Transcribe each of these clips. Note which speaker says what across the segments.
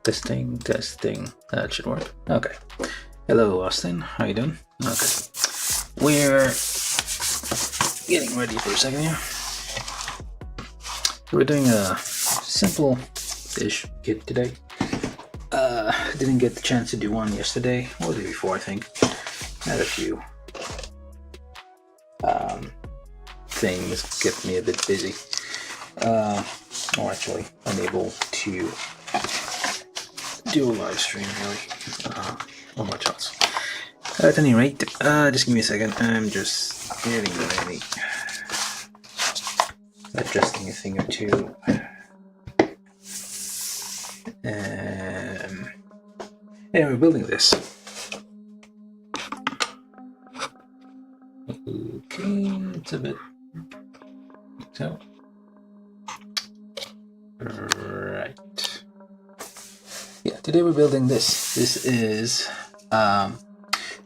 Speaker 1: Testing, testing. That should work. Okay. Hello, Austin. How you doing? Okay. We're getting ready for a second here. We're doing a simple-ish kit today. Didn't get the chance to do one yesterday or the day before, I think. Had a few things kept me a bit busy. Or actually unable to do a live stream really. Or much else. At any rate, just give me a second. I'm just getting ready. Adjusting a thing or two. And we're building this. Okay, it's a bit so. Right. Yeah, today we're building this. This is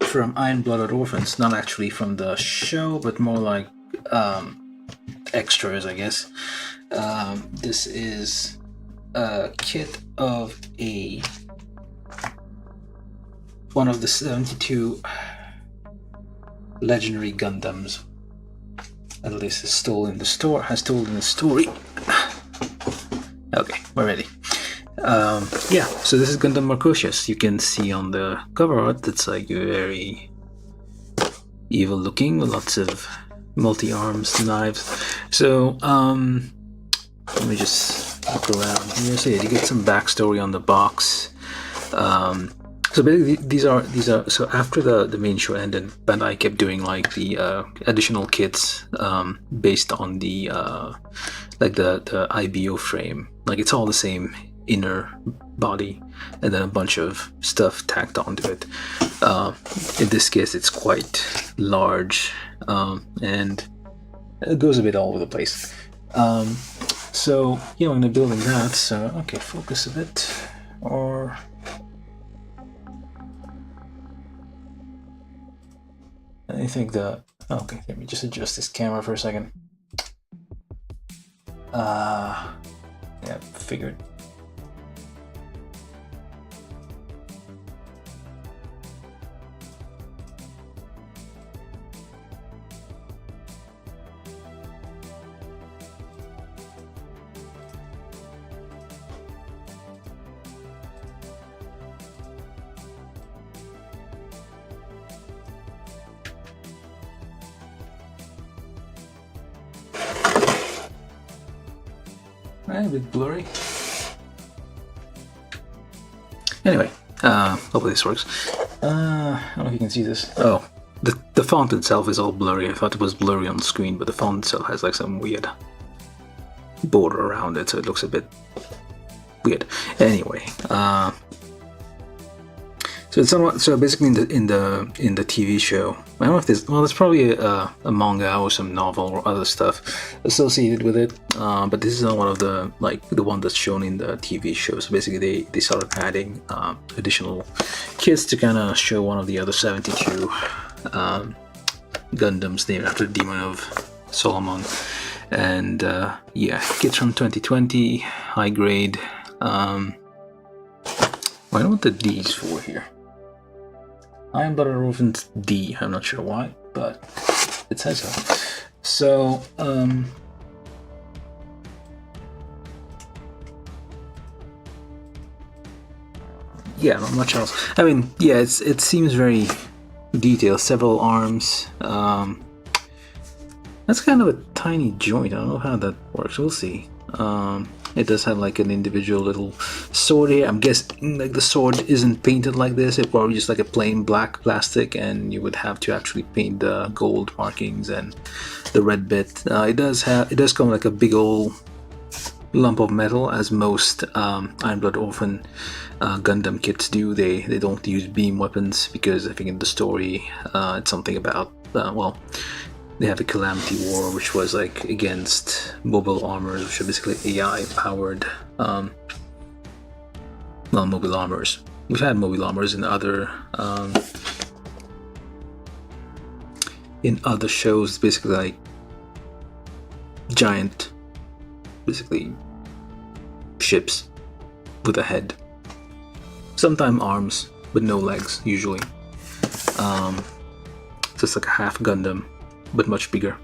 Speaker 1: from Iron-Blooded Orphans, not actually from the show, but more like extras, I guess. This is a kit of one of the 72 legendary Gundams. At least is told in the store. Has told in the story. Okay, we're ready. Yeah, so this is Gundam Marchosias. You can see on the cover art it's like very evil looking with lots of multi-arms knives. So let me just look around here. So yeah, you get some backstory on the box. So basically these are so after the main show ended, Bandai kept doing like the additional kits based on the like the IBO frame. Like it's all the same inner body and then a bunch of stuff tacked onto it. In this case it's quite large and it goes a bit all over the place. So yeah, I'm gonna be building that. So okay, focus a bit, or I think okay, let me just adjust this camera for a second. Yeah, figured. A bit blurry. Anyway, hopefully this works. I don't know if you can see this. Oh, the font itself is all blurry. I thought it was blurry on the screen, but the font itself has like some weird border around it, so it looks a bit weird. Anyway, so it's somewhat, so basically in the TV show, I don't know if there's probably a manga or some novel or other stuff associated with it, but this is not one of the one that's shown in the TV show. So basically they started adding additional kits to kind of show one of the other 72 Gundams named after the Demon of Solomon. And yeah, kits from 2020, high grade. Why don't the D's for here? Iron-Blooded Orphans D. I'm not sure why, but it says so. So, yeah, not much else. I mean, yeah, it seems very detailed. Several arms. That's kind of a tiny joint. I don't know how that works. We'll see. It does have like an individual little sword here. I'm guessing like the sword isn't painted like this. It's probably just like a plain black plastic, and you would have to actually paint the gold markings and the red bit. It does come like a big old lump of metal, as most Iron-Blooded Orphan Gundam kits do. They don't use beam weapons because I think in the story it's something about well, they have a Calamity War, which was like against mobile armors, which are basically AI powered mobile armors. We've had mobile armors in other shows, basically like giant, basically ships with a head sometimes arms, but no legs usually. So it's like a half Gundam, but much bigger.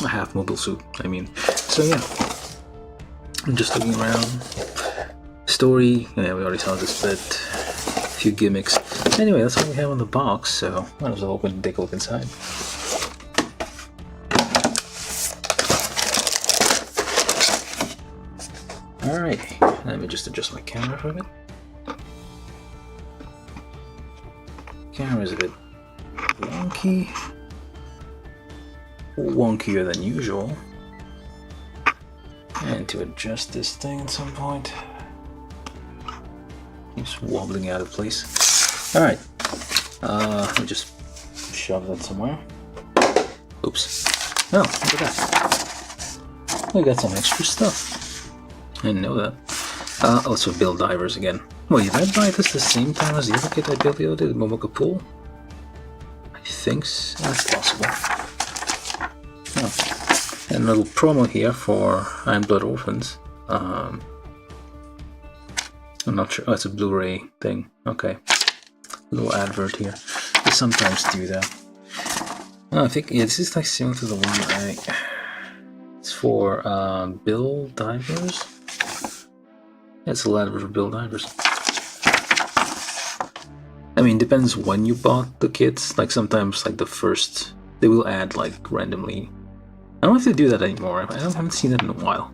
Speaker 1: A half mobile suit, I mean. So yeah, I'm just looking around. Story, yeah, we already saw this bit. A few gimmicks. Anyway, that's what we have on the box, so might as well open and take a look inside. Alright, let me just adjust my camera for a bit. Camera's a bit wonkier than usual. And to adjust this thing at some point. Keeps wobbling out of place. Alright, let me just shove that somewhere. Oops. Oh, look at that. We got some extra stuff. I didn't know that. Also build divers again. Wait, did I buy this the same time as the other kit I built the other day, the Momoka Pool? I think so. That's possible. Oh. And a little promo here for Iron Blood Orphans. I'm not sure. Oh, it's a Blu-ray thing. Okay. A little advert here. They sometimes do that. Oh, I think, yeah, this is like similar to the one it's for build divers. Yeah, it's a little advert for build divers. I mean, depends when you bought the kits. Like sometimes, like the first, they will add like randomly. I don't know if they do that anymore. I haven't seen that in a while.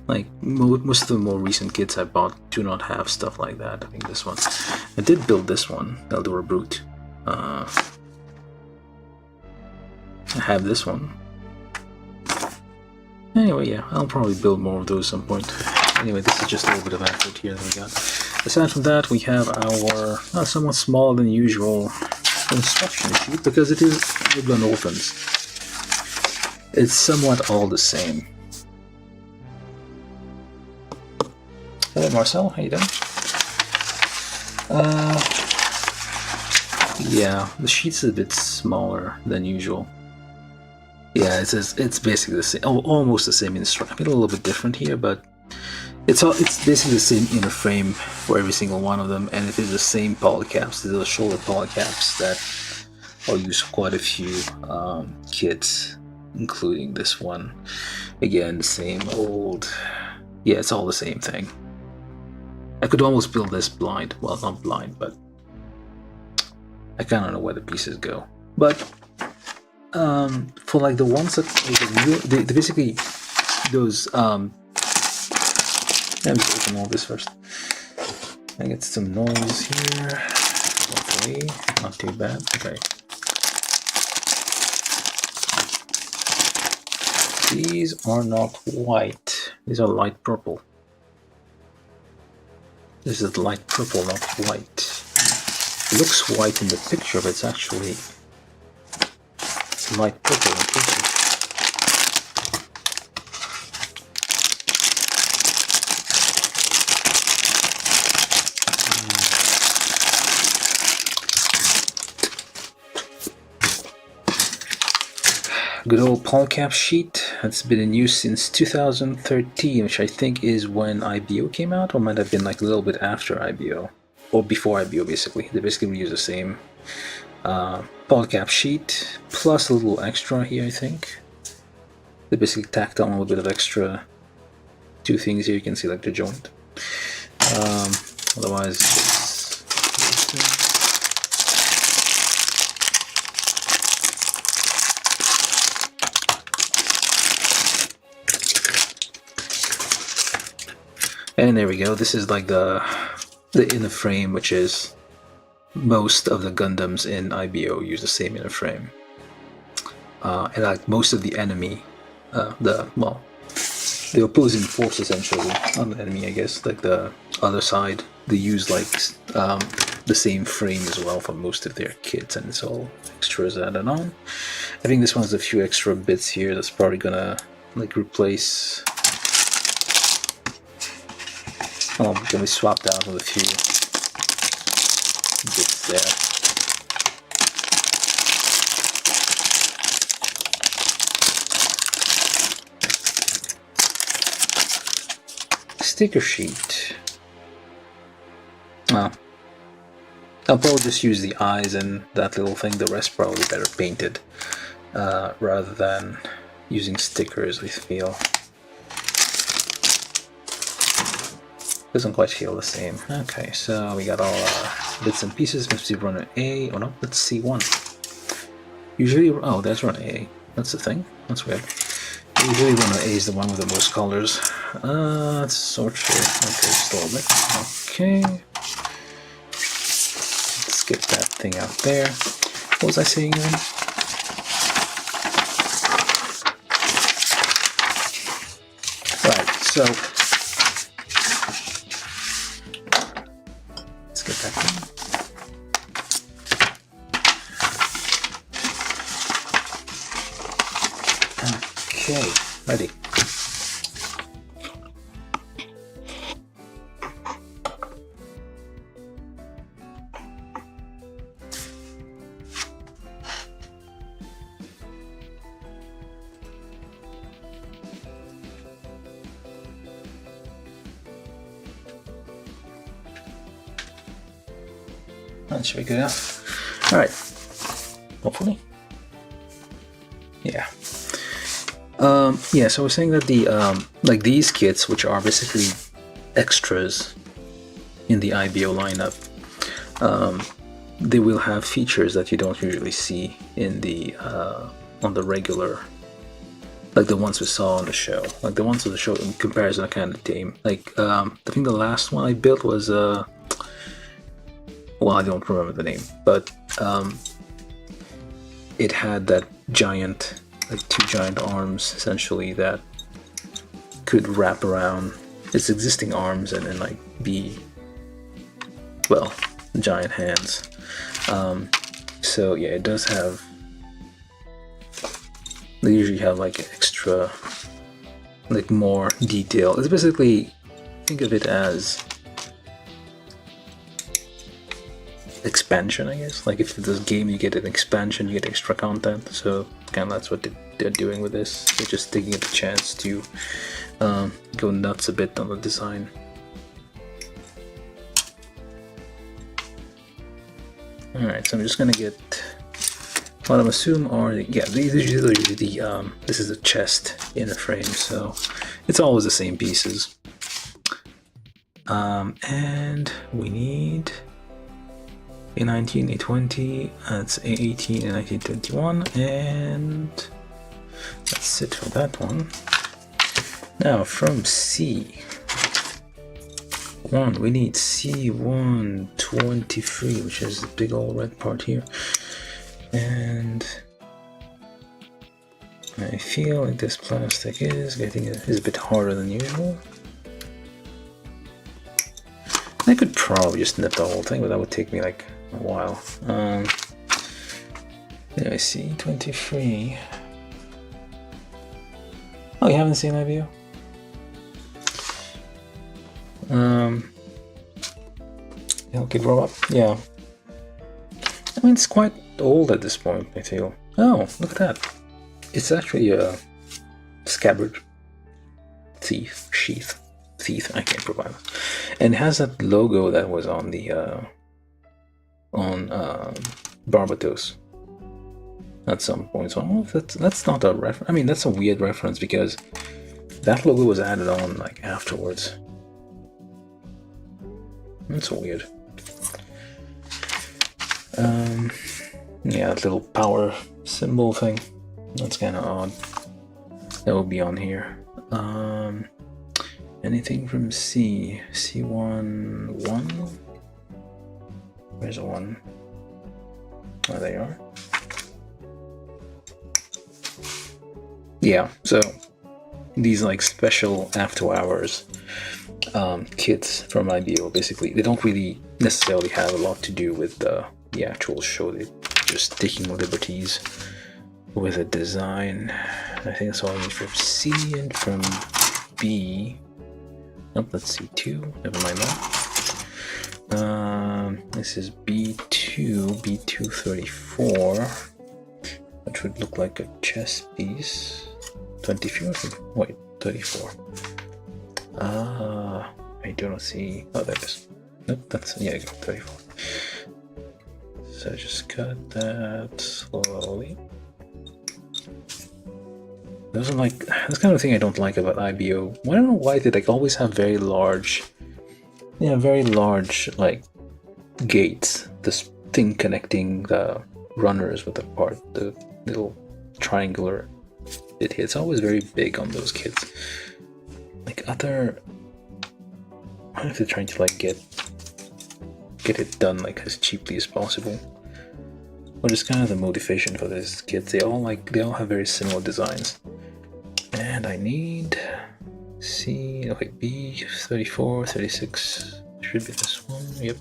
Speaker 1: Like most of the more recent kits I bought do not have stuff like that. I think this one. I did build this one, Eldora Brute. I have this one. Anyway, yeah, I'll probably build more of those at some point. Anyway, this is just a little bit of effort here that we got. Aside from that, we have our somewhat smaller than usual instruction sheet because it is Orphans Orphans. It's somewhat all the same. Hello, Marcel. How you doing? Yeah, the sheet's a bit smaller than usual. Yeah, it's basically the same, almost the same instruction. A little bit different here, but it's basically the same inner frame for every single one of them, and it is the same polycaps. These are the shoulder polycaps that I'll use for quite a few kits, including this one. Again, the same old. Yeah, it's all the same thing. I could almost build this blind. Well, not blind, but I kind of know where the pieces go. But for like the ones that they basically those let me just open all this first. I get some noise here. Hopefully, not too bad. Okay. These are not white. These are light purple. This is light purple, not white. It looks white in the picture, but it's actually light purple in person. Good old polycap sheet. It's been in use since 2013, which I think is when IBO came out, or might have been like a little bit after IBO, or before IBO. Basically, they basically use the same polycap sheet plus a little extra here. I think they basically tacked on a little bit of extra. Two things here. You can see like the joint. Otherwise, and there we go. This is like the inner frame, which is most of the Gundams in IBO use the same inner frame, and like most of the enemy, the opposing force essentially, not the enemy, I guess, like the other side, they use like the same frame as well for most of their kits, and it's all extras added on. I think this one has a few extra bits here that's probably gonna like replace. Oh, can be swapped out with a few bits there. sticker sheet. Well, I'll probably just use the eyes and that little thing. The rest probably better painted rather than using stickers, I feel. Doesn't quite feel the same. Okay, so we got all bits and pieces. Let's see, run A. Oh no, let's see one. Usually, oh, there's run A. That's the thing. That's weird. Usually run A is the one with the most colors. Let's sort here. Okay, just a little bit. Okay. Let's get that thing out there. What was I saying then? Right, so let's get that thing. Okay, ready. That should be good enough. All right, hopefully. Yeah. Yeah, so I was saying that the like these kits, which are basically extras in the IBO lineup, they will have features that you don't usually see in the on the regular, like the ones we saw on the show. Like the ones on the show in comparison are kind of tame. Like I think the last one I built was well, I don't remember the name, but it had that giant, like two giant arms essentially that could wrap around its existing arms and then like be, well, giant hands. So yeah, it does have, they usually have like extra, like more detail. It's basically, think of it as expansion, I guess. Like if this game you get an expansion, you get extra content. So kind of that's what they're doing with this. They're just taking the chance to go nuts a bit on the design. Alright, so I'm just gonna get what I'm assuming are the, yeah, these are usually the this is the chest in the frame, so it's always the same pieces. And we need A19, A20, that's A18 and 1921, and that's it for that one. Now from C1, we need C123, which is the big old red part here. And I feel like this plastic is a bit harder than usual. I could probably just nip the whole thing, but that would take me like a while. Anyway, C23. Oh, you haven't seen that video? Okay, grow up. Yeah. I mean, it's quite old at this point, I feel. Oh, look at that. It's actually a scabbard. Sheath. I can't provide it. And it has that logo that was on the Barbatos at some point. So that's not a reference. I mean, that's a weird reference because that logo was added on like afterwards. That's weird. Yeah, that little power symbol thing. That's kind of odd. That will be on here. Anything from C1? Where's a 1? Oh, there you are. Yeah, so these like special after hours kits from IBO, basically, they don't really necessarily have a lot to do with the actual show. They're just taking liberties with a design. I think that's all I need from C, and from B. Nope, that's C2. Never mind that. This is B234, which would look like a chess piece. 24. Wait, 34. I do not see. Oh, there it is. Nope, that's, yeah, 34. So just cut that slowly. Those are like, that's kind of thing I don't like about IBO. I don't know why they like always have very large, very large like gates. This thing connecting the runners with the part, the little triangular bit here. It's always very big on those kids. Like other, I don't know if they're trying to like get it done like as cheaply as possible, but it's kind of the motivation for these kids. They all have very similar designs. And I need C, okay, B, 34, 36, should be this one, yep.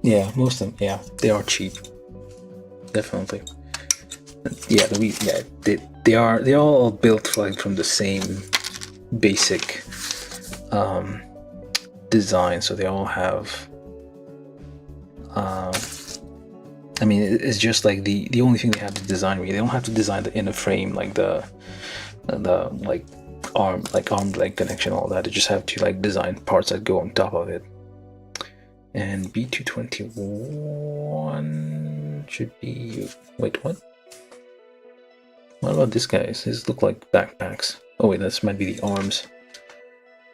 Speaker 1: Yeah, most of them, yeah, they are cheap, definitely. Yeah, they're all built like from the same basic design, so they all have I mean, it's just like the only thing they have to design. They don't have to design the inner frame, like the like arm leg connection, all that. They just have to like design parts that go on top of it. And B221 should be. Wait, what? What about this guys? These look like backpacks. Oh wait, this might be the arms.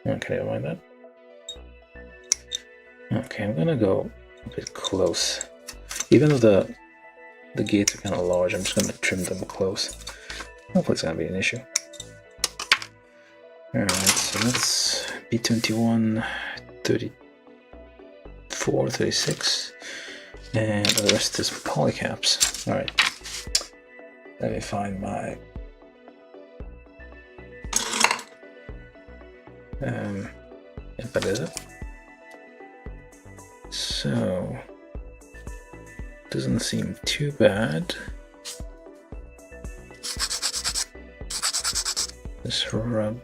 Speaker 1: Okay, never mind that. Okay, I'm gonna go a bit close. Even though the gates are kind of large, I'm just going to trim them close. Hopefully it's going to be an issue. Alright, so that's B21, 34, 36, and the rest is polycaps. Alright, let me find my if that is it. So doesn't seem too bad. Just rub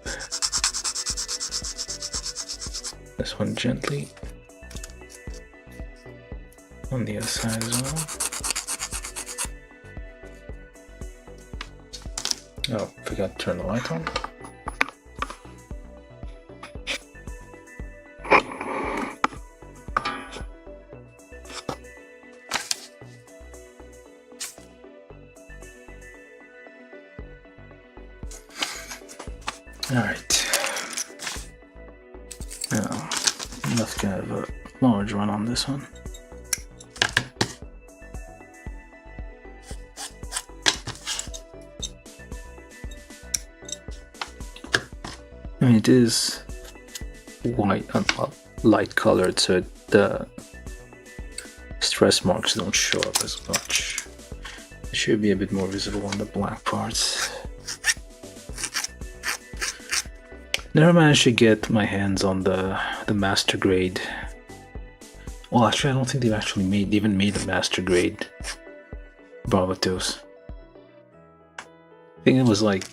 Speaker 1: this one gently on the other side as well. Oh, forgot to turn the light on. Alright, now let's get a large run on this one. I mean, it is white and light colored, so the stress marks don't show up as much. It should be a bit more visible on the black parts. Never managed to get my hands on the master grade. Well, actually, I don't think they've actually even made a master grade Barbatos. I think it was like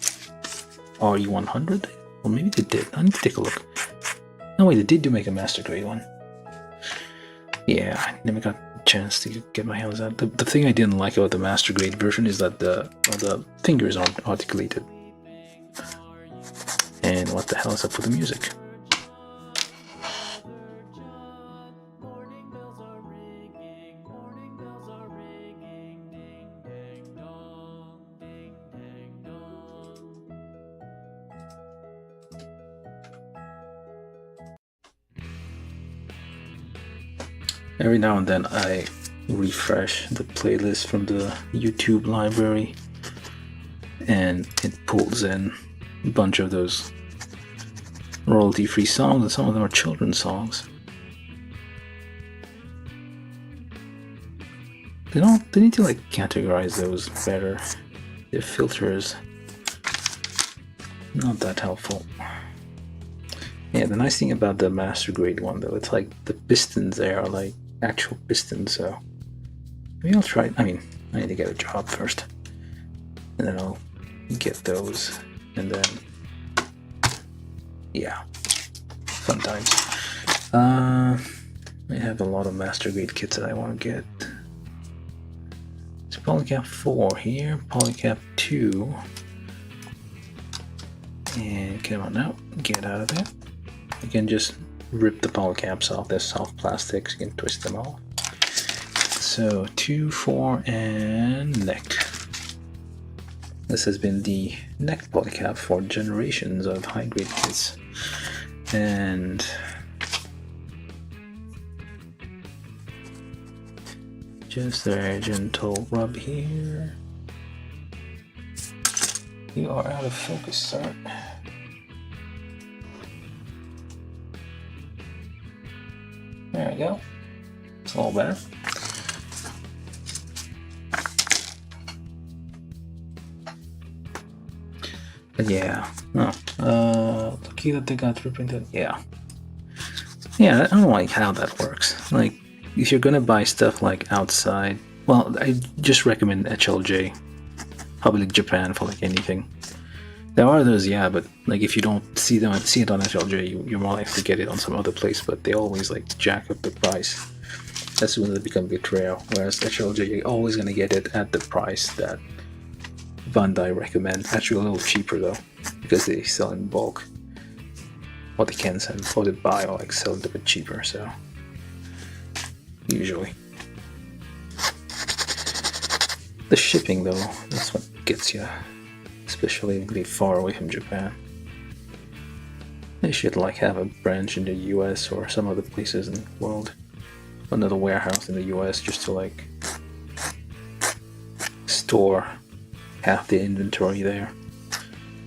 Speaker 1: RE100. Well, maybe they did. I need to take a look. No, wait, they did make a master grade one. Yeah, I never got a chance to get my hands on it. The thing I didn't like about the master grade version is that the fingers aren't articulated. And what the hell is up with the music? Every now and then I refresh the playlist from the YouTube library and it pulls in a bunch of those royalty-free songs, and some of them are children's songs. They need to like categorize those better. Their filters not that helpful. Yeah, the nice thing about the master grade one though, it's like the pistons there are like actual pistons, so maybe I'll try. I mean, I need to get a job first, and then I'll get those, and then yeah, fun times. I have a lot of master grade kits that I want to get. It's polycap 4 here, polycap 2. And come on now, get out of there. You can just rip the poly caps off. They're soft plastics, you can twist them off. So 2, 4, and neck. This has been the neck polycap for generations of high-grade kits. And just a very gentle rub here. You are out of focus, sir. There we go. It's a little better. But yeah, lucky that they got reprinted. Yeah, I don't like how that works. Like, if you're gonna buy stuff like outside, well, I just recommend HLJ, Public Japan for like anything. There are those, yeah, but like if you don't see it on HLJ, you're more likely to get it on some other place. But they always like jack up the price. That's when they become betrayal. Whereas HLJ, you're always gonna get it at the price that Bandai recommend. Actually a little cheaper though, because they sell in bulk. What they can sell, or they buy, or like sell it a bit cheaper. So usually the shipping though, that's what gets you, especially if you're far away from Japan. They should like have a branch in the US or some other places in the world, another warehouse in the US just to like store half the inventory there.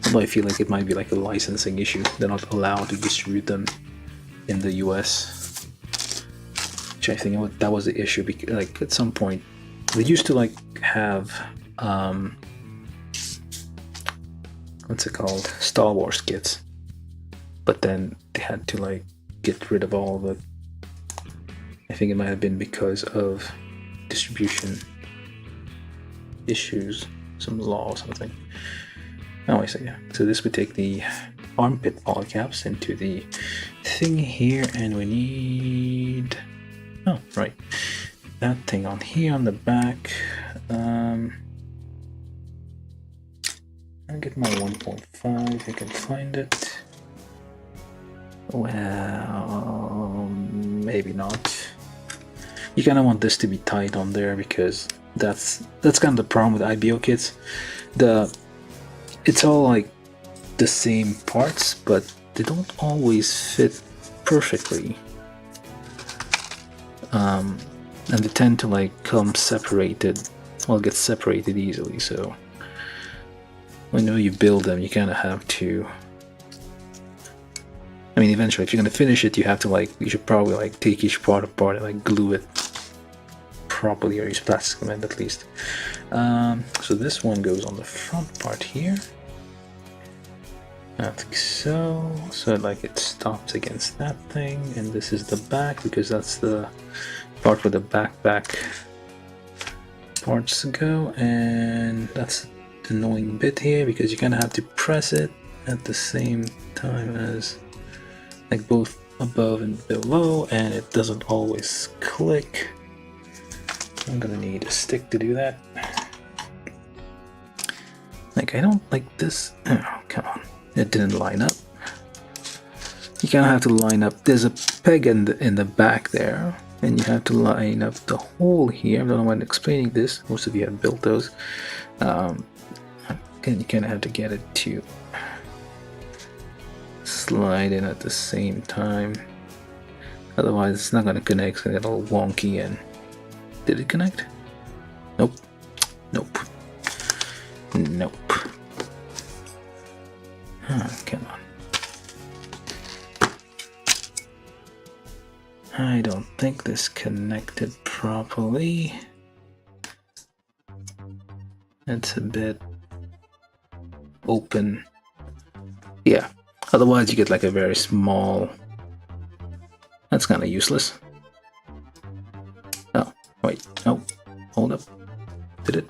Speaker 1: Although I feel like it might be like a licensing issue. They're not allowed to distribute them in the US. Which I think that was the issue, because like at some point they used to like have what's it called? Star Wars kits. But then they had to like get rid of all the, I think it might have been because of distribution issues, some law or something. Oh, I see, yeah. So this would take the armpit polycaps into the thing here, and we need, oh, right, that thing on here on the back. I'll get my 1.5 if I can find it. Well, maybe not. You kind of want this to be tight on there, because that's kind of the problem with IBO kits. It's all like the same parts, but they don't always fit perfectly. And they tend to like come separated, well, get separated easily. So when you build them, you kind of have to, I mean, eventually if you're going to finish it, you have to like, you should probably like take each part apart and like glue it properly, or use plastic cement at least. So this one goes on the front part here. I think so. So like it stops against that thing, and this is the back, because that's the part where the backpack parts go, and that's the annoying bit here, because you kind of have to press it at the same time as like both above and below, and it doesn't always click. I'm gonna need a stick to do that. Like, I don't like this. Oh, come on. It didn't line up. You kind of have to line up. There's a peg in the back there, and you have to line up the hole here. I don't know why I'm explaining this. Most of you have built those. And you kind of have to get it to slide in at the same time. Otherwise, it's not going to connect. It's going to get all wonky. And did it connect? Nope. Nope. Nope. Come on. I don't think this connected properly. It's a bit open. Yeah. Otherwise you get like a very small... That's kind of useless. Oh, wait. Oh, hold up. Did it?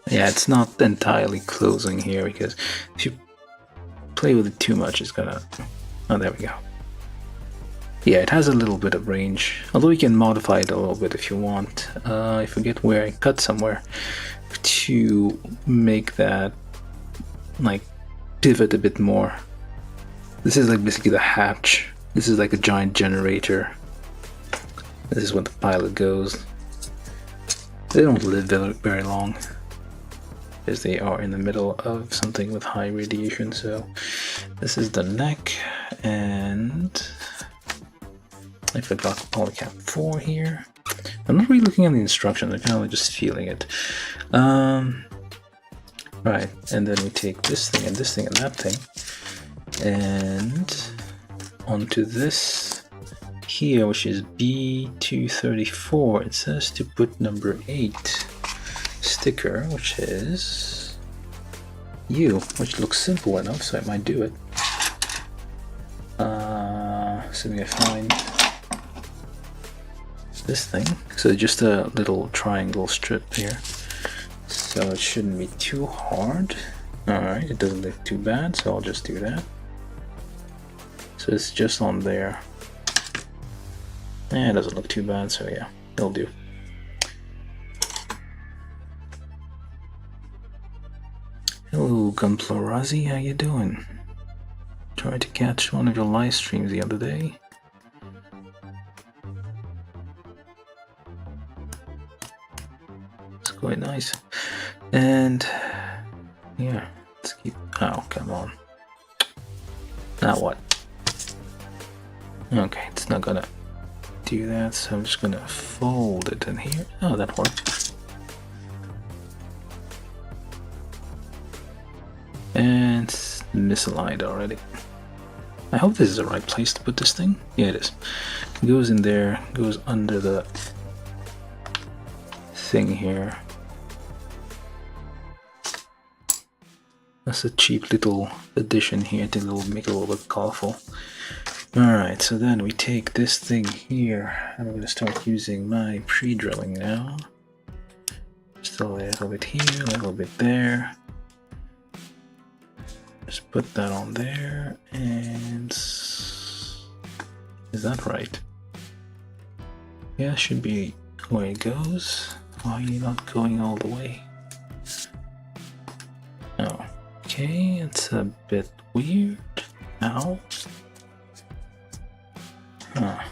Speaker 1: Yeah, it's not entirely closing here, because if you play with it too much, it's gonna... Oh, there we go. Yeah, it has a little bit of range, although you can modify it a little bit if you want. I forget where I cut somewhere. to make that like pivot a bit more. This is like basically the hatch. This is like a giant generator. This is when the pilot goes. They don't live very long, as they are in the middle of something with high radiation. So this is the neck, and I forgot polycap 4 here. I'm not really looking at the instructions, I'm kind of just feeling it. Right, and then we take this thing and this thing and that thing, and onto this here, which is B234. It says to put number 8 sticker, which is U, which looks simple enough, so I might do it. Assuming I find this thing. So just a little triangle strip here, so it shouldn't be too hard. Alright, it doesn't look too bad, so I'll just do that. So it's just on there. It doesn't look too bad, so yeah, it'll do. Hello, Gunplorazi, how you doing? Tried to catch one of your live streams the other day. It's quite nice. And yeah, let's keep. Oh, come on. Now what? Okay, it's not gonna do that, so I'm just gonna fold it in here. Oh, that worked. And it's misaligned already. I hope this is the right place to put this thing. Yeah, it is. It goes in there, goes under the thing here. That's a cheap little addition here to make it a little bit colorful. Alright, so then we take this thing here. I'm going to start using my pre-drilling now. Just a little bit here, a little bit there. Just put that on there, and is that right? Yeah, should be where it goes. Why are you not going all the way? Oh, okay, it's a bit weird. Ow. Huh.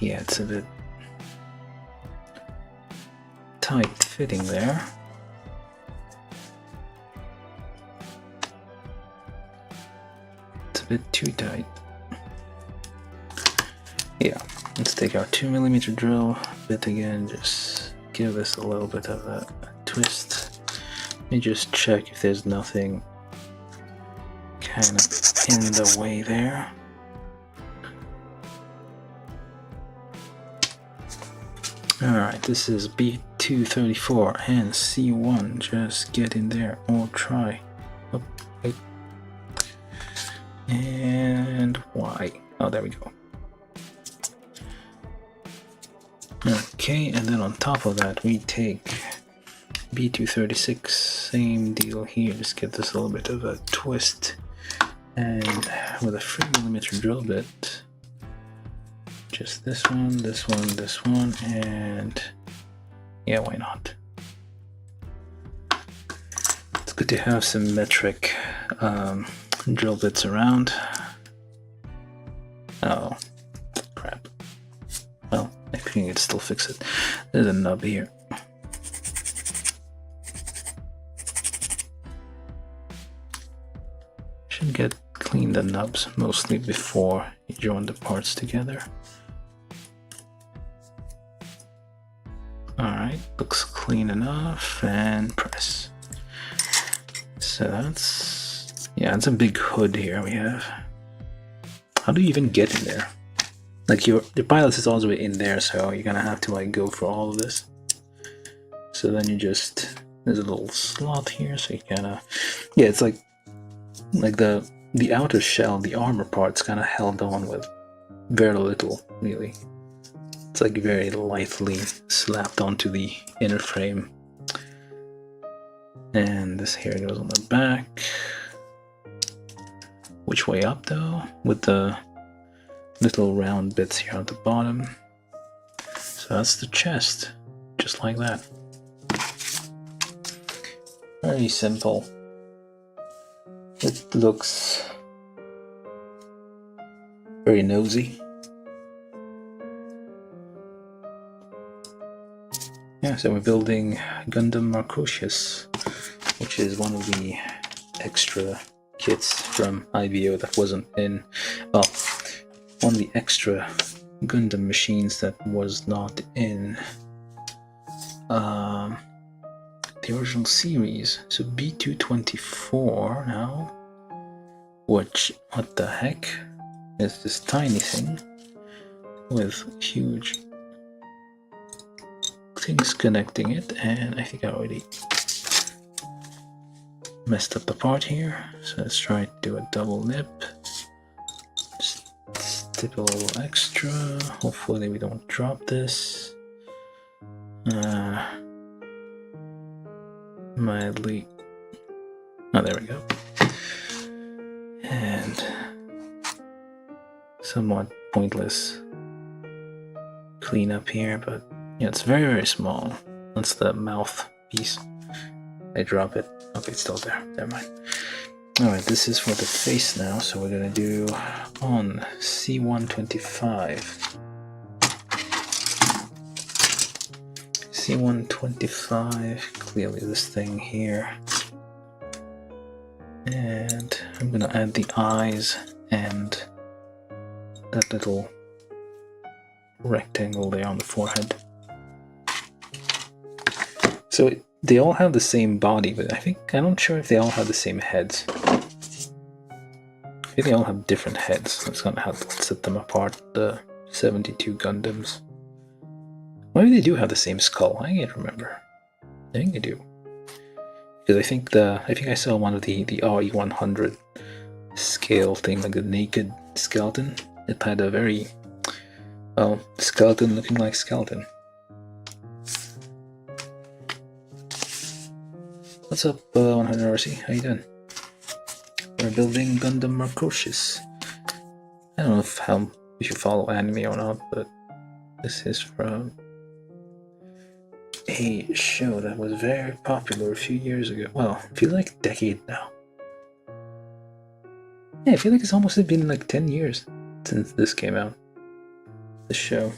Speaker 1: Yeah, it's a bit tight fitting there. It's a bit too tight. Yeah, let's take our 2mm drill bit again, just give this a little bit of a twist. Let me just check if there's nothing kind of in the way there. Alright, this is B234 and C1. Just get in there or try. Oh, wait. And Y. Oh, there we go. Okay, and then on top of that we take B236, same deal here, just give this a little bit of a twist, and with a 3mm drill bit, just this one, this one, this one, and yeah, why not? It's good to have some metric drill bits around. Oh, crap. Well, I think I can still fix it. There's a nub here. Should get clean the nubs mostly before you join the parts together. Alright, looks clean enough, and press. So that's, yeah, it's a big hood here we have. How do you even get in there? Like your pilot is all the way in there, so you're gonna have to like go for all of this. So then you just, there's a little slot here, so you kinda, yeah, it's like the outer shell, the armor part's kind of held on with very little, really. It's like very lightly slapped onto the inner frame. And this here goes on the back. Which way up though? With the little round bits here at the bottom. So that's the chest. Just just like that. Very simple. It looks very nosy. Yeah, so we're building Gundam Marchosias, which is one of the extra kits from IBO that wasn't in, well, one of the extra Gundam machines that was not in the original series. So B224 now, which, what the heck, is this tiny thing with huge things connecting it, and I think I already messed up the part here, so let's try to do a double nip. Just dip a little extra, hopefully we don't drop this. Mildly. Oh, there we go. And somewhat pointless cleanup here, but yeah, it's very, very small. That's the mouth piece. I drop it. Okay, it's still there. Never mind. Alright, this is for the face now, so we're gonna do on C125. C125, clearly this thing here. And I'm gonna add the eyes and that little rectangle there on the forehead. So they all have the same body, but I'm not sure if they all have the same heads. I think they all have different heads. That's gonna have to set them apart, the 72 Gundams. Maybe they do have the same skull. I can't remember. I think they do. Because I think I saw one of the RE100 scale thing, like the naked skeleton. It had a very, well, skeleton looking like skeleton. What's up, 100 RC? How you doing? We're building Gundam Marchosias. I don't know if you follow anime or not, but this is from a show that was very popular a few years ago. Well, I feel like a decade now. Yeah, I feel like it's almost been like 10 years since this came out. The show.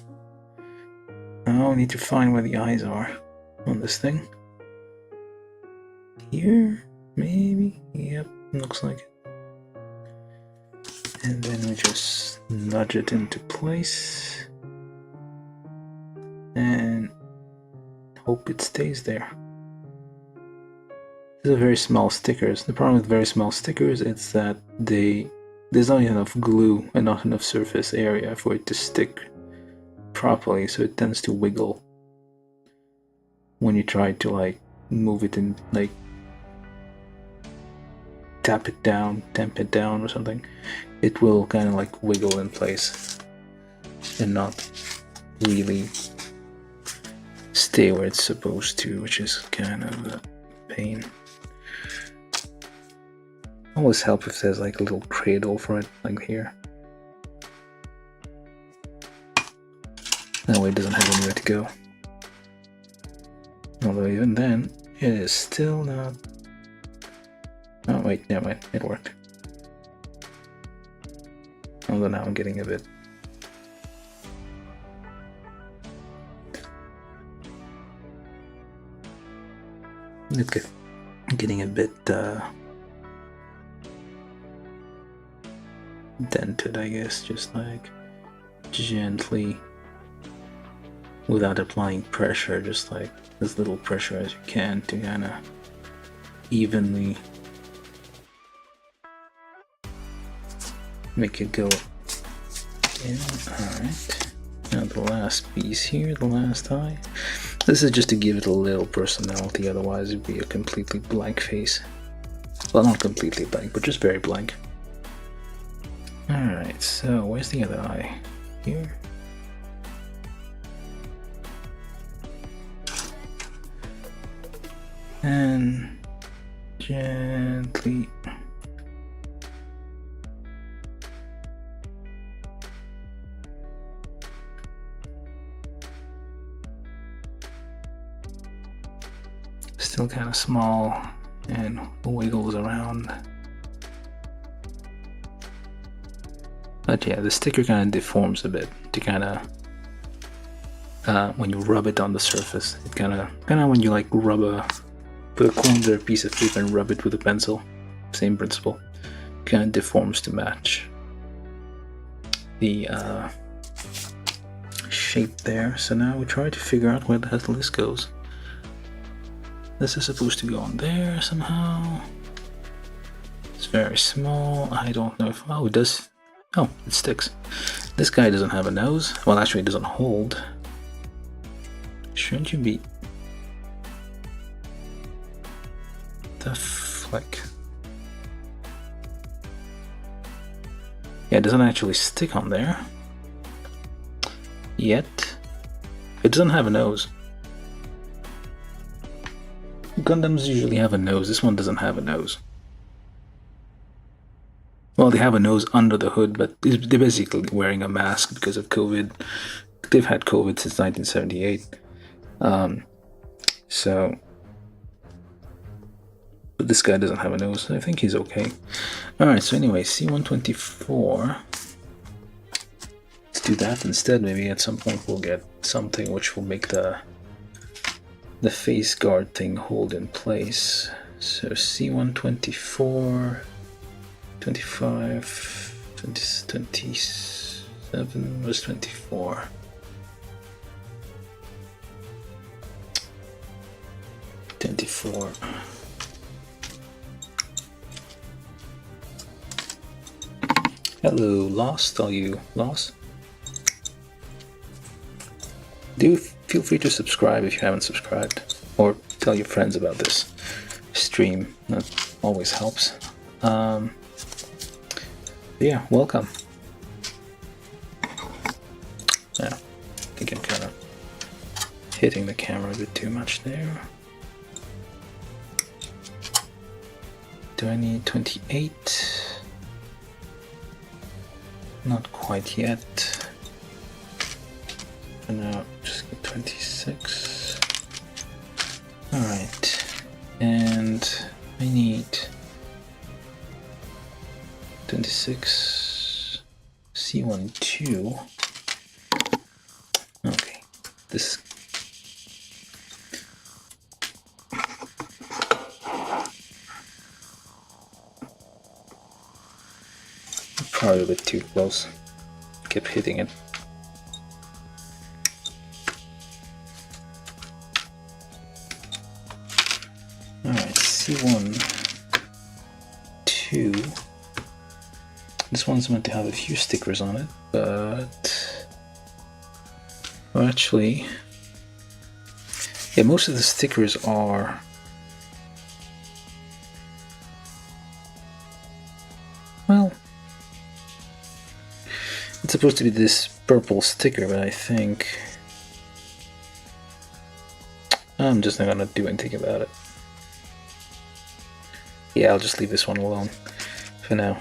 Speaker 1: Now I need to find where the eyes are on this thing. Here, maybe? Yep, looks like it. And then we just nudge it into place. And hope it stays there. These are very small stickers. The problem with very small stickers is that there's not enough glue and not enough surface area for it to stick properly, so it tends to wiggle when you try to like move it in, like tap it down, tamp it down or something. It will kind of like wiggle in place and not really stay where it's supposed to, which is kind of a pain. Always help if there's like a little cradle for it, like here. That way it doesn't have anywhere to go. Although even then, it is still not... Oh wait, never mind, it worked. Although now I'm getting a bit... getting a bit dented, I guess, just like gently, without applying pressure, just like as little pressure as you can to kind of evenly make it go in. Alright, now the last piece here, the last eye. This is just to give it a little personality, otherwise it'd be a completely blank face. Well, not completely blank, but just very blank. Alright, so where's the other eye? Here? And gently Still kind of small and wiggles around. But yeah, the sticker kind of deforms a bit to kind of when you rub it on the surface. It kind of when you like put a coin under a piece of paper and rub it with a pencil. Same principle. Kind of deforms to match the shape there. So now we try to figure out where the hell this goes. This is supposed to go on there somehow. It's very small. I don't know if... Oh, it does. Oh, it sticks. This guy doesn't have a nose. Well, actually, it doesn't hold. Shouldn't you be... The flick. Yeah, it doesn't actually stick on there. Yet. It doesn't have a nose. Gundams usually have a nose. This one doesn't have a nose. Well, they have a nose under the hood, but they're basically wearing a mask because of COVID. They've had COVID since 1978. But this guy doesn't have a nose, so I think he's okay. Alright, so anyway, C-124. Let's do that instead. Maybe at some point we'll get something which will make the face guard thing hold in place. So C-124, 25, 20, 27, was 24. Hello, Lost. Are you lost? Do feel free to subscribe if you haven't subscribed, or tell your friends about this stream. That always helps. Yeah, welcome. Yeah, I think I'm kind of hitting the camera a bit too much there. Do I need 28? Not quite yet. For now, just get 26. Alright. And I need 26 C12. Okay. This probably a bit too close. Kept hitting it. Alright, C1, 2. This one's meant to have a few stickers on it, but... Well, actually... Yeah, most of the stickers are... Well... It's supposed to be this purple sticker, but I think... I'm just not gonna do anything about it. Yeah, I'll just leave this one alone for now.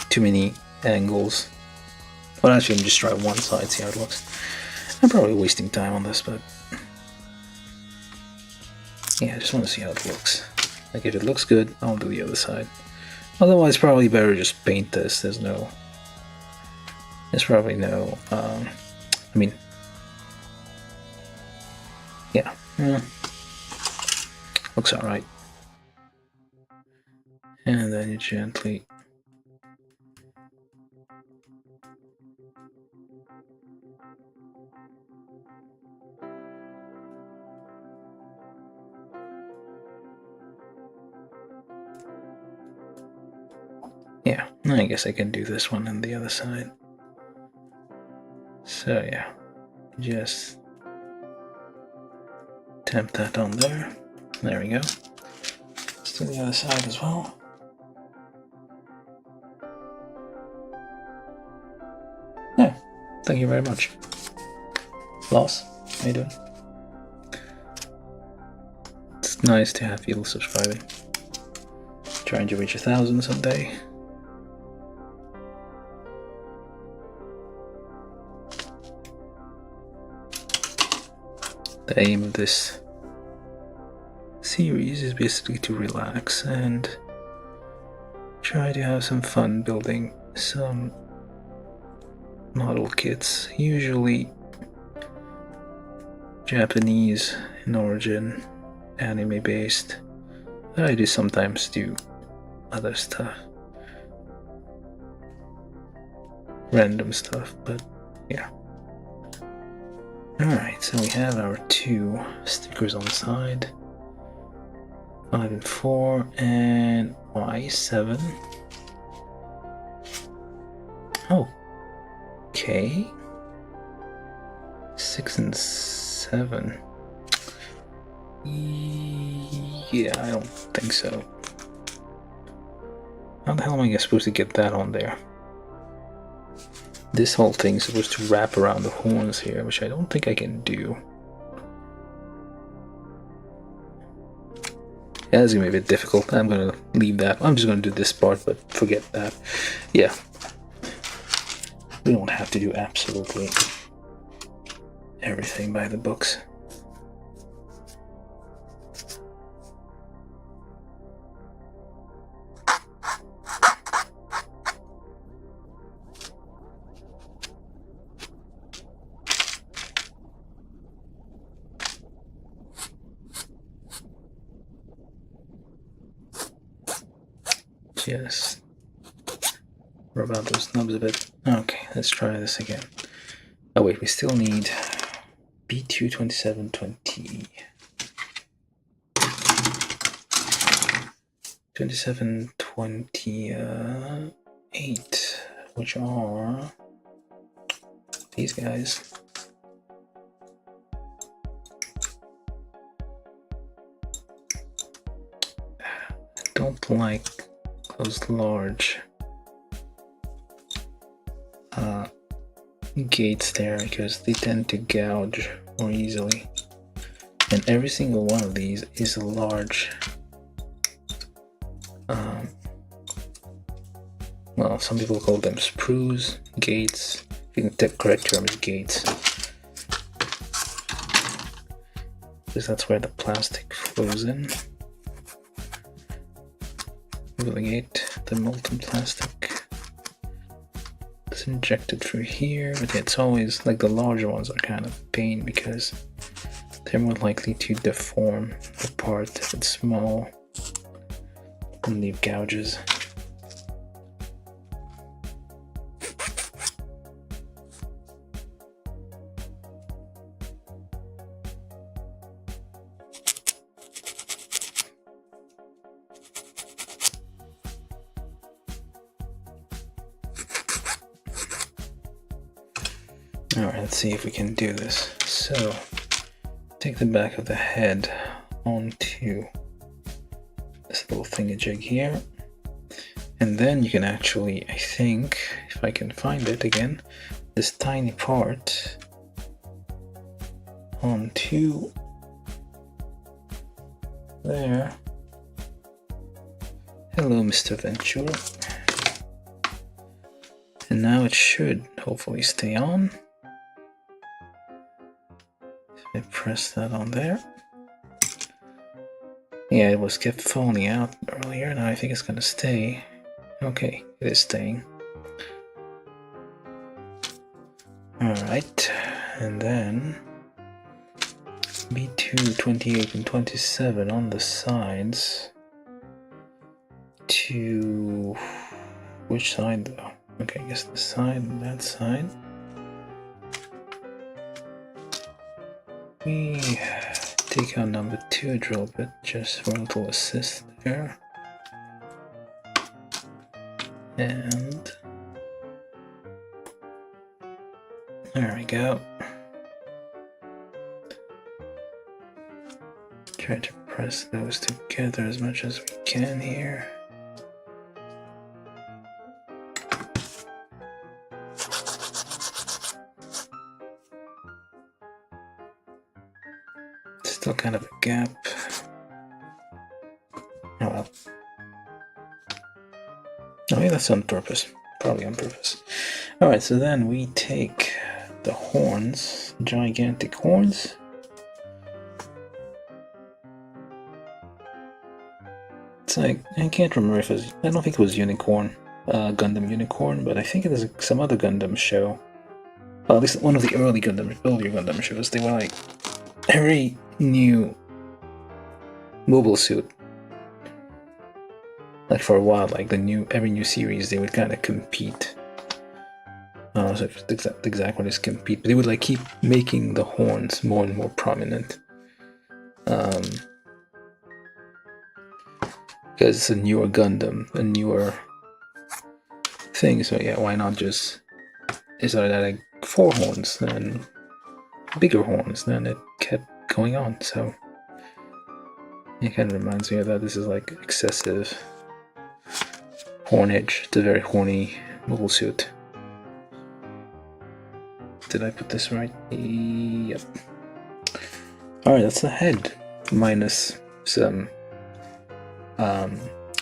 Speaker 1: Too many angles. Well, actually, I'm just try one side, see how it looks. I'm probably wasting time on this, but... Yeah, I just want to see how it looks. Like, if it looks good, I'll do the other side. Otherwise, probably better just paint this. There's probably no, I mean, yeah, looks alright. And then you gently yeah, I guess I can do this one and the other side. So yeah, just tap that on there. There we go. Let's do the other side as well. Yeah, thank you very much. Loss, how you doing? It's nice to have people subscribing. Trying to reach 1,000 someday. the aim of this series is basically to relax and try to have some fun building some model kits, usually Japanese in origin, anime based. I do sometimes do other stuff, random stuff, but yeah. Alright, so we have our 2 stickers on the side, 5 and 4, and Y7. Oh, okay. 6 and 7. Yeah, I don't think so. How the hell am I supposed to get that on there? This whole thing's supposed to wrap around the horns here, which I don't think I can do. Yeah, it's gonna be a bit difficult. I'm gonna leave that. I'm just gonna do this part, but forget that. Yeah. We don't have to do absolutely everything by the books. Just rub out those nubs a bit. Okay, let's try this again. Oh wait, we still need B2 2720. 2728, which are these guys. I don't like those large gates there because they tend to gouge more easily, and every single one of these is a large well, some people call them sprues, gates. I think the correct term is gates, because that's where the plastic flows in. The molten plastic is injected through here, but it's always like the larger ones are kind of a pain because they're more likely to deform the part if it's small and leave gouges. Alright, let's see if we can do this. So, take the back of the head onto this little thingamajig here, and then you can actually, I think, if I can find it again, this tiny part onto there. Hello, Mr. Ventura. And now it should hopefully stay on. I press that on there. Yeah, it was kept falling out earlier. Now I think it's gonna stay. Okay, it is staying. Alright, and then B2, 28, and 27 on the sides. To which side though? Okay, I guess this side and that side. We take out number 2 a drill bit just for a little assist there. And there we go. Try to press those together as much as we can here. Still kind of a gap. Oh well. Oh yeah, that's on purpose. Probably on purpose. Alright, so then we take the horns, gigantic horns, It's like, I can't remember if it was, I don't think it was Unicorn, Gundam Unicorn, but I think it is some other Gundam show. Well, at least one of the earlier Gundam shows. They were like, every new mobile suit, like for a while, like every new series, they would kind of compete. I don't know if the exact word is compete, but they would like keep making the horns more and more prominent. Because it's a newer Gundam, a newer thing, so yeah, why not just start adding 4 horns, then bigger horns, then it kept going on, so it kind of reminds me of that. This is like excessive hornage. It's a very horny mobile suit. Did I put this right? Yep. Alright, that's the head, minus some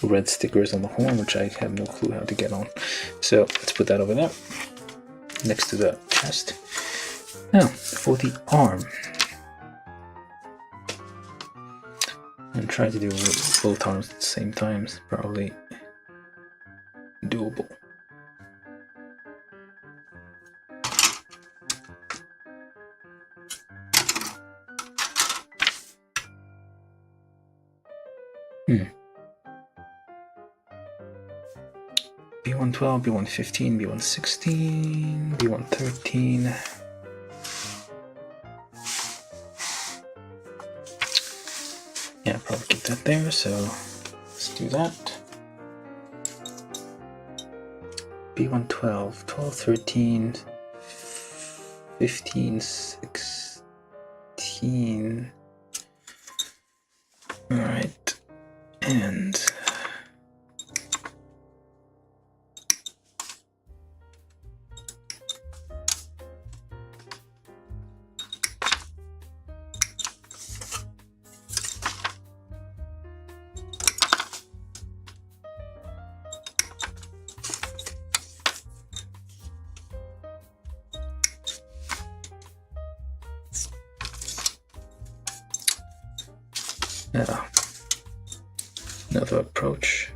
Speaker 1: red stickers on the horn, which I have no clue how to get on. So let's put that over there, next to the chest. Now, for the arm. And try to do both arms at the same time. It's probably doable. B112, B115, B116, B113. Yeah, probably keep that there, so let's do that. B112, 12, 13, 15, 16. Alright, and another approach.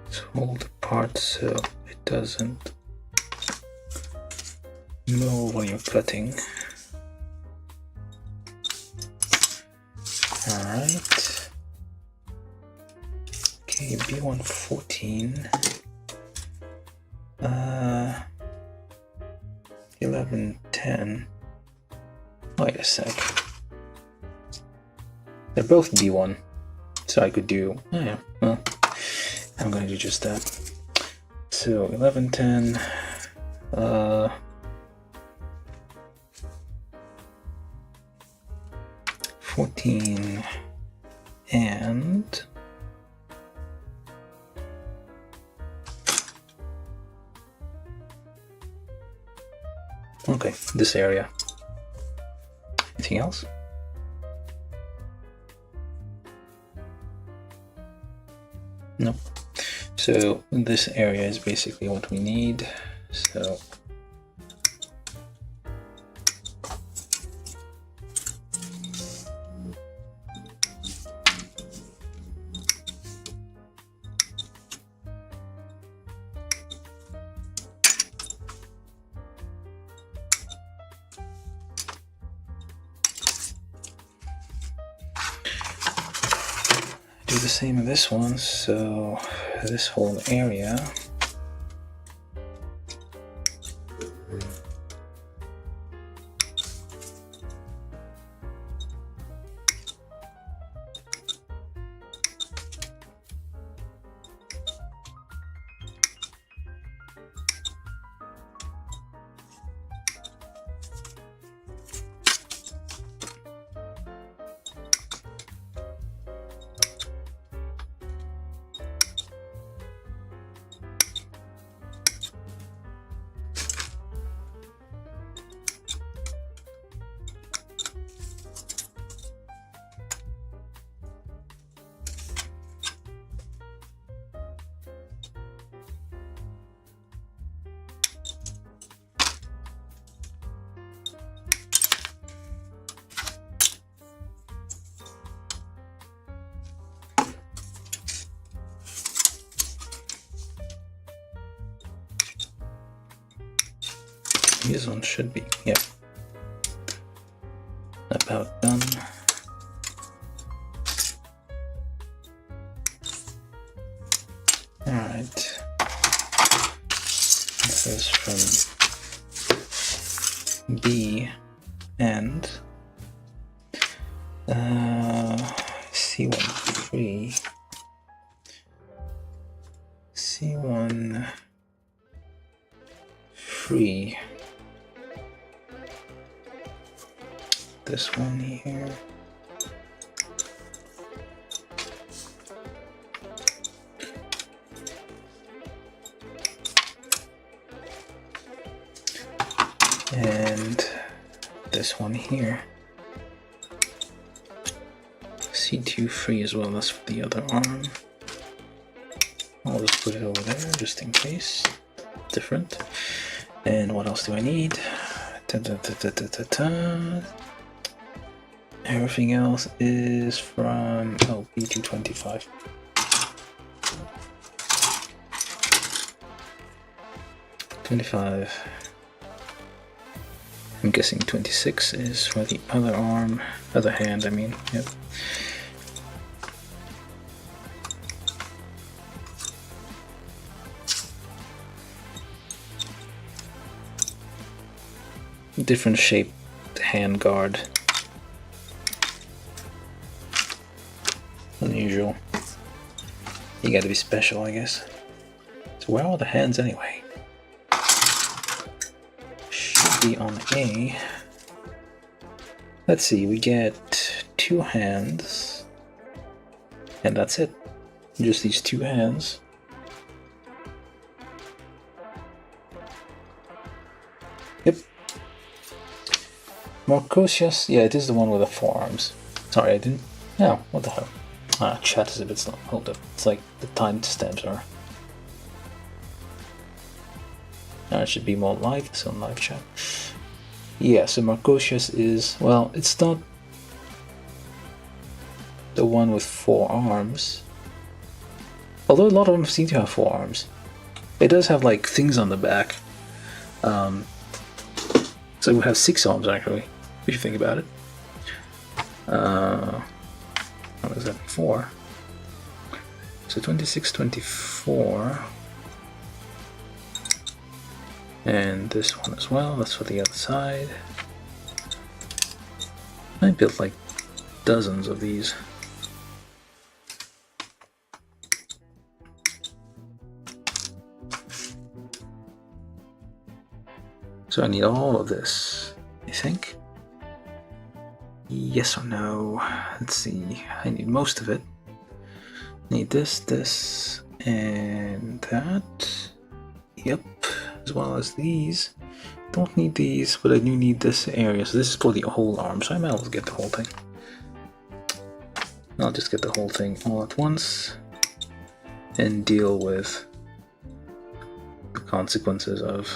Speaker 1: Let's hold apart so it doesn't move when you're cutting. Alright. Okay, B114. 1110. Wait a sec. They're both B1, so I could do. Oh yeah, well, I'm gonna do just that. So 1110. 14 and okay, this area. Anything else? No. So this area is basically what we need. So do the same in this one, so this whole area. This one should be, yeah, about done. Alright, this is from B and C13, C1 free, this one here, and this one here, C2 free as well. That's for the other arm. I'll just put it over there just in case. Different. And what else do I need? Everything else is from B225. I'm guessing 26 is for the other arm, other hand, I mean, yep. Different shaped hand guard. Unusual. You gotta be special, I guess. So where are all the hands anyway? Should be on A. Let's see, we get 2 hands. And that's it. Just these 2 hands. Yep. Marchosias, yeah, it is the one with the 4 arms. Sorry, I didn't. No, what the hell? Chat is a bit slow. Hold up. It's like the time stamps are. Now it should be more live. It's on live chat. Yeah, so Marchosias is, well, it's not the one with 4 arms. Although a lot of them seem to have 4 arms. It does have like things on the back. So we have 6 arms actually, if you think about it. What was that? 4. So 26, 24. And this one as well, that's for the other side. I built like dozens of these. So I need all of this, I think. Yes or no? Let's see. I need most of it. Need this, this, and that. Yep. As well as these. Don't need these, but I do need this area. So this is for the whole arm, so I might as well get the whole thing. I'll just get the whole thing all at once and deal with the consequences of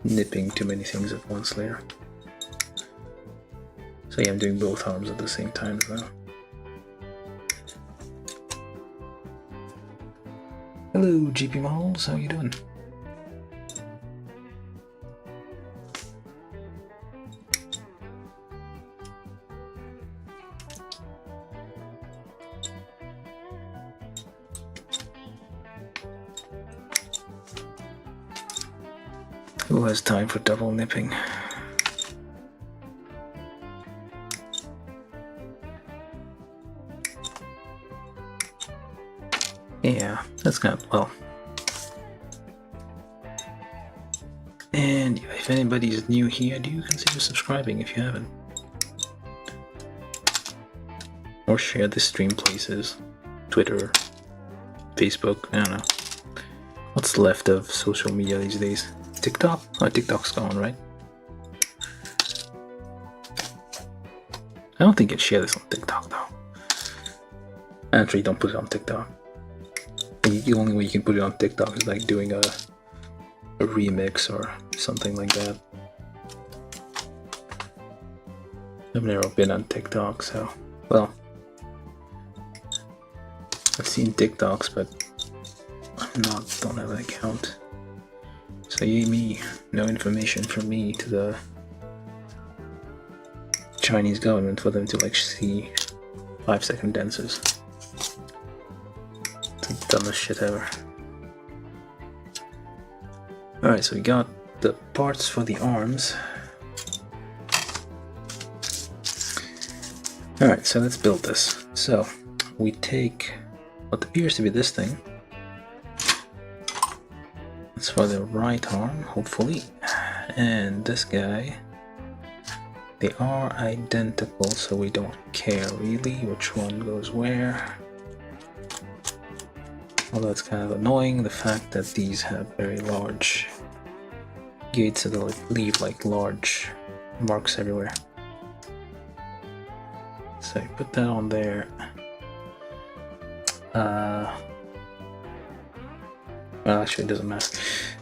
Speaker 1: nipping too many things at once later. So yeah, I'm doing both arms at the same time now. Hello GP Malls, how you doing? Who has time for double nipping? Yeah, that's kind of, well. And if anybody's new here, do consider subscribing if you haven't. Or share the stream places. Twitter, Facebook, I don't know. What's left of social media these days? TikTok? Oh, TikTok's gone, right? I don't think you can share this on TikTok though. Actually, don't put it on TikTok. The only way you can put it on TikTok is like doing a remix or something like that. I've never been on TikTok, so, well, I've seen TikToks, but don't have an account. So you me no information from me to the Chinese government for them to like see 5-second dances. It's the dumbest shit ever. Alright, so we got the parts for the arms. Alright, so let's build this. So we take what appears to be this thing. It's for the right arm, hopefully. And this guy. They are identical, so we don't care really which one goes where. Although it's kind of annoying the fact that these have very large gates that leave like large marks everywhere. So you put that on there. Well, actually it doesn't matter.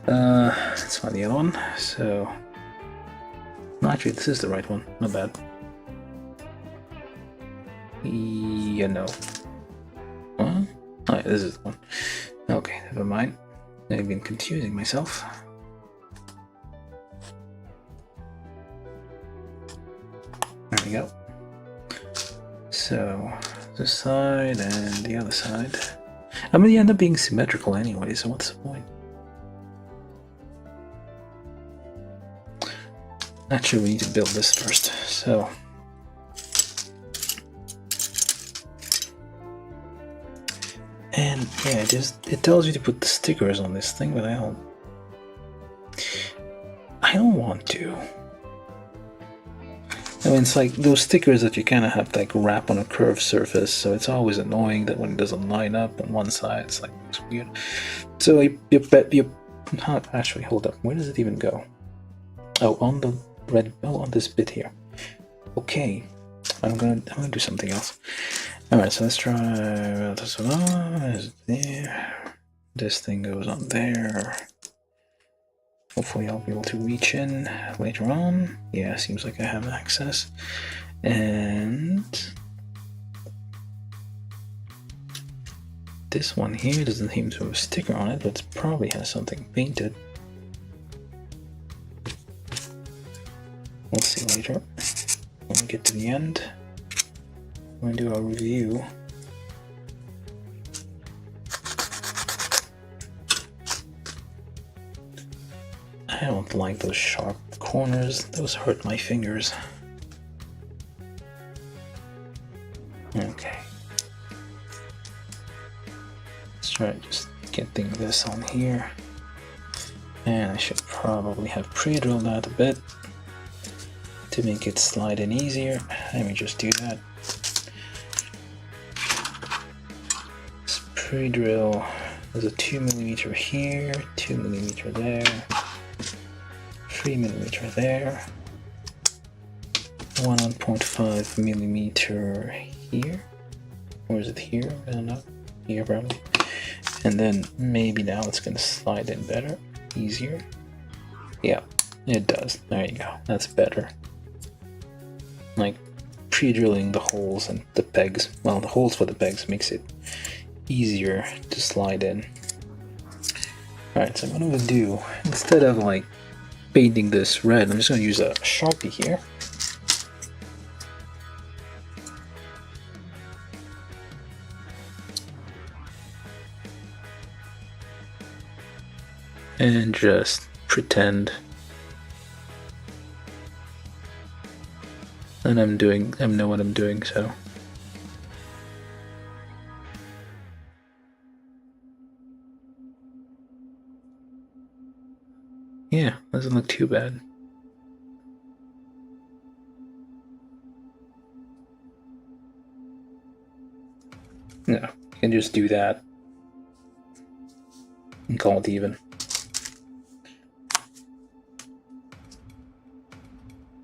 Speaker 1: Let's find the other one. So no, actually this is the right one, not bad. Yeah, no. Huh? Oh yeah, this is the one. Okay, never mind. I've been confusing myself. There we go. So, this side and the other side. I mean, they end up being symmetrical anyway, so what's the point? Actually, we need to build this first, so... And yeah, it tells you to put the stickers on this thing, but I don't want to. I mean, it's like those stickers that you kind of have to like wrap on a curved surface, so it's always annoying that when it doesn't line up on one side, it's like it's weird. So you actually hold up. Where does it even go? Oh, on the red. Oh, on this bit here. Okay, I'm gonna do something else. All right, so let's try this one. Is there? This thing goes on there. Hopefully I'll be able to reach in later on. Yeah, seems like I have access. And this one here doesn't seem to have a sticker on it, but it probably has something painted. We'll see later. When we get to the end, we're going to do a review. I don't like those sharp corners, those hurt my fingers. Okay. Let's try just getting this on here. And I should probably have pre-drilled that a bit to make it slide in easier. Let me just do that. Let's pre-drill. There's a 2mm here, 2mm there. 3mm there, 1.5mm here, or is it here? I don't know, here probably. And then maybe now it's gonna slide in better, easier. Yeah, it does. There you go. That's better. Like pre-drilling the holes and the pegs. Well, the holes for the pegs makes it easier to slide in. All right, so what I'm gonna do instead of like painting this red, I'm just going to use a Sharpie here. And just pretend that I know what I'm doing, so. Yeah, doesn't look too bad. No, you can just do that and call it even.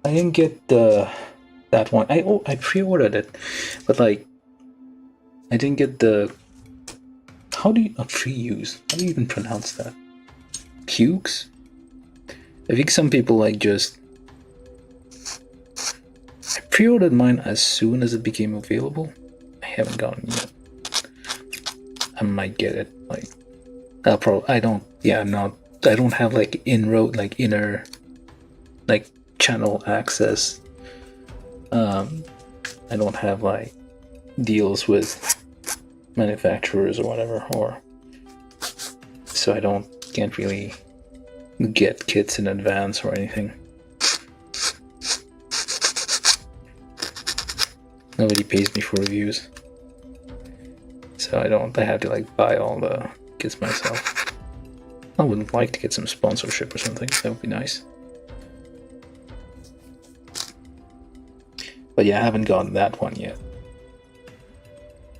Speaker 1: I didn't get that one. I pre-ordered it, but like I didn't get the. How do you pre-use? How do you even pronounce that? Cukes? I think some people like just. I pre-ordered mine as soon as it became available. I haven't gotten it yet. I might get it. Like, I'll probably. I don't. Yeah, I'm not I don't have like inroad, like inner, like channel access. I don't have like deals with manufacturers or whatever, or so I can't really get kits in advance or anything. Nobody pays me for reviews, so I have to like buy all the kits myself. I wouldn't like to get some sponsorship or something, that would be nice. But yeah, I haven't gotten that one yet.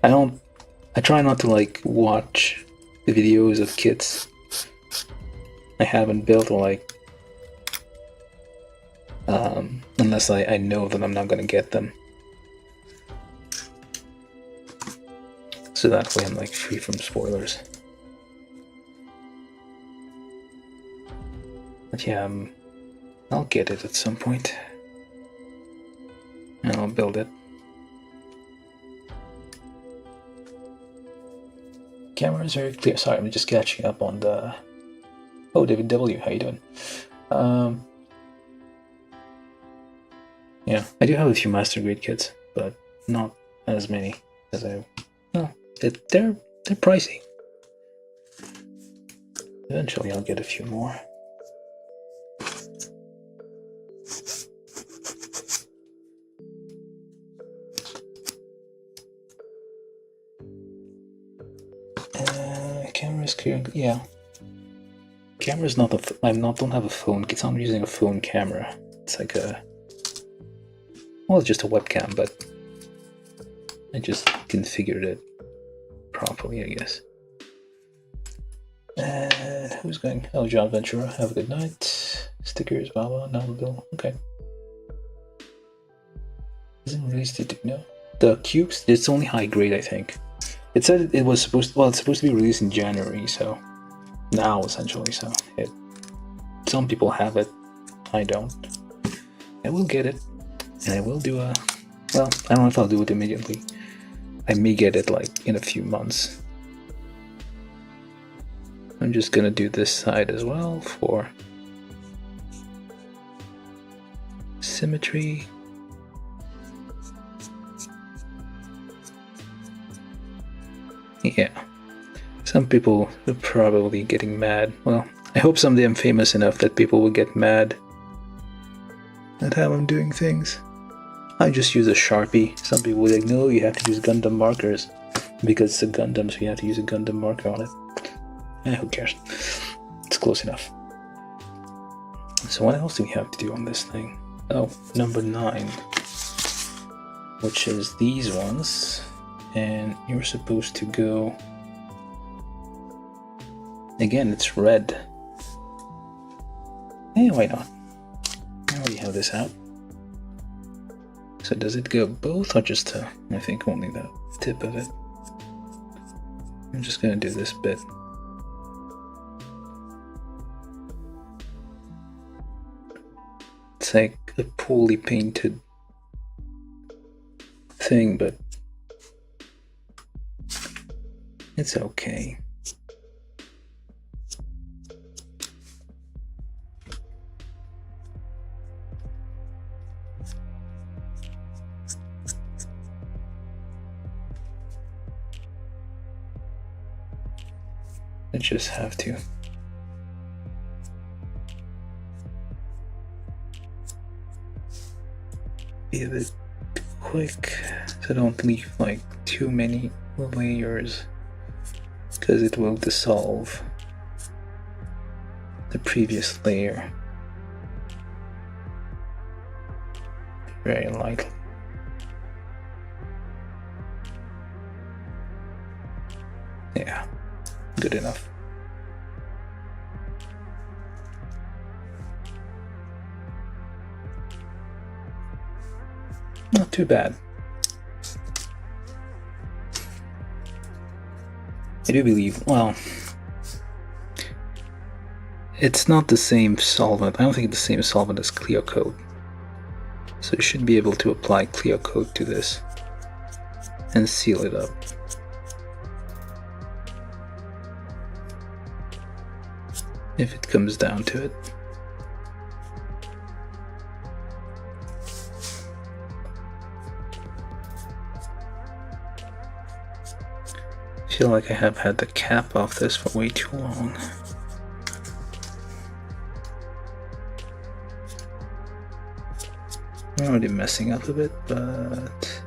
Speaker 1: I try not to like watch the videos of kits I haven't built, or like unless I know that I'm not gonna get them. So that way I'm like free from spoilers. But yeah, I'll get it at some point. And I'll build it. Camera is very clear. Sorry, I'm just catching up on the... Oh, David W, how you doing? Yeah, I do have a few master grade kits, but not as many as I... No, they're pricey. Eventually I'll get a few more. Camera's clear. Yeah. Camera's not I don't have a phone. It's not using a phone camera. It's like a... Well, it's just a webcam, but I just configured it properly, I guess. Who's going? Oh, John Ventura. Have a good night. Stickers, Baba, now Bill. Okay. Isn't released it? No. The cubes. It's only high grade, I think. It said it was supposed. Well, it's supposed to be released in January, so now essentially. So some people have it. I don't. I will get it, and I will do a. Well, I don't know if I'll do it immediately. I may get it like in a few months. I'm just gonna do this side as well for symmetry. Yeah, some people are probably getting mad. Well, I hope someday I'm famous enough that people will get mad at how I'm doing things. I just use a Sharpie. Some people will be like, no, you have to use Gundam markers because it's a Gundam, so you have to use a Gundam marker on it. Who cares? It's close enough. So what else do we have to do on this thing? Oh, number 9, which is these ones. And you're supposed to go... Again, it's red. Yeah, why not? I already have this out. So does it go both or just I think only the tip of it? I'm just gonna do this bit. It's like a poorly painted thing, but it's okay. I just have to be a bit quick so don't leave like too many layers, because it will dissolve the previous layer very lightly. Yeah, good enough. Not too bad. I do believe, well, it's not the same solvent. I don't think it's the same solvent as clear coat. So you should be able to apply clear coat to this and seal it up. if it comes down to it. I feel like I have had the cap off this for way too long. I'm already messing up a bit, but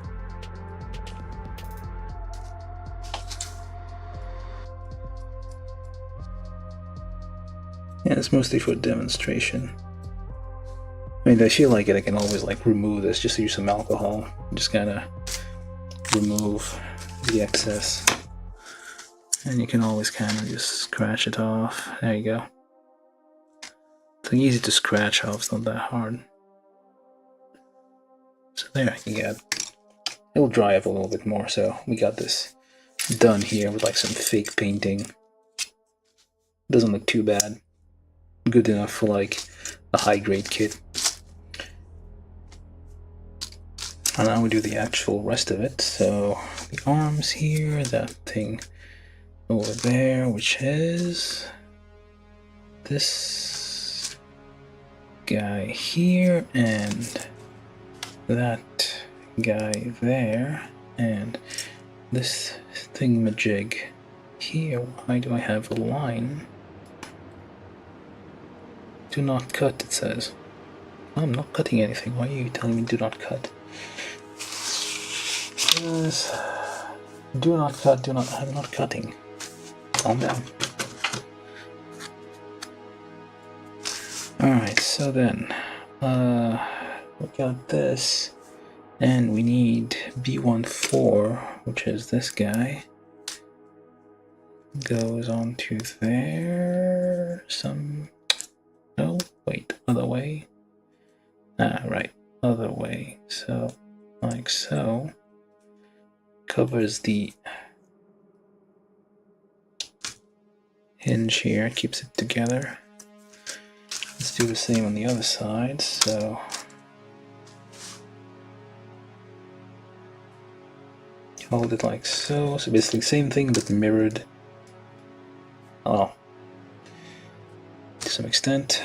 Speaker 1: yeah, it's mostly for demonstration. I mean, I feel like I can always like remove this, just use some alcohol, just kind of remove the excess. And you can always kind of just scratch it off. There you go. It's like easy to scratch off, it's not that hard. So there you got. It'll dry up a little bit more, so we got this done here with like some fake painting. Doesn't look too bad. Good enough for like a high-grade kit. And now we do the actual rest of it. So the arms here, that thing over there, which is this guy here, and that guy there, and this thingamajig here. Why do I have a line? Do not cut, it says. I'm not cutting anything. Why are you telling me do not cut? Yes. Do not cut, I'm not cutting. Calm down. Alright, so then, we got this, and we need B14, which is this guy. Goes on to there, no, wait, other way. Right, other way, so, like so. Covers the hinge here, keeps it together. Let's do the same on the other side, so hold it like so. So basically same thing but mirrored. To some extent.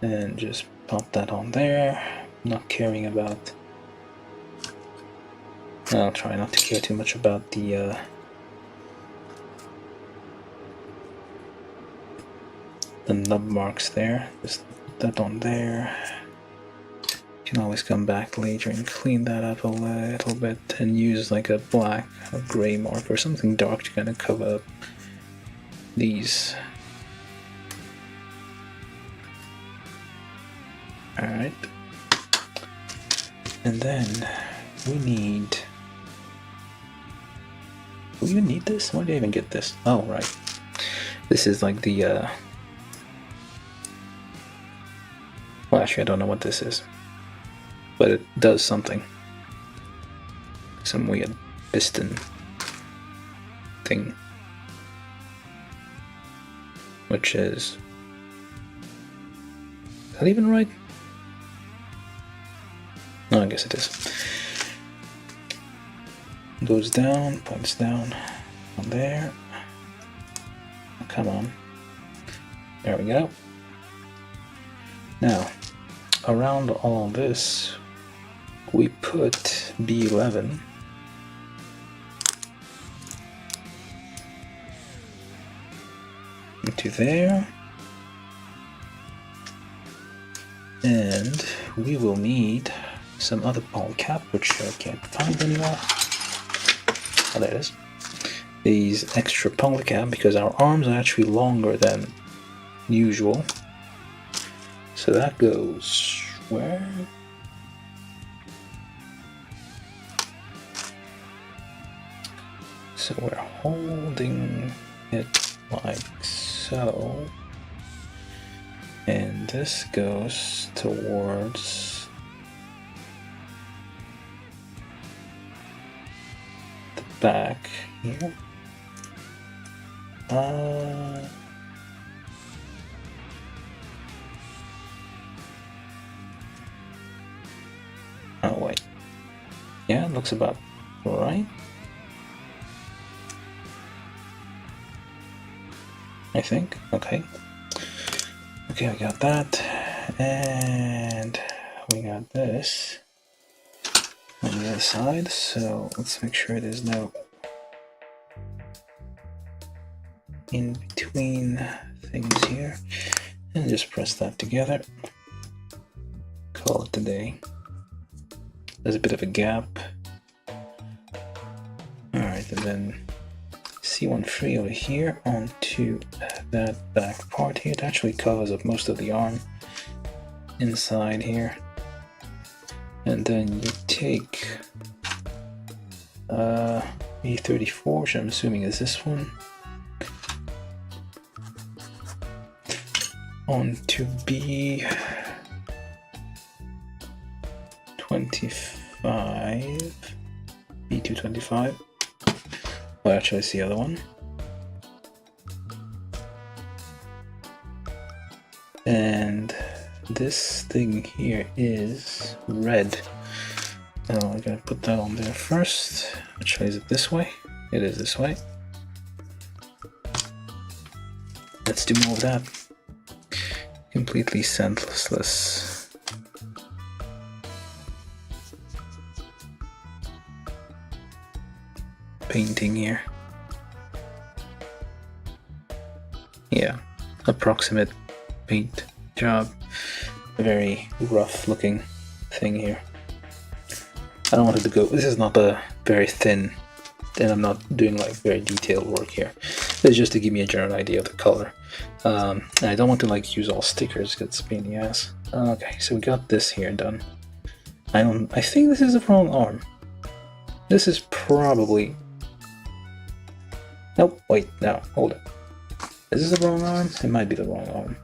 Speaker 1: And just pop that on there. Not caring about. I'll try not to care too much about the nub marks there. Just put that on there. You can always come back later and clean that up a little bit and use like a black or gray mark or something dark to kind of cover up these. Alright. And then we need... Do we even need this? Why do I even get this? Oh, right. This is like the, well, actually, I don't know what this is. But it does something. Some weird piston thing. Which is that even right? No, I guess it is. Goes down, points down on there. Oh, come on. There we go. Now, around all this, we put B11. Into there. And we will need some other ball cap, which I can't find anymore. Oh, there it is. These extra poly cap, because our arms are actually longer than usual. So that goes where? So we're holding it like so. And this goes towards back here. Oh wait. Yeah, it looks about right. I think. Okay. Okay, we got that, and we got this on the other side, so let's make sure there's no in between things here, and just press that together. Call it a day. There's a bit of a gap. Alright, and then C1 free over here onto that back part here. It actually covers up most of the arm inside here. And then you take B34, which I'm assuming is this one, onto B25, B225. Well, actually, it's the other one. And this thing here is red. Now I'm gonna put that on there first. Actually, is it this way? It is this way. Let's do more of that. Completely senseless. Painting here. Yeah, approximate paint job. A very rough looking thing here. I don't want it to go, this is not a very thin, and I'm not doing like very detailed work here. It's just to give me a general idea of the color. And I don't want to like use all stickers because it's a pain in the ass. Okay, so we got this here done. I think this is the wrong arm. This is probably, nope, wait, no, hold it. Is this the wrong arm? It might be the wrong arm.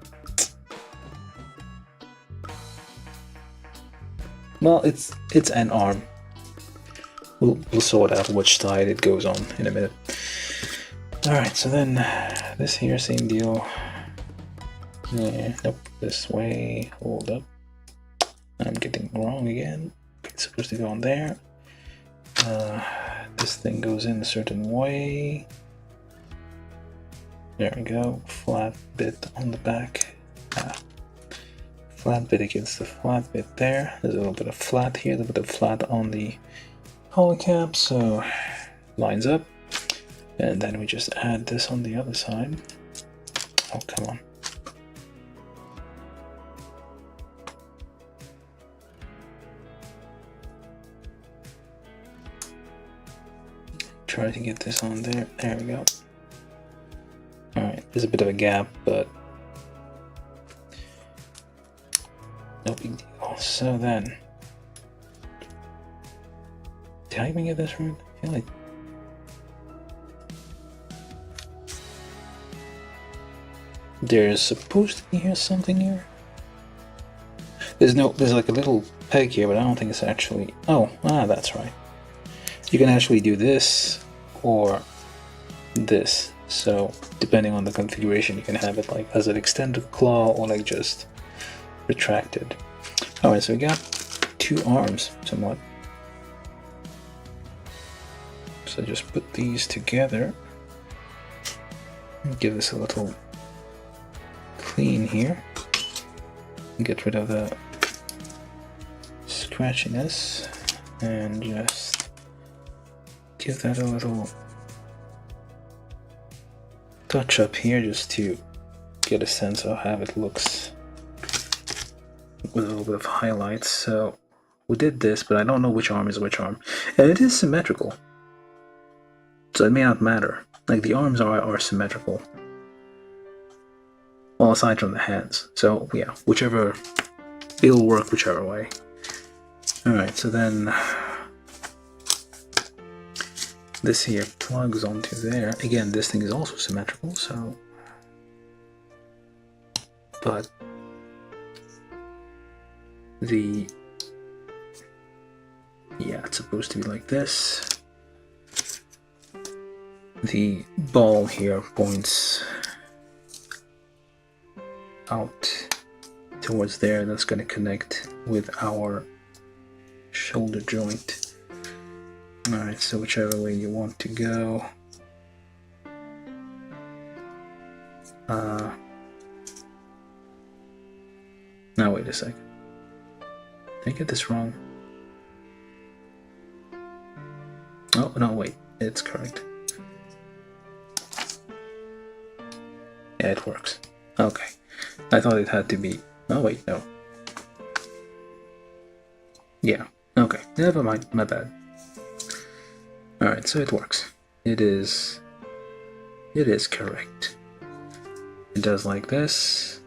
Speaker 1: Well, it's an arm. We'll sort out which side it goes on in a minute. Alright, so then this here, same deal. Yeah, nope, this way. Hold up. I'm getting wrong again. It's supposed to go on there. This thing goes in a certain way. There we go. Flat bit on the back. Flat bit against the flat bit there. There's a little bit of flat here, a little bit of flat on the polycap, so lines up. And then we just add this on the other side. Oh, come on. Try to get this on there. There we go. Alright, there's a bit of a gap, but no big deal. So then, did I even get this right? I feel like there's supposed to be here something here. There's like a little peg here, but I don't think it's actually. Oh, that's right. You can actually do this or this. So depending on the configuration, you can have it like as an extended claw or like just retracted. Alright, so we got two arms somewhat. So just put these together and give this a little clean here. Get rid of the scratchiness and just give that a little touch up here just to get a sense of how it looks with a little bit of highlights. So we did this, but I don't know which arm is which arm, and it is symmetrical, so it may not matter. Like the arms are symmetrical, well, aside from the hands. So yeah, whichever, it'll work whichever way. Alright, so then this here plugs onto there. Again, this thing is also symmetrical, so, but yeah, it's supposed to be like this. The ball here points out towards there. That's going to connect with our shoulder joint. Alright, so whichever way you want to go. Now wait a sec. Did I get this wrong? Oh, no, wait. It's correct. Yeah, it works. Okay. I thought it had to be... Oh, wait, no. Yeah, okay. Never mind, my bad. Alright, so it works. It is correct. It does like this.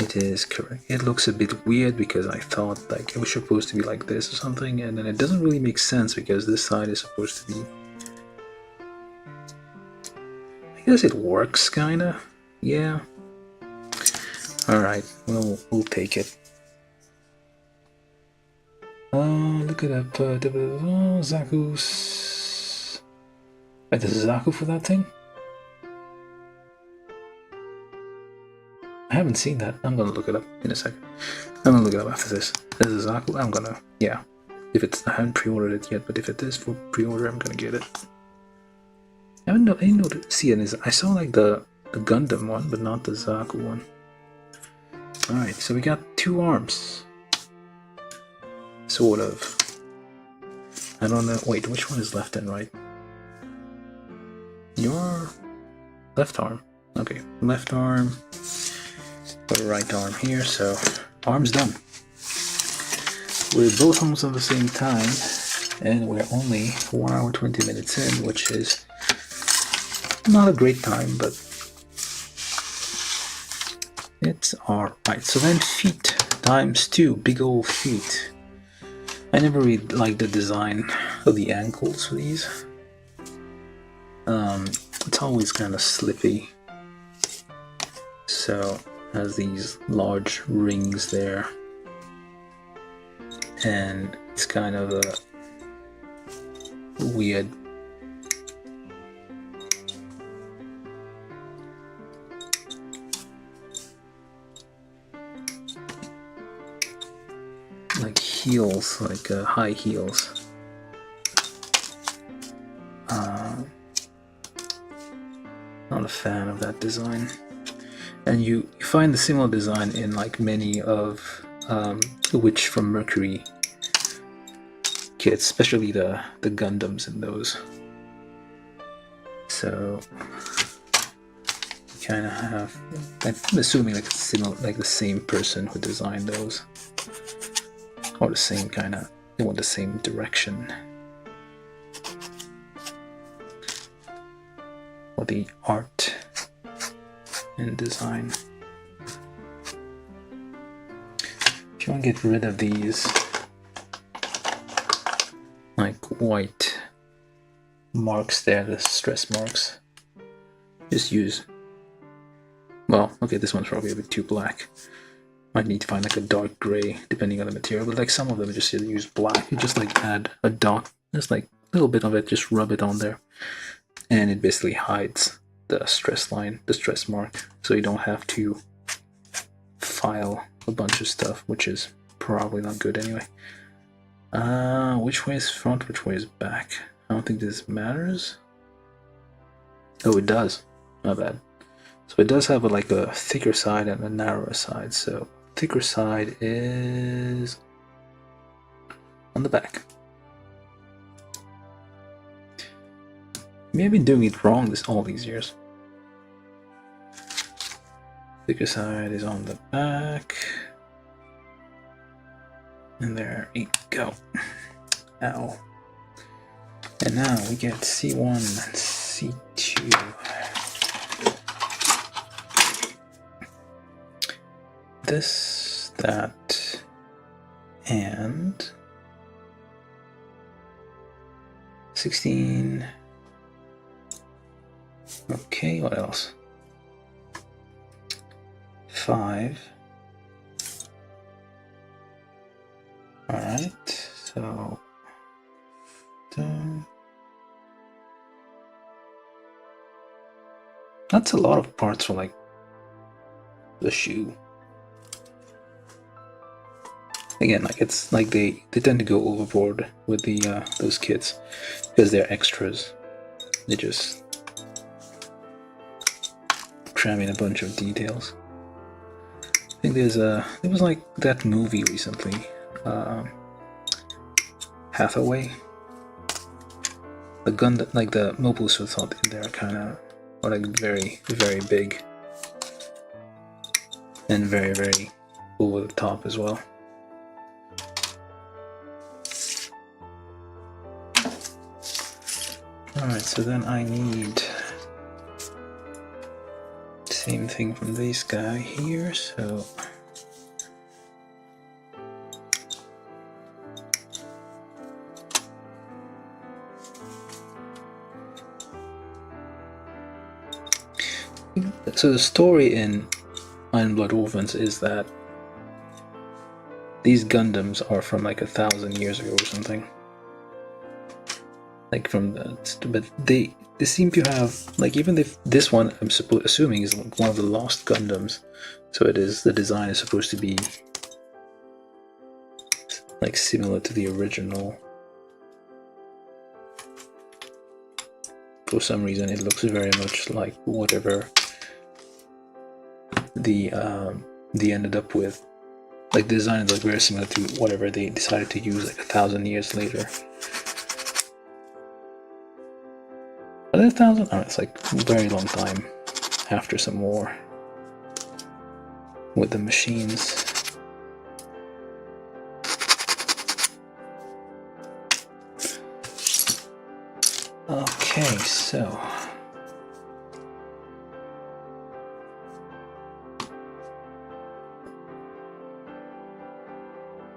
Speaker 1: It is correct. It looks a bit weird because I thought like it was supposed to be like this or something, and then it doesn't really make sense because this side is supposed to be... I guess it works, kinda. Yeah. Alright, we'll take it. Look it up. Zaku's... Wait, there's a Zaku for that thing? I haven't seen that. I'm gonna look it up in a second. I'm gonna look it up after this. There's a Zaku. I'm gonna... Yeah. If it's... I haven't pre-ordered it yet, but if it is for pre-order, I'm gonna get it. I didn't know to see it. I saw like the Gundam one, but not the Zaku one. Alright, so we got 2 arms. Sort of. I don't know. Wait, which one is left and right? Your left arm. Okay, left arm. Got a right arm here, so arm's done. We're both almost at the same time, and we're only 1 hour 20 minutes in, which is not a great time, but it's alright. So then feet times 2, big old feet. I never really liked the design of the ankles for these. It's always kind of slippy. So has these large rings there, and it's kind of a weird. Like heels, like high heels. Not a fan of that design. And you find the similar design in like many of the Witch from Mercury kits, especially the Gundams in those. So you kind of have, I'm assuming like similar, like the same person who designed those, or the same kind of, they want the same direction. Or the art and design. If you want to get rid of these like white marks there, the stress marks, just use, well, okay, this one's probably a bit too black. Might need to find like a dark gray depending on the material, but like some of them just use black. You just like add a dot, just like a little bit of it, just rub it on there, and it basically hides the stress line, the stress mark, so you don't have to file a bunch of stuff, which is probably not good anyway. Which way is front, which way is back? I don't think this matters. Oh, it does. My bad. So it does have like a thicker side and a narrower side. So thicker side is on the back. Maybe I've been doing it wrong all these years. Thicker side is on the back. And there we go. Ow. And now we get C1 and C2. This, that, and 16. Okay, what else? 5. Alright, so that's a lot of parts for like the shoe. Again, like it's like they tend to go overboard with the those kits because they're extras. They just cram in a bunch of details. think there was like that movie recently, Hathaway. The Gundam, like the mobile suits out there, are kind of like very, very big and very, very over the top as well. Alright, so then I need same thing from this guy here, so the story in Iron Blood Orphans is that these Gundams are from like 1,000 years ago or something. Like from but they seem to have, like, even if this one I'm assuming is like one of the lost Gundams, so it is, the design is supposed to be like similar to the original. For some reason it looks very much like whatever the ended up with. Like the design is like very similar to whatever they decided to use like 1,000 years later. But 1,000? Oh, it's like a very long time after some war with the machines. Okay, so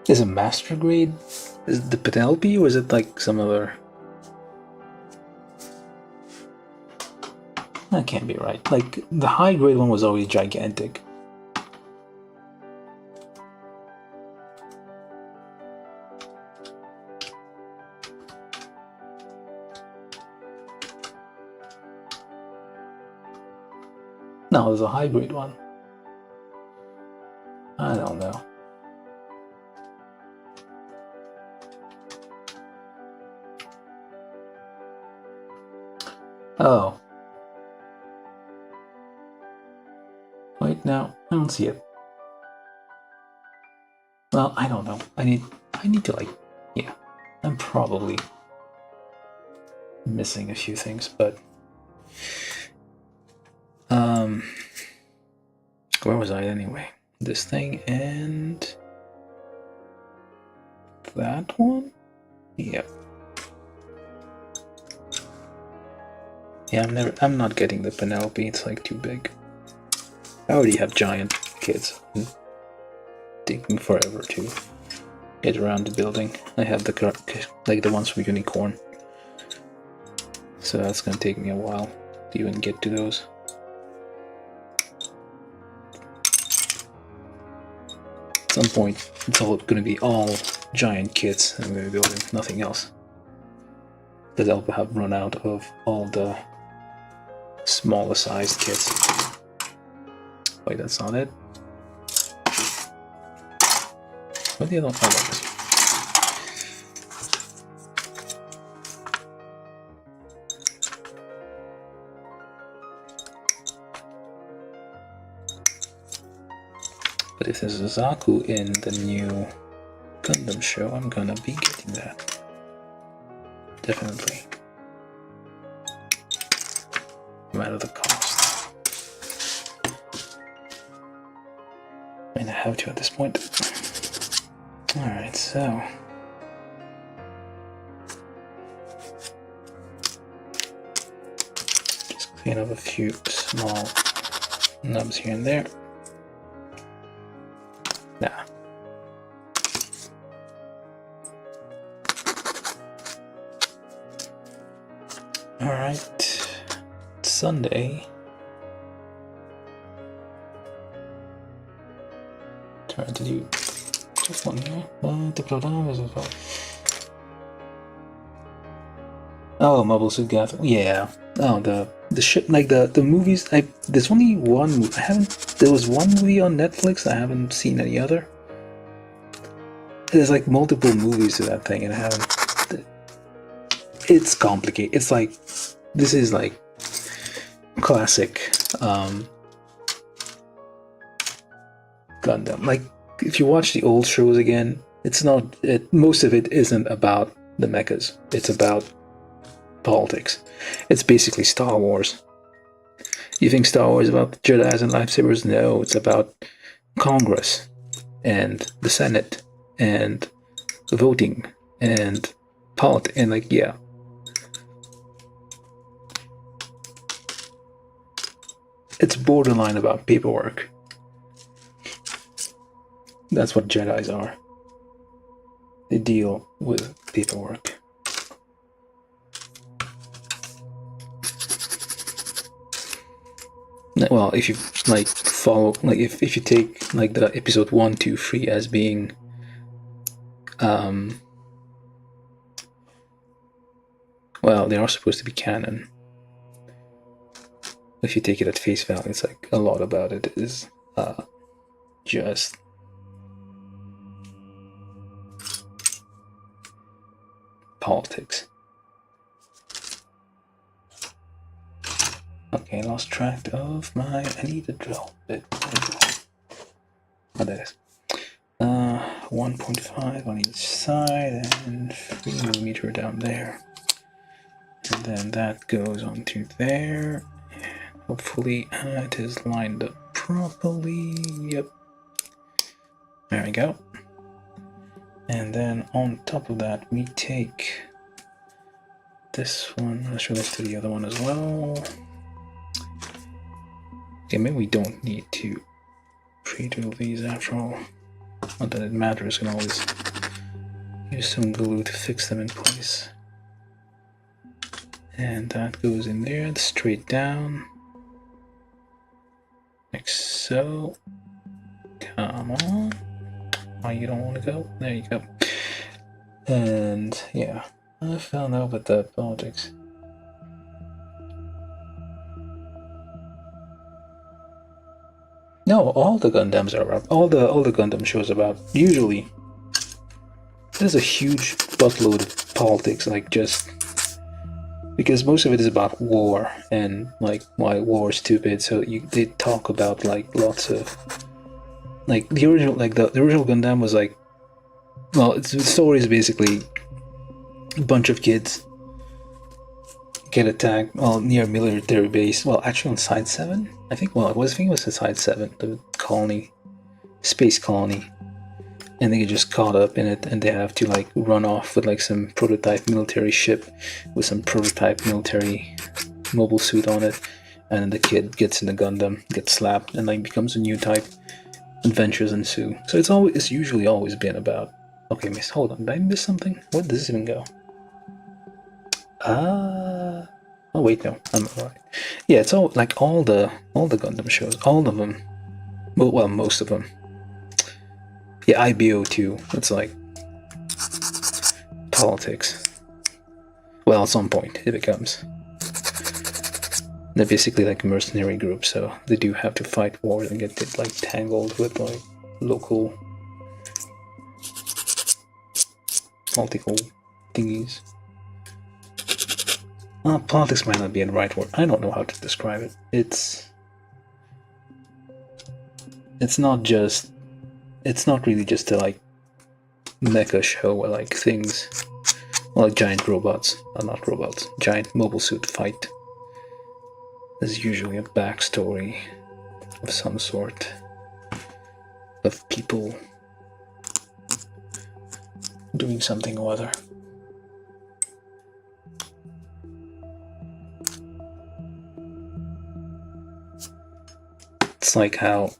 Speaker 1: is it master grade? Is it the Penelope, or is it like some other? That can't be right. Like the high grade one was always gigantic. No, there's a high grade one. I don't know. Oh. Wait, no, I don't see it. Well, I don't know. I need to, like, yeah. I'm probably missing a few things, but where was I anyway? This thing and that one? Yep. Yeah, I'm not getting the Penelope, it's like too big. I already have giant kids. Taking forever to get around the building. I have the ones from Unicorn. So that's gonna take me a while to even get to those. At some point, it's all gonna be all giant kits, and I'm gonna be building nothing else. Because I'll have run out of all the smaller sized kits. Wait, that's not it. What the other one? Oh, that is. But if there's a Zaku in the new Gundam show, I'm gonna be getting that. Definitely. No matter the cost. I mean, I have to at this point. Alright, so just clean up a few small nubs here and there. Nah. Alright, Sunday. Trying to do just one here. Oh, Mobile Suit Gundam. Yeah. Oh, the ship, like the movies. There's only one. There was one movie on Netflix. I haven't seen any other. There's like multiple movies to that thing, and I haven't. It's complicated. It's like, this is like classic Gundam. Like, if you watch the old shows again, it's not. Most of it isn't about the mechas. It's about politics. It's basically Star Wars. You think Star Wars is about the Jedi's and lightsabers? No, it's about Congress and the Senate and voting and politics and like yeah. It's borderline about paperwork. That's what Jedi's are. They deal with paperwork. Well, if you like follow, like if you take like the episode 1, 2, 3 as being well, they are supposed to be canon. If you take it at face value, it's like a lot about it is just politics. Okay, lost track of my. I need to drill bit. Oh, that is 1.5 on each side and 3mm down there, and then that goes onto there. Hopefully it is lined up properly. Yep. There we go. And then on top of that, we take this one. Let's relate to the other one as well. Okay, maybe we don't need to pre-drill these after all. Not that it matters, you can always use some glue to fix them in place. And that goes in there, straight down. Like so. Come on. Oh, you don't want to go? There you go. And yeah, I found out about the politics. No, all the Gundams are about. All the Gundam shows about. Usually, there's a huge buttload of politics, like just because most of it is about war and like why war is stupid. So they talk about like lots of like the original, like the original Gundam was like, well, the story is basically a bunch of kids get attacked near a military base. Well, actually on Side 7, I think. Well, I think it was the Side 7, the colony, space colony, and they get just caught up in it, and they have to like run off with like some prototype military ship with some prototype military mobile suit on it, and then the kid gets in the Gundam, gets slapped, and like becomes a new type. Adventures ensue. So it's usually always been about. Okay, miss. Hold on. Did I miss something? Where does this even go? Oh wait, no, I'm alright. Yeah, it's all like all the Gundam shows, all of them. Well, most of them. Yeah, IBO too. It's like politics. Well, at some point it becomes. They're basically like a mercenary group, so they do have to fight wars and get like tangled with like local political thingies. Politics might not be the right word. I don't know how to describe it. It's not really just a like mecha show where like things, well, like giant robots, not robots, giant mobile suit fight. There's usually a backstory of some sort of people doing something or other. It's like how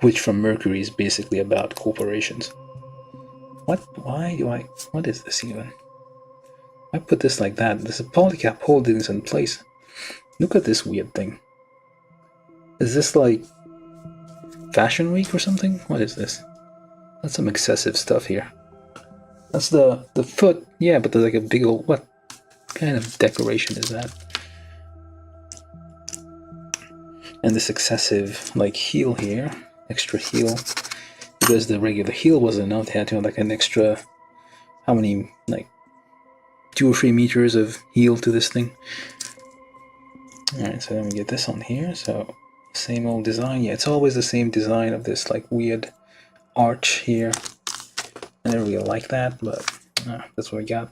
Speaker 1: Witch from Mercury is basically about corporations. What? Why do I... What is this even? I put this like that. There's a polycap holding this in place. Look at this weird thing. Is this like Fashion Week or something? What is this? That's some excessive stuff here. That's the foot. Yeah, but there's like a big old... What kind of decoration is that? And this excessive like heel here, extra heel, because the regular heel wasn't enough. They had to have like an extra, how many, like 2 or 3 meters of heel to this thing. Alright, so then we get this on here, so Same old design. Yeah, it's always the same design of this like weird arch here. I never really like that, but that's what we got.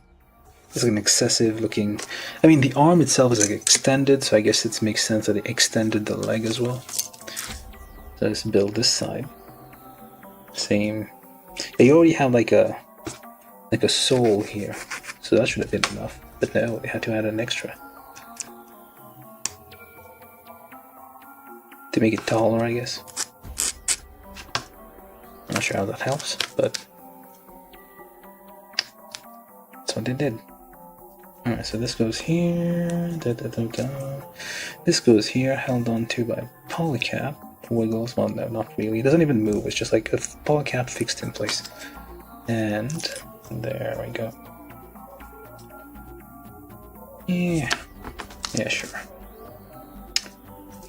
Speaker 1: It's like an excessive looking. I mean, the arm itself is like extended, so I guess it makes sense that they extended the leg as well. So let's build this side. Same. They already have like a sole here, so that should have been enough. But no, they had to add an extra to make it taller, I guess. I'm not sure how that helps, but that's what they did. Alright, so this goes here, this goes here, held on to by polycap, wiggles, well no, not really, it doesn't even move, it's just like a polycap fixed in place. And there we go. Yeah, sure.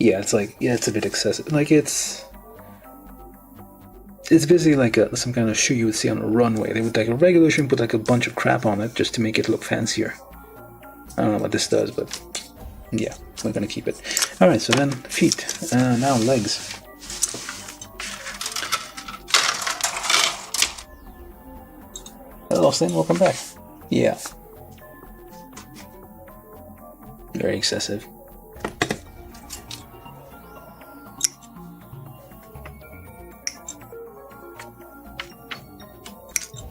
Speaker 1: Yeah, it's like, yeah, it's a bit excessive, like it's basically like some kind of shoe you would see on a runway. They would take a regular shoe and put like a bunch of crap on it just to make it look fancier. I don't know what this does, but yeah, we're gonna keep it. Alright, so then feet. Now legs. Hello, Austin, welcome back. Yeah. Very excessive.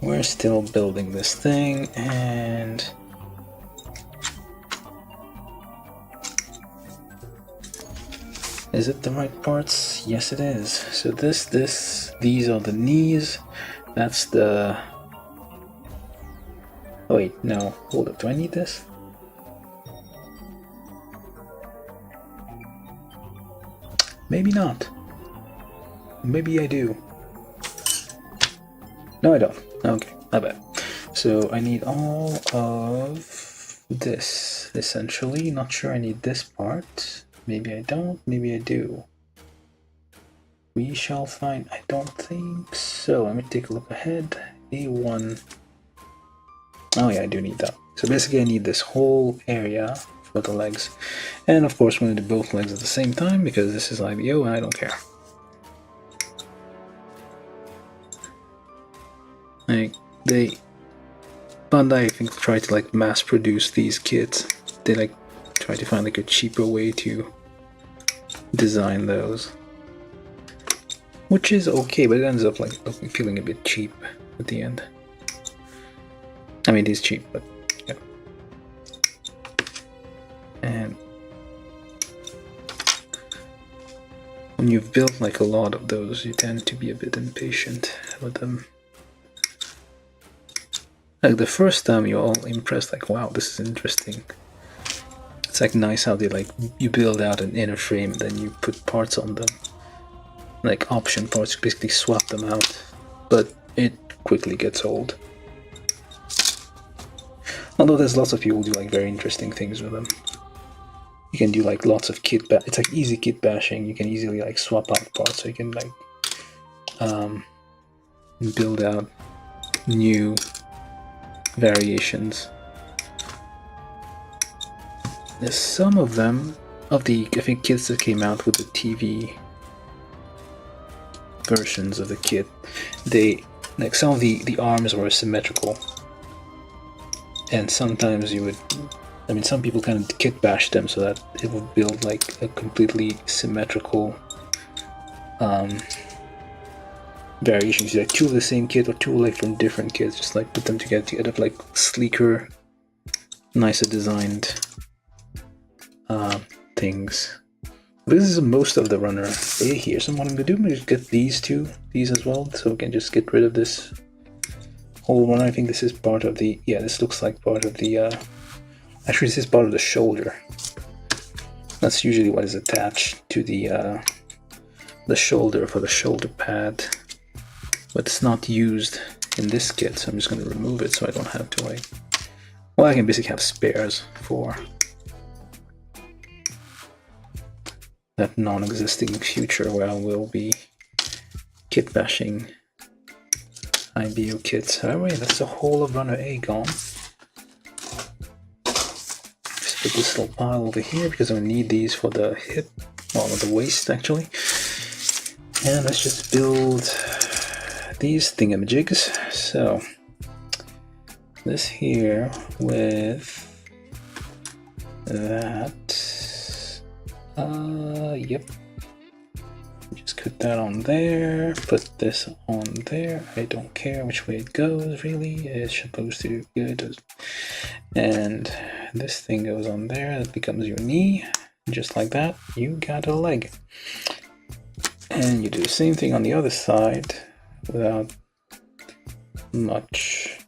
Speaker 1: We're still building this thing, and is it the right parts? Yes, it is. So these are the knees. That's the... Oh wait, no. Hold up, do I need this? Maybe not. Maybe I do. No, I don't. Okay, my bad. So I need all of this, essentially. Not sure I need this part. Maybe I don't, maybe I do. We shall find. I don't think so. Let me take a look ahead. A1. Oh yeah, I do need that. So basically I need this whole area for the legs. And of course we're going to do both legs at the same time because this is IBO and I don't care. Like, Bandai, I think, tried to like mass produce these kits. They like try to find like a cheaper way to design those, which is okay, but it ends up like feeling a bit cheap at the end. I mean, it is cheap, but yeah. And when you've built like a lot of those, you tend to be a bit impatient with them. Like the first time you're all impressed, like, wow, this is interesting. It's like nice how they like, you build out an inner frame and then you put parts on them. Like option parts, you basically swap them out. But it quickly gets old. Although there's lots of people who do like very interesting things with them. You can do like lots of kit bash. It's like easy kit bashing. You can easily like swap out parts, so you can like build out new variations. There's some of them, of the, I think, kits that came out with the TV versions of the kit, they, like some of the arms were symmetrical. And sometimes you would, I mean, some people kind of kit bash them so that it would build like a completely symmetrical variations. You like two of the same kit or two like from different kits, just like put them together to get up like sleeker, nicer designed things. This is most of the runner A here, so what I'm gonna do is get these as well, so we can just get rid of this whole runner. I think this is part of the, yeah, this looks like part of the, actually this is part of the shoulder. That's usually what is attached to the shoulder for the shoulder pad. But it's not used in this kit, so I'm just going to remove it so I don't have to like... Well, I can basically have spares for that non-existing future where I will be kit bashing IBO kits. Alright, that's the whole of runner A gone. Just put this little pile over here because I need these for the hip all of the waste actually. And let's just build these thingamajigs. So this here with that. Yep. Just put that on there, put this on there. I don't care which way it goes, really. It's supposed to be good. And this thing goes on there, that becomes your knee. Just like that, you got a leg. And you do the same thing on the other side without much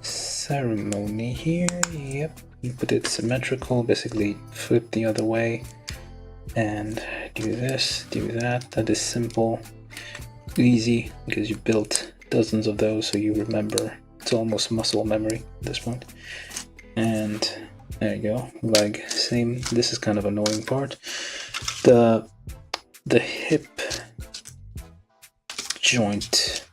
Speaker 1: ceremony here. Yep, you put it symmetrical, basically flip the other way and do this, do that. That is simple, easy, because you built dozens of those, so you remember. It's almost muscle memory at this point. And there you go, leg, same. This is kind of annoying part. The hip joint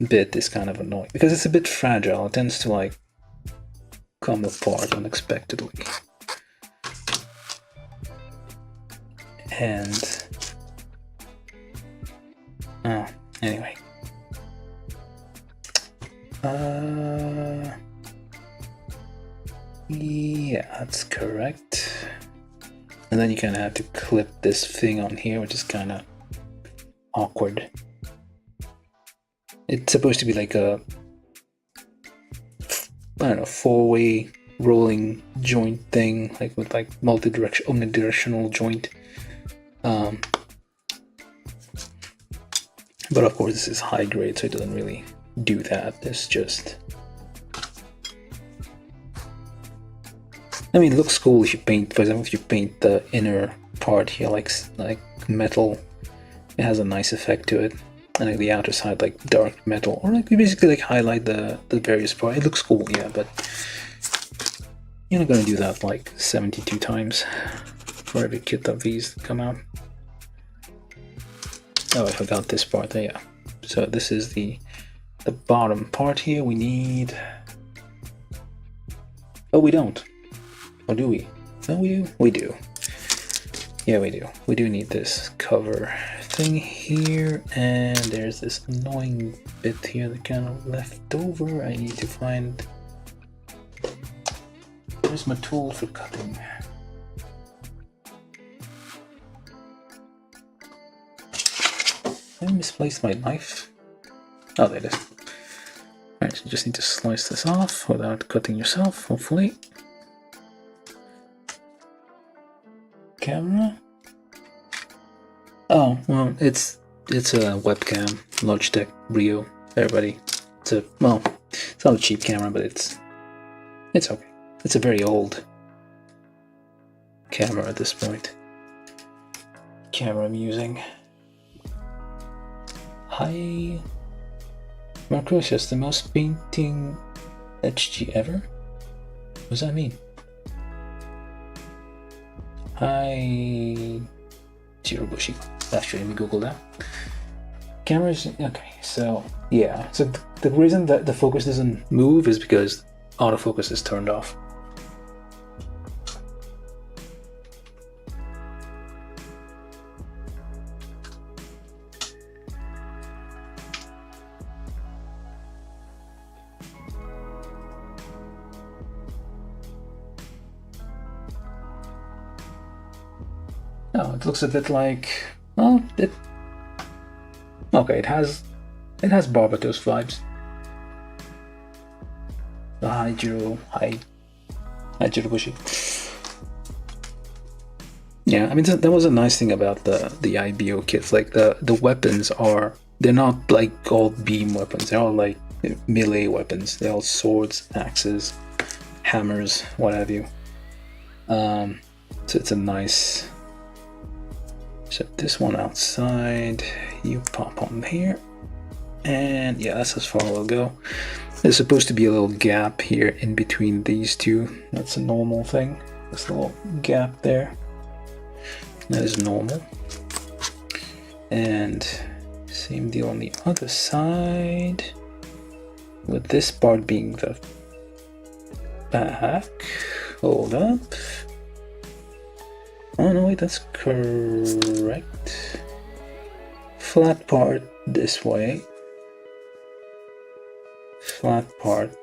Speaker 1: bit is kind of annoying because it's a bit fragile. It tends to like come apart unexpectedly. And anyway. Yeah, that's correct. And then you kind of have to clip this thing on here, which is kind of awkward. It's supposed to be like a, I don't know, four-way rolling joint thing, like with like omnidirectional joint. But of course this is high grade, so it doesn't really do that. It's just, I mean, it looks cool if you paint, for example, if you paint the inner part here like metal, it has a nice effect to it. And like the outer side like dark metal, or like you basically like highlight the various parts. It looks cool, yeah, but you're not gonna do that like 72 times for every kit of these that come out. Oh, I forgot this part there, yeah. So this is the bottom part here. We need, oh, we don't. Or do we? No, we do? We do. Yeah, we do. We do need this cover thing here, and there's this annoying bit here that kind of left over. I need to find... Where's my tool for cutting? I misplaced my knife. Oh, there it is. Alright, so you just need to slice this off without cutting yourself, hopefully. Camera? Oh, well, it's a webcam, Logitech Brio, everybody. It's a, well, it's not a cheap camera, but it's okay. It's a very old camera at this point. Camera I'm using. Hi, Marchosias, the most painting HG ever? What does that mean? Hi, Jirobushi. Actually, let me Google that. Cameras, okay, so yeah. So the reason that the focus doesn't move is because autofocus is turned off. Oh, it looks a bit like, well, okay, it has Barbatos vibes. Hi Jiro, hi Jirobushi. Yeah, I mean that was a nice thing about the IBO kits. Like the weapons they're not like all beam weapons. They're all like melee weapons. They're all swords, axes, hammers, what have you. So it's a nice. Set this one outside, you pop on here, and yeah, that's as far as we'll go. There's supposed to be a little gap here in between these two. That's a normal thing. This little gap there. That is normal. And same deal on the other side, with this part being the back. Hold up. Oh no, wait, that's correct. Flat part this way. Flat part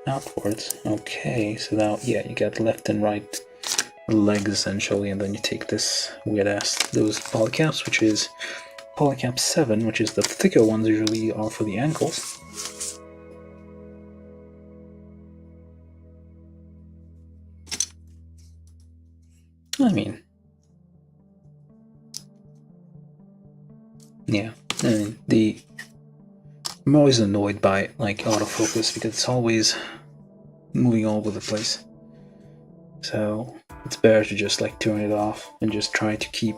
Speaker 1: outwards. Okay, so now, yeah, you got left and right legs essentially, and then you take this weird ass, those polycaps, which is polycap 7, which is the thicker ones, usually are for the ankles. I mean, yeah, I mean, I'm always annoyed by like autofocus because it's always moving all over the place. So it's better to just like turn it off and just try to keep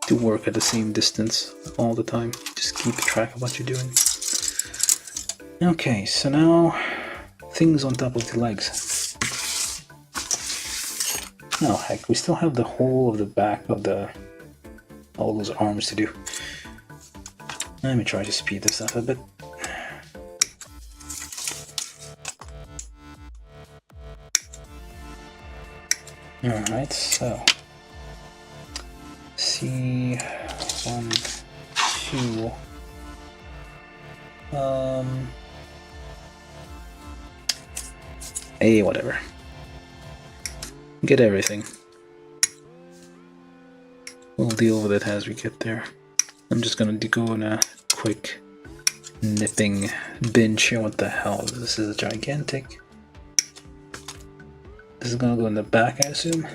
Speaker 1: to work at the same distance all the time. Just keep track of what you're doing. Okay, so now things on top of the legs. Oh heck, we still have the whole of the back of all those arms to do. Let me try to speed this up a bit. Alright, so C1, 2. Whatever. Get everything. We'll deal with it as we get there. I'm just gonna go on a quick nipping binge. What the hell? This is a gigantic. This is gonna go in the back, I assume.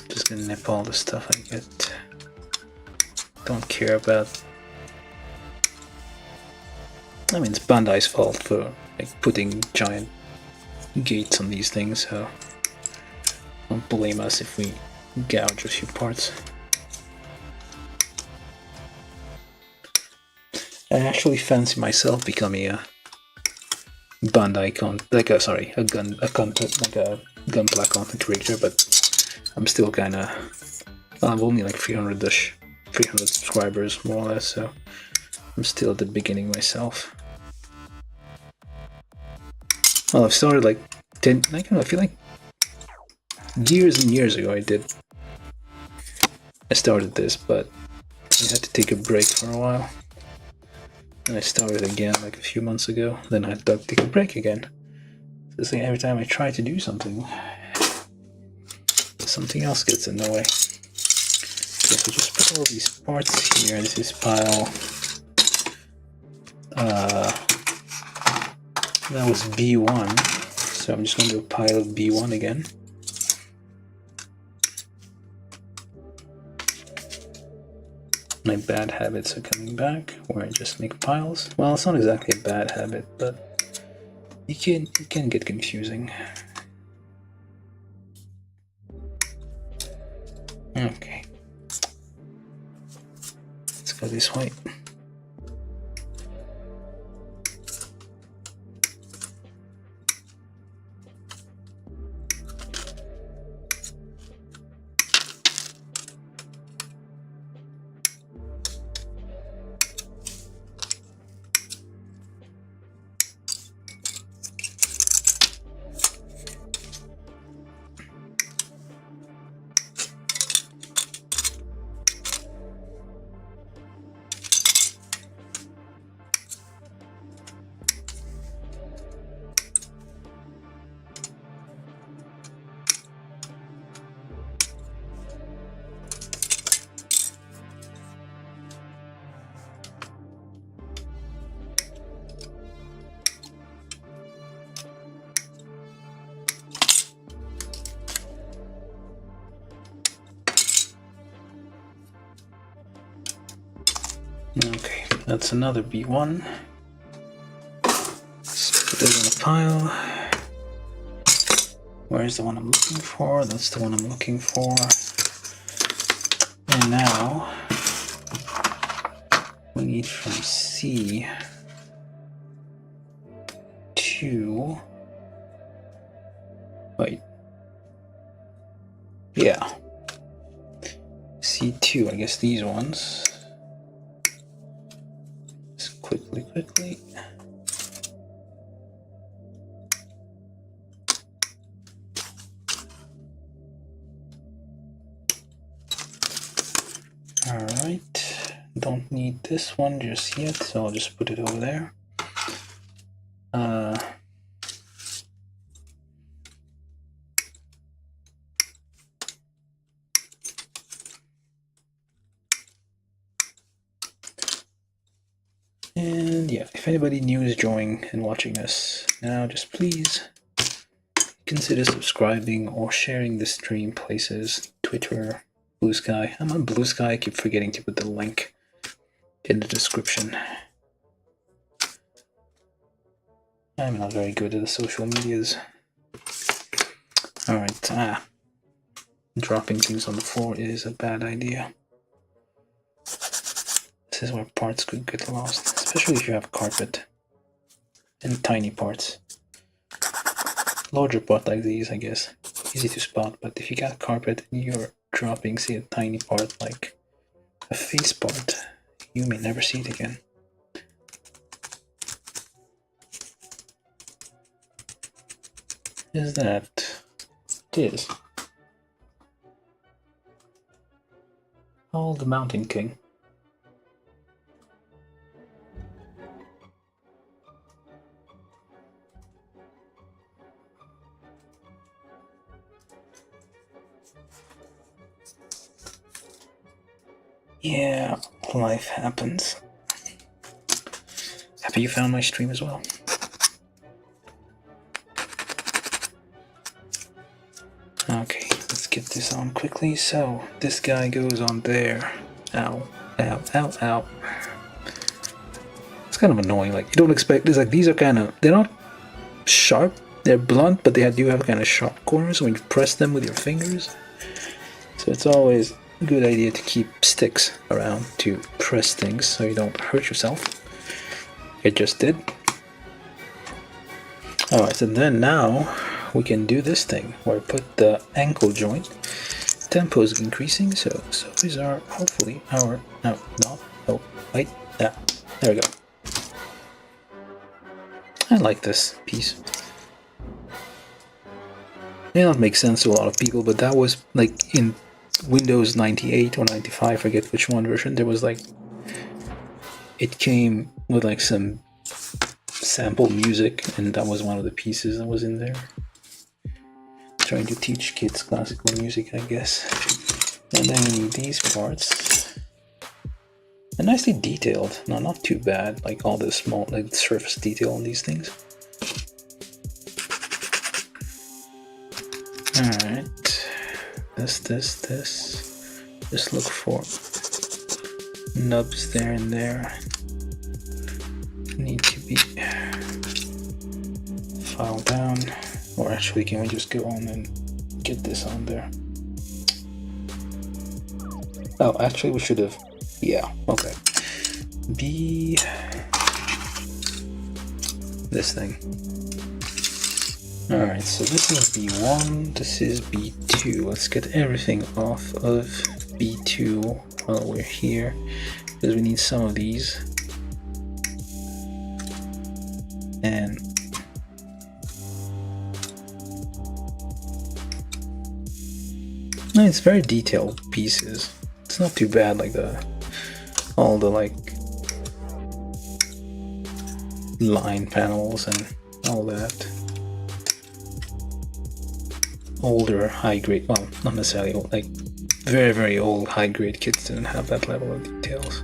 Speaker 1: Just gonna nip all the stuff I get. Don't care about. I mean, it's Bandai's fault for like putting giant gates on these things, so don't blame us if we gouge a few parts. I actually fancy myself becoming a Bandai Gunpla content creator, but I'm still kinda. Well, I'm only like 300 subscribers more or less, so I'm still at the beginning myself. Well, I've started like 10. I don't know. I feel like years and years ago I started this, but I had to take a break for a while. And I started again like a few months ago, then I had to take a break again. It's like every time I try to do something, something else gets in the way. Okay, so just put all these parts here. This is pile. That was B1, so I'm just going to do a pile of B1 again. My bad habits are coming back, where I just make piles. Well, it's not exactly a bad habit, but it can get confusing. Okay, let's go this way. Okay, that's another B1. Let's put it in a pile. Where's the one I'm looking for? That's the one I'm looking for. And now we need from C to. Wait. Yeah. C2, I guess these ones. Just quickly. Alright, don't need this one just yet, so I'll just put it over there. And yeah, if anybody new is joining and watching this now, just please consider subscribing or sharing the stream places, Twitter, Blue Sky. I'm on Blue Sky, I keep forgetting to put the link in the description. I'm not very good at the social medias. Alright, dropping things on the floor is a bad idea. This is where parts could get lost, especially if you have carpet and tiny parts. Larger part like these, I guess, easy to spot, but if you got carpet and you're dropping, say, a tiny part like a face part, you may never see it again. Is that? It is. Oh, the Mountain King. Yeah, life happens. Happy you found my stream as well. Okay, let's get this on quickly. So, this guy goes on there. Ow, ow, ow, ow. It's kind of annoying, like, you don't expect this, like, these are kind of, they're not sharp, they're blunt, but they do have kind of sharp corners when you press them with your fingers. So it's always a good idea to keep sticks around to press things so you don't hurt yourself. It just did. Alright, so then now we can do this thing where I put the ankle joint. Tempo is increasing, so is our, hopefully, our, no, oh, wait, yeah, there we go. I like this piece. May not make sense to a lot of people, but that was like in Windows 98 or 95, I forget which one version, there was like, it came with like some sample music, and that was one of the pieces that was in there. Trying to teach kids classical music, I guess. And then we need these parts. And nicely detailed. No, not too bad. Like all the small, like surface detail on these things. Alright. This. Just look for nubs there and there. Need to be filed down. Or actually, can we just go on and get this on there? Oh, actually, we should have. Yeah, okay. B. This thing. Alright, so this is B1, this is B2. Let's get everything off of B2 while we're here, because we need some of these. And it's very detailed pieces. It's not too bad, like all the like line panels and all that. Older high-grade, well, not necessarily old, like very old high-grade kits didn't have that level of details.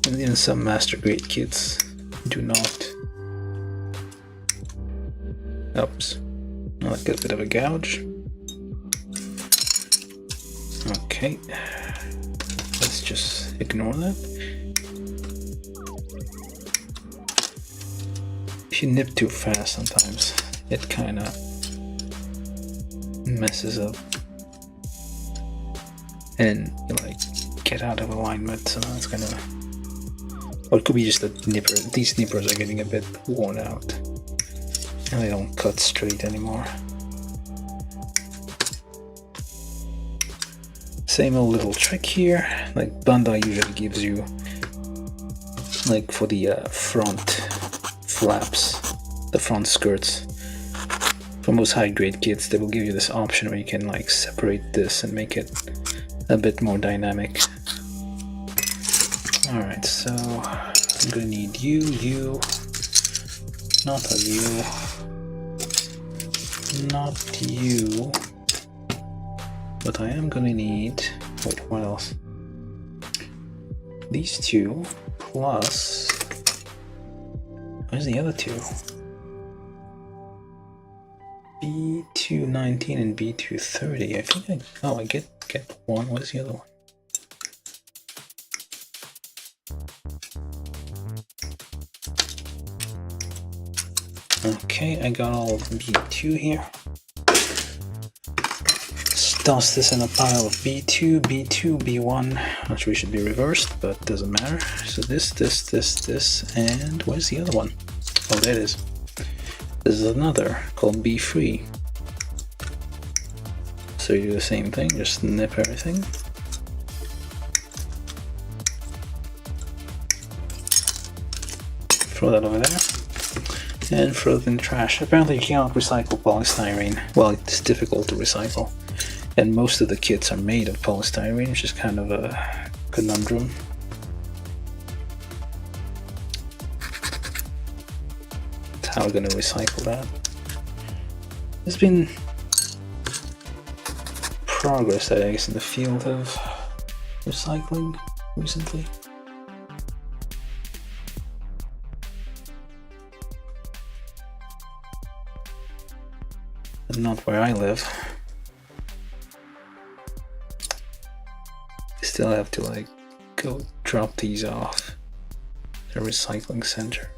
Speaker 1: And even some master-grade kits do not. Oops. I'll get a bit of a gouge. Okay, let's just ignore that. If you nip too fast sometimes, it kind of messes up. And you like get out of alignment, so that's gonna... Or it could be just a nipper. These nippers are getting a bit worn out. And they don't cut straight anymore. Same old little trick here, like Bandai usually gives you, like for the front flaps, the front skirts, for most high-grade kits, they will give you this option where you can like separate this and make it a bit more dynamic. Alright, so I'm gonna need you, not you, not you, but I am gonna need, wait, what else? These two, plus, where's the other two? B219 and B230, I think I get one, where's the other one? Okay, I got all of B2 here. Let's toss this in a pile of B2, B2, B1, which we should be reversed, but doesn't matter. So this, and where's the other one? Oh, there it is. This is another called B3. So you do the same thing, just nip everything. Throw that over there. And throw it in the trash. Apparently you cannot recycle polystyrene. Well, it's difficult to recycle. And most of the kits are made of polystyrene, which is kind of a conundrum. That's how we're going to recycle that. There's been progress, I guess, in the field of recycling recently. Not where I live. You still have to like go drop these off at a recycling center.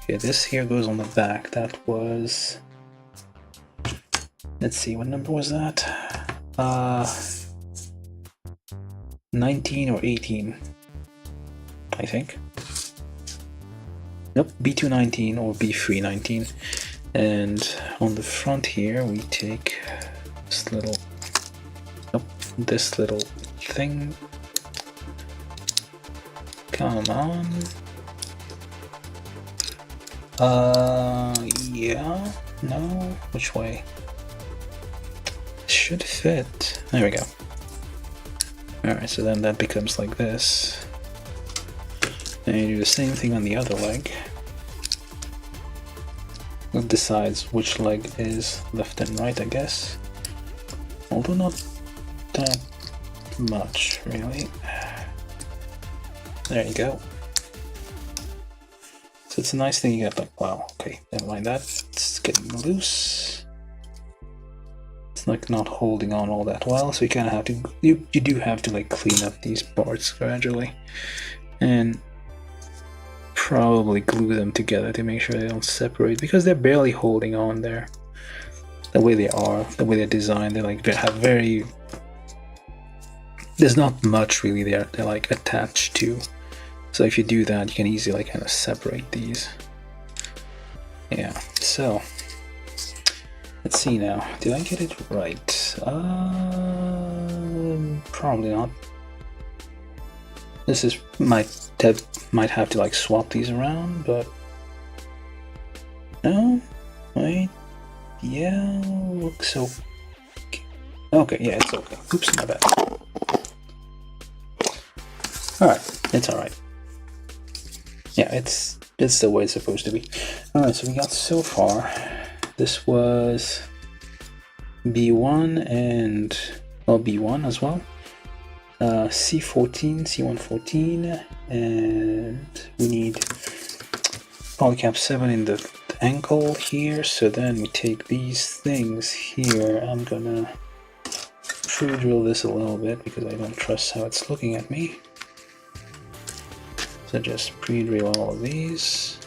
Speaker 1: Okay, this here goes on the back. That was, let's see, what number was that? 19 or 18, I think. Nope, B219 or B319. And on the front here we take this little, this little thing. Come on. Yeah, no, which way? Should fit. There we go. Alright, so then that becomes like this. And you do the same thing on the other leg. It decides which leg is left and right, I guess. Although not that much, really. There you go. So it's a nice thing you get like, wow, okay, never mind that. It's getting loose. It's like not holding on all that well, so you kind of have to, you do have to like clean up these parts gradually. And probably glue them together to make sure they don't separate, because they're barely holding on there. The way they are, the way they're designed, they like have very, there's not much really they're like attached to. So if you do that, you can easily like kind of separate these. Yeah, so let's see now. Did I get it right? Probably not. This is might have to like swap these around, but no, wait, yeah, looks okay. Okay, yeah, it's okay. Oops, my bad. All right, it's all right. Yeah, it's the way it's supposed to be. All right, so we got so far. This was B1 and B1 as well. C14, C114, and we need polycap 7 in the ankle here. So then we take these things here. I'm gonna pre-drill this a little bit because I don't trust how it's looking at me. So just pre-drill all of these.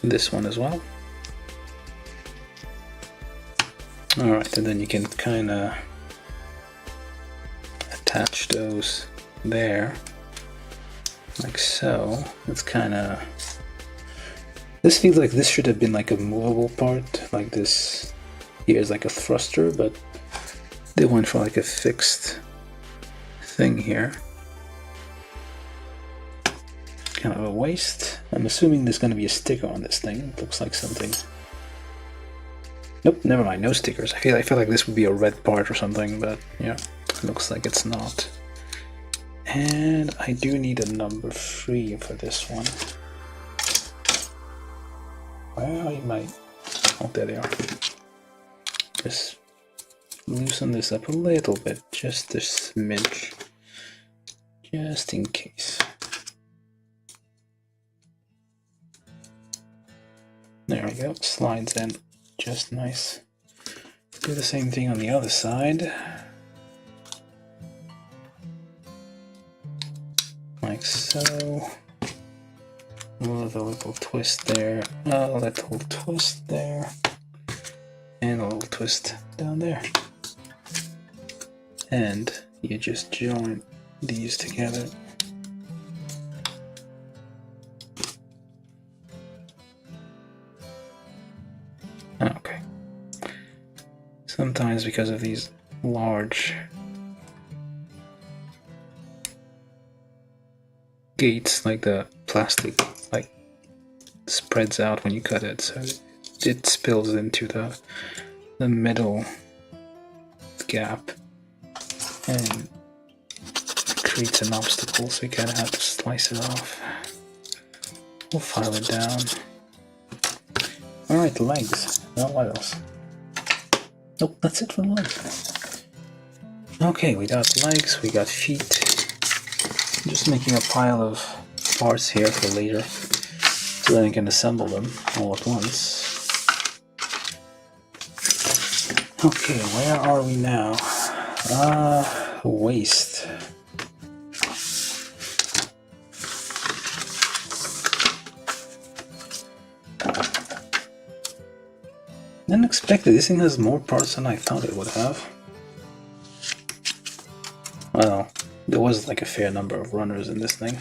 Speaker 1: This one as well. Alright, and then you can kind of attach those there, like so. It's kind of, this feels like this should have been like a movable part, like this here is like a thruster, but they went for like a fixed thing here. kind of a waste. I'm assuming there's going to be a sticker on this thing. It looks like something. Nope, never mind, no stickers. I feel like this would be a red part or something, but yeah, it looks like it's not. And I do need a number 3 for this one. Where are my... Oh, there they are. Just loosen this up a little bit, just a smidge, just in case. There we go, slides in just nice. Do the same thing on the other side. Like so. With a little twist there, a little twist there, and a little twist down there. And you just join these together. Okay. Sometimes because of these large gates, like the plastic like spreads out when you cut it, so it spills into the middle gap and creates an obstacle, so you kind of have to slice it off. We'll file it down. Alright, legs. Now what else? Nope, that's it for the legs. Okay, we got legs, we got feet. I'm just making a pile of parts here for later, so then I can assemble them all at once. Okay, where are we now? Waist. Unexpected, this thing has more parts than I thought it would have. Well, there was like a fair number of runners in this thing.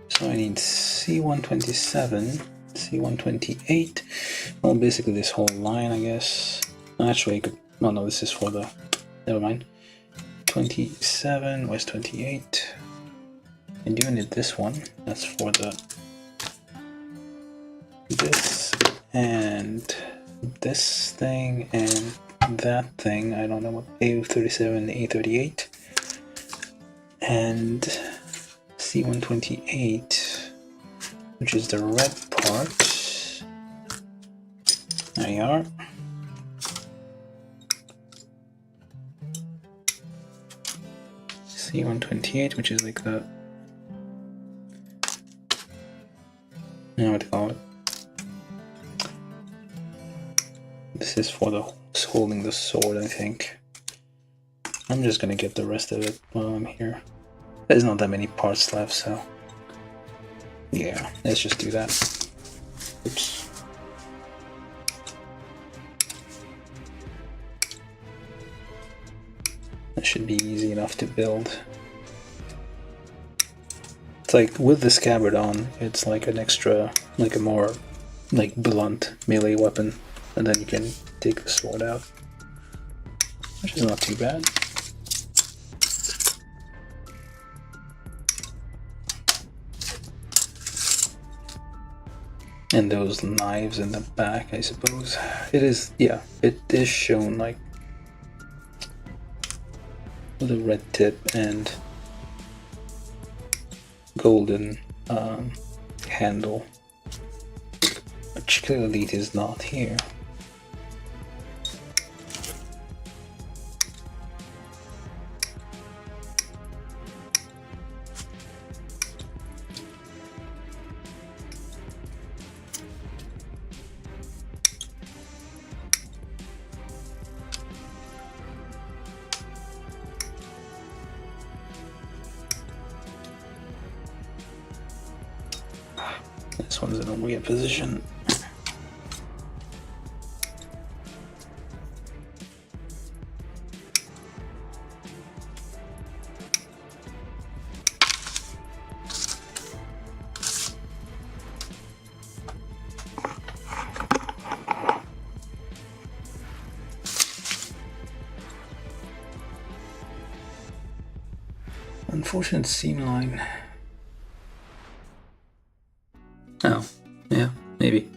Speaker 1: So I need C127, C128, well basically this whole line I guess. Actually I could, oh no, this is for the, never mind. 27, where's 28? I do need this one, that's for the, this and this thing and that thing, I don't know what, A37 and A38. And C128, which is the red part. There you are. C128, which is like the, I don't know what to call it. This is for the holding the sword, I think. I'm just gonna get the rest of it while I'm here. There's not that many parts left, so yeah, let's just do that. Oops. That should be easy enough to build. It's like with the scabbard on, it's like an extra, like a more like blunt melee weapon, and then you can take the sword out, which is not too bad. And those knives in the back, I suppose. It is, yeah, it is shown like with a red tip and golden handle, which clearly is not here. This one's in a weird position. Unfortunate seam line. Oh, yeah, maybe.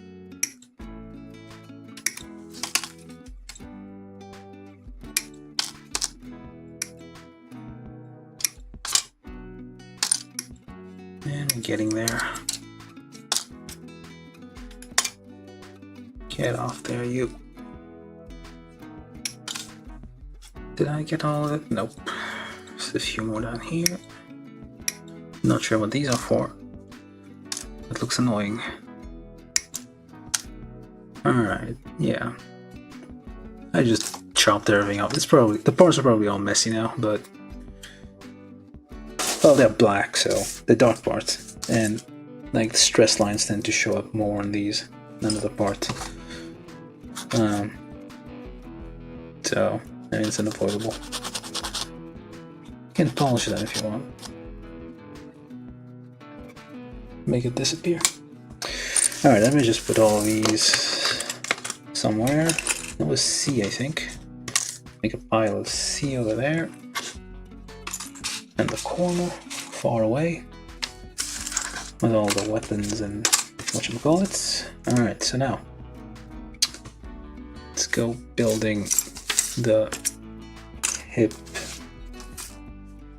Speaker 1: And we're getting there. Get off there, you. Did I get all of it? Nope. There's a few more down here. Not sure what these are for. It looks annoying. Alright, yeah. I just chopped everything up. It's probably, the parts are probably all messy now, but... well, they're black, so the dark parts. And, like, the stress lines tend to show up more on these than other parts. So, I mean, it's unavoidable. You can polish that if you want. Make it disappear. Alright, let me just put all these somewhere. That was C, I think. Make a pile of C over there. And the corner, far away. With all the weapons and whatchamacallits. Alright, so now. Let's go building the hip.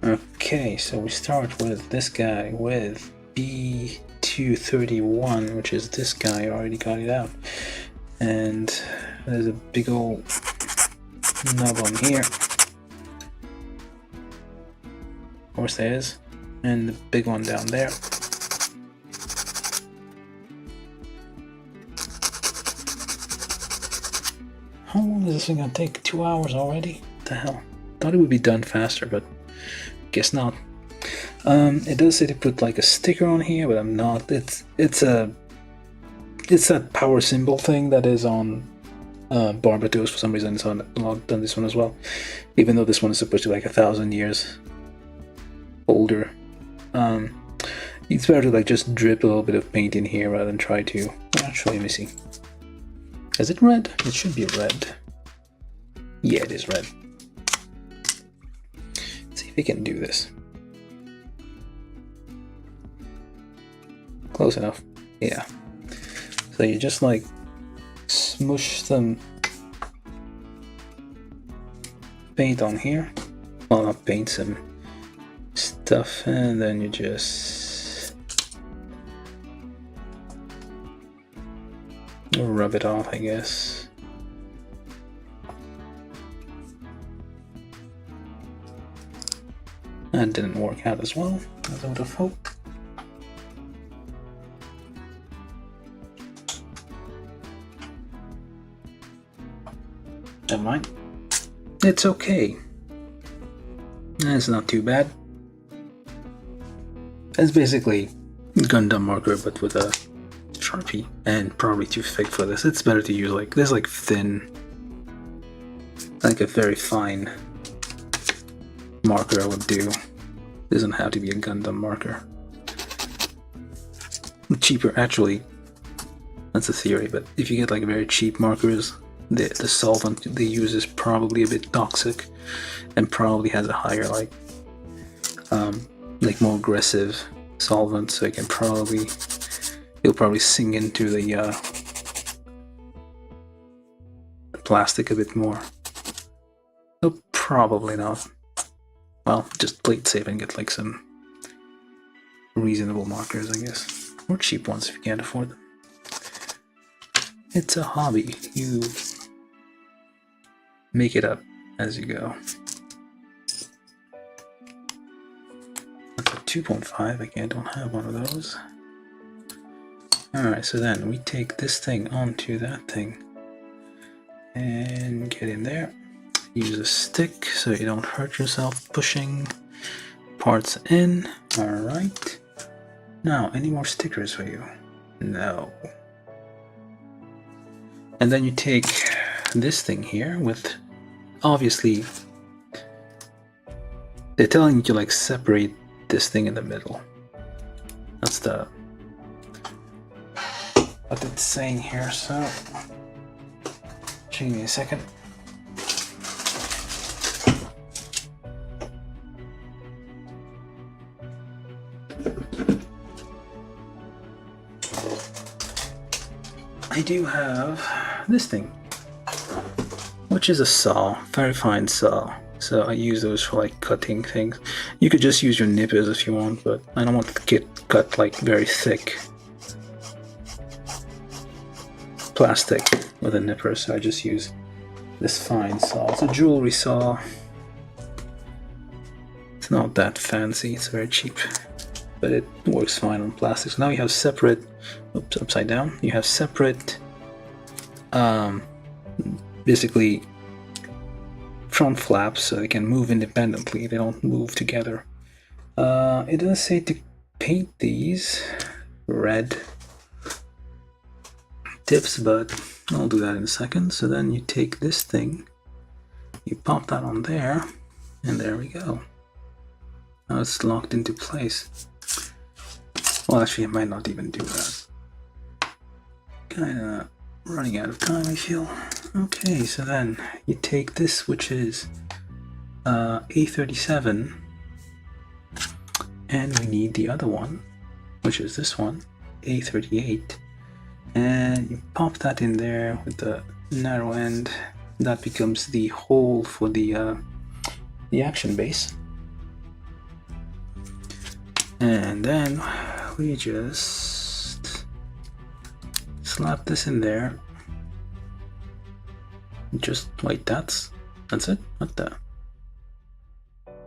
Speaker 1: Okay, so we start with this guy with B231, which is this guy. I already got it out. And there's a big old nub on here. Of course there is. And the big one down there. How long is this thing gonna take? 2 hours already? What the hell? Thought it would be done faster, but guess not. It does say to put like a sticker on here, but I'm not. It's that power symbol thing that is on Barbados for some reason. It's on done this one as well, even though this one is supposed to be like 1,000 years older. It's better to like just drip a little bit of paint in here rather than try to. Actually, let me see. Is it red? It should be red. Yeah, it is red. Let's see if we can do this. Close enough. Yeah. So you just like smush some paint on here. Well, not paint, some stuff, and then you just rub it off, I guess. That didn't work out as well as I would have hoped. Never mind. It's okay. It's not too bad. It's basically Gundam marker, but with a Sharpie, and probably too thick for this. It's better to use like this, like thin, like a very fine marker I would do. Doesn't have to be a Gundam marker. Cheaper, actually. That's a theory, but if you get like very cheap markers, the solvent they use is probably a bit toxic, and probably has a higher like more aggressive solvent, so it can probably it'll probably sink into the plastic a bit more. No, probably not. Well, just play it safe and get like some reasonable markers, I guess, or cheap ones if you can't afford them. It's a hobby. You make it up as you go. That's a 2.5. I don't have one of those. Alright, so then we take this thing onto that thing and get in there. Use a stick so you don't hurt yourself pushing parts in. Alright. Now, any more stickers for you? No. And then you take this thing here with, obviously, they're telling you to like separate this thing in the middle. That's what it's saying here, so give me a second. I do have this thing, which is a saw, very fine saw. So I use those for like cutting things. You could just use your nippers if you want, but I don't want to get cut like very thick plastic with a nipper, so I just use this fine saw. It's a jewelry saw. It's not that fancy, it's very cheap, but it works fine on plastic. So now you have separate, oops, upside down. You have separate, basically front flaps, so they can move independently. They don't move together. It does say to paint these red tips, but I'll do that in a second. So then you take this thing, you pop that on there, and there we go. Now it's locked into place. Well, actually, I might not even do that. Kinda running out of time, I feel. Okay, so then you take this, which is A37, and we need the other one, which is this one, A38, and you pop that in there with the narrow end. That becomes the hole for the action base. And then we just slap this in there. Just wait, that's it? What the?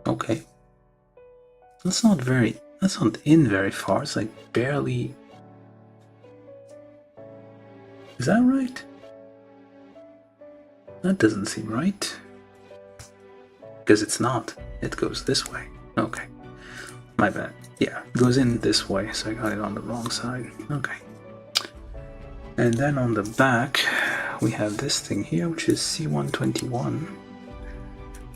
Speaker 1: Okay. That's not in very far. It's like barely. Is that right? That doesn't seem right. Because it's not. It goes this way. Okay. My bad. Yeah, it goes in this way, so I got it on the wrong side. Okay. And then on the back, we have this thing here, which is C121,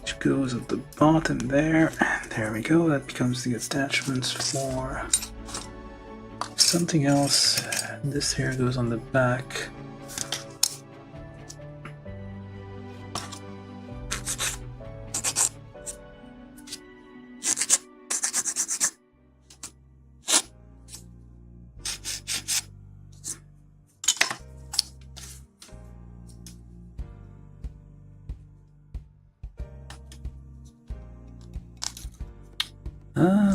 Speaker 1: which goes at the bottom there, and there we go. That becomes the attachments for something else. This here goes on the back.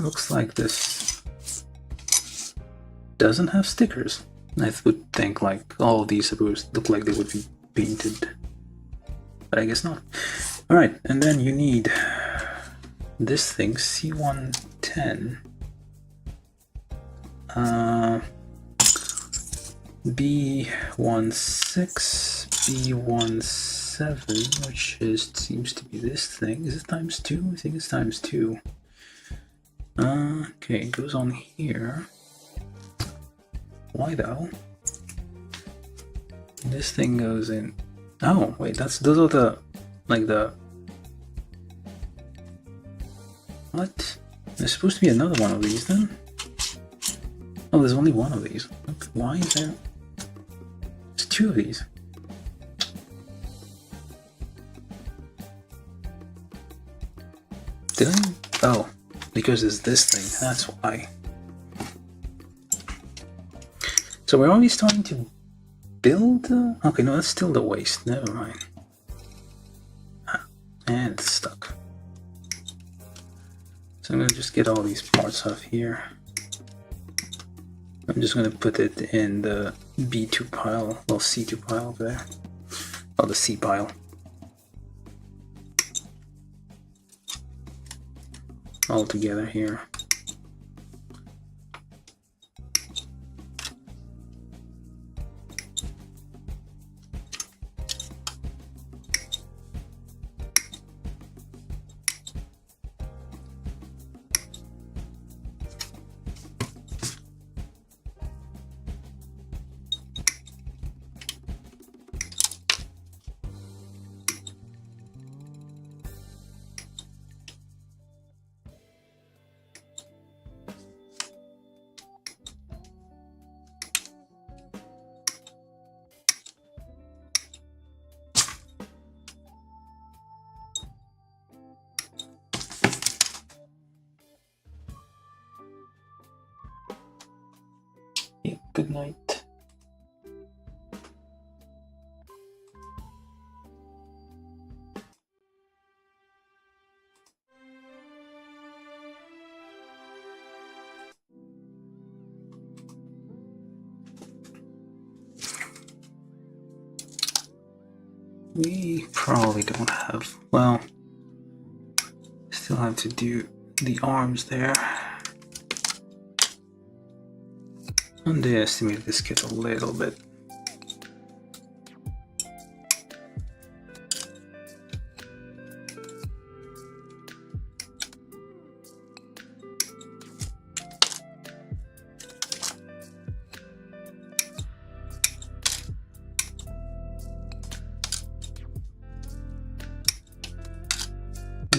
Speaker 1: Looks like this doesn't have stickers. I would think like all of these supposed look like they would be painted, but I guess not. Alright, and then you need this thing, C110, B16, B17, which seems to be this thing. Is it times 2? I think it's times 2. Okay, it goes on here. Why though? This thing goes in. Oh wait, those are the what? There's supposed to be another one of these then. Oh, there's only one of these. Why is there? There's 2 of these. Did I? Oh. Because it's this thing, that's why. So we're already starting to build? Okay, no, that's still the waist, never mind. And it's stuck. So I'm gonna just get all these parts off here. I'm just gonna put it in the B2 pile, well, C2 pile over there. Oh, the C pile. All together here. Good night. We probably don't have, well, still have to do the arms there. Underestimated this kit a little bit.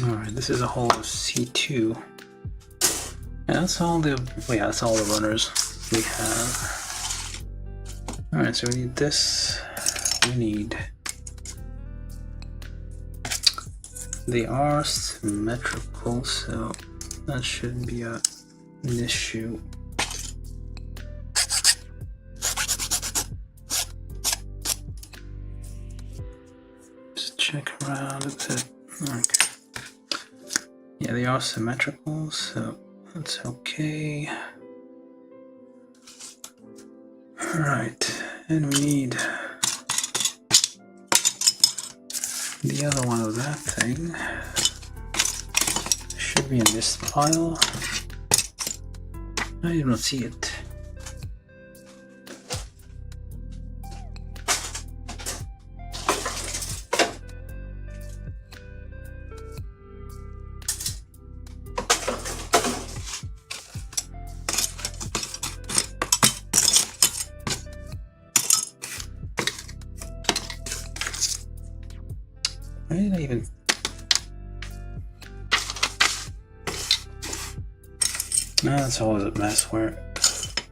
Speaker 1: Alright, this is a hull of C2. And that's all the, well, yeah, that's all the runners we have. Alright, so we need this. We need, they are symmetrical, so that shouldn't be an issue. Just check around a bit. Okay. Yeah, they are symmetrical, so that's okay. Alright, and we need the other one of that thing. Should be in this pile. I do not see it. Why did I even... No, that's always a mess where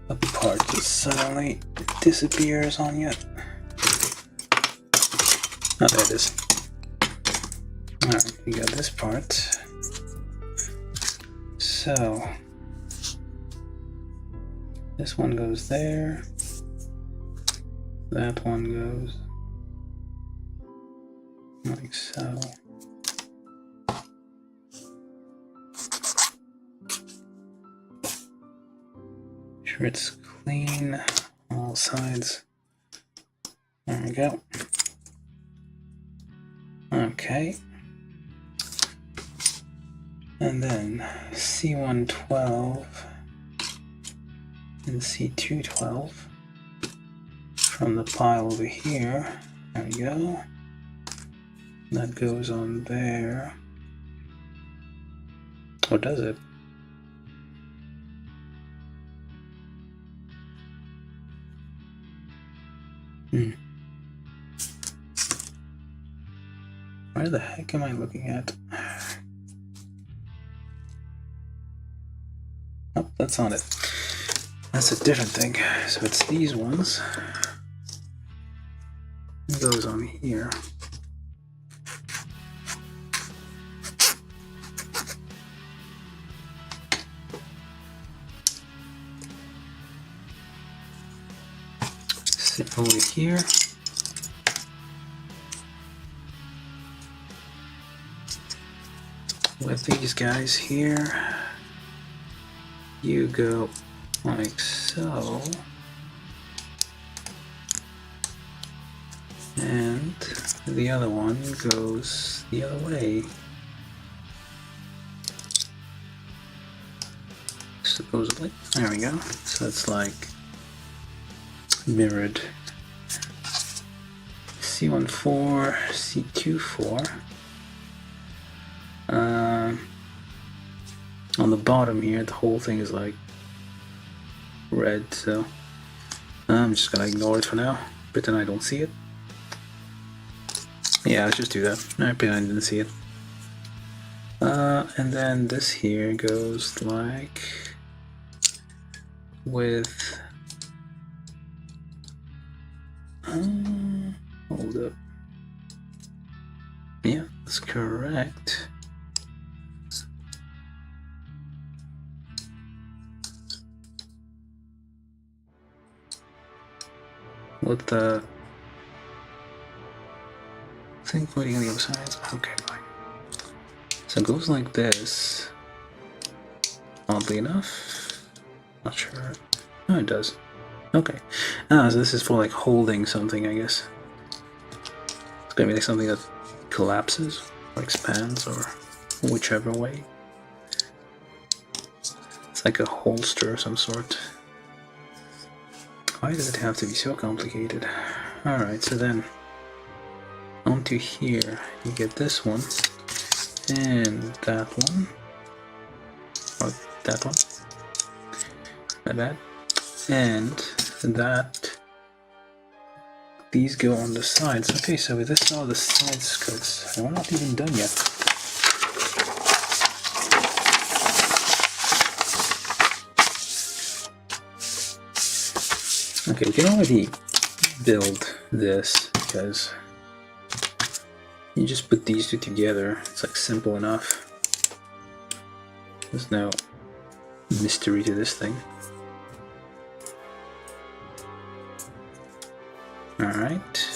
Speaker 1: a part just suddenly disappears on you. Oh, there it is. Alright, we got this part. So, this one goes there. That one goes like so. Sure it's clean, all sides. There we go. Okay. And then C112 and C212 from the pile over here. There we go. That goes on there. Or does it? Where the heck am I looking at? Oh, that's on it. That's a different thing. So it's these ones. It goes on here. Sit over here. With these guys here, you go like so, and the other one goes the other way. Supposedly. There we go. So it's like mirrored. C14, C24. On the bottom here, the whole thing is like red, so I'm just gonna ignore it for now. Pretend I don't see it. Yeah, let's just do that. I pretend I didn't see it. And then this here goes like with hold up. Yeah, that's correct. with the thing pointing on the other side. Okay, fine. So it goes like this. Oddly enough. Not sure. Oh, it does. Okay. So this is for like holding something, I guess. It's gonna be like something that collapses or expands or whichever way. It's like a holster of some sort. Why does it have to be so complicated? Alright, so then onto here you get this one and that one. Or that one. Not bad. And that. These go on the sides. Okay, so with this all the side skirts. And we're not even done yet. Okay, we can already build this because you just put these two together. It's like simple enough. There's no mystery to this thing. Alright.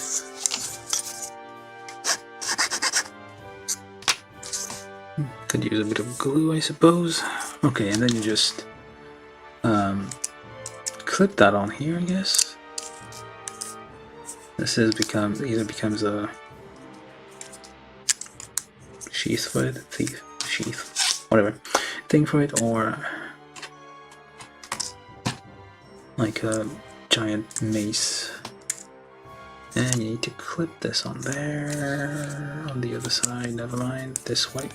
Speaker 1: Could use a bit of glue, I suppose. Okay, and then you just clip that on here, I guess. This is either becomes a sheath for it, sheath, whatever, thing for it, or like a giant mace. And you need to clip this on there, on the other side, never mind, this way.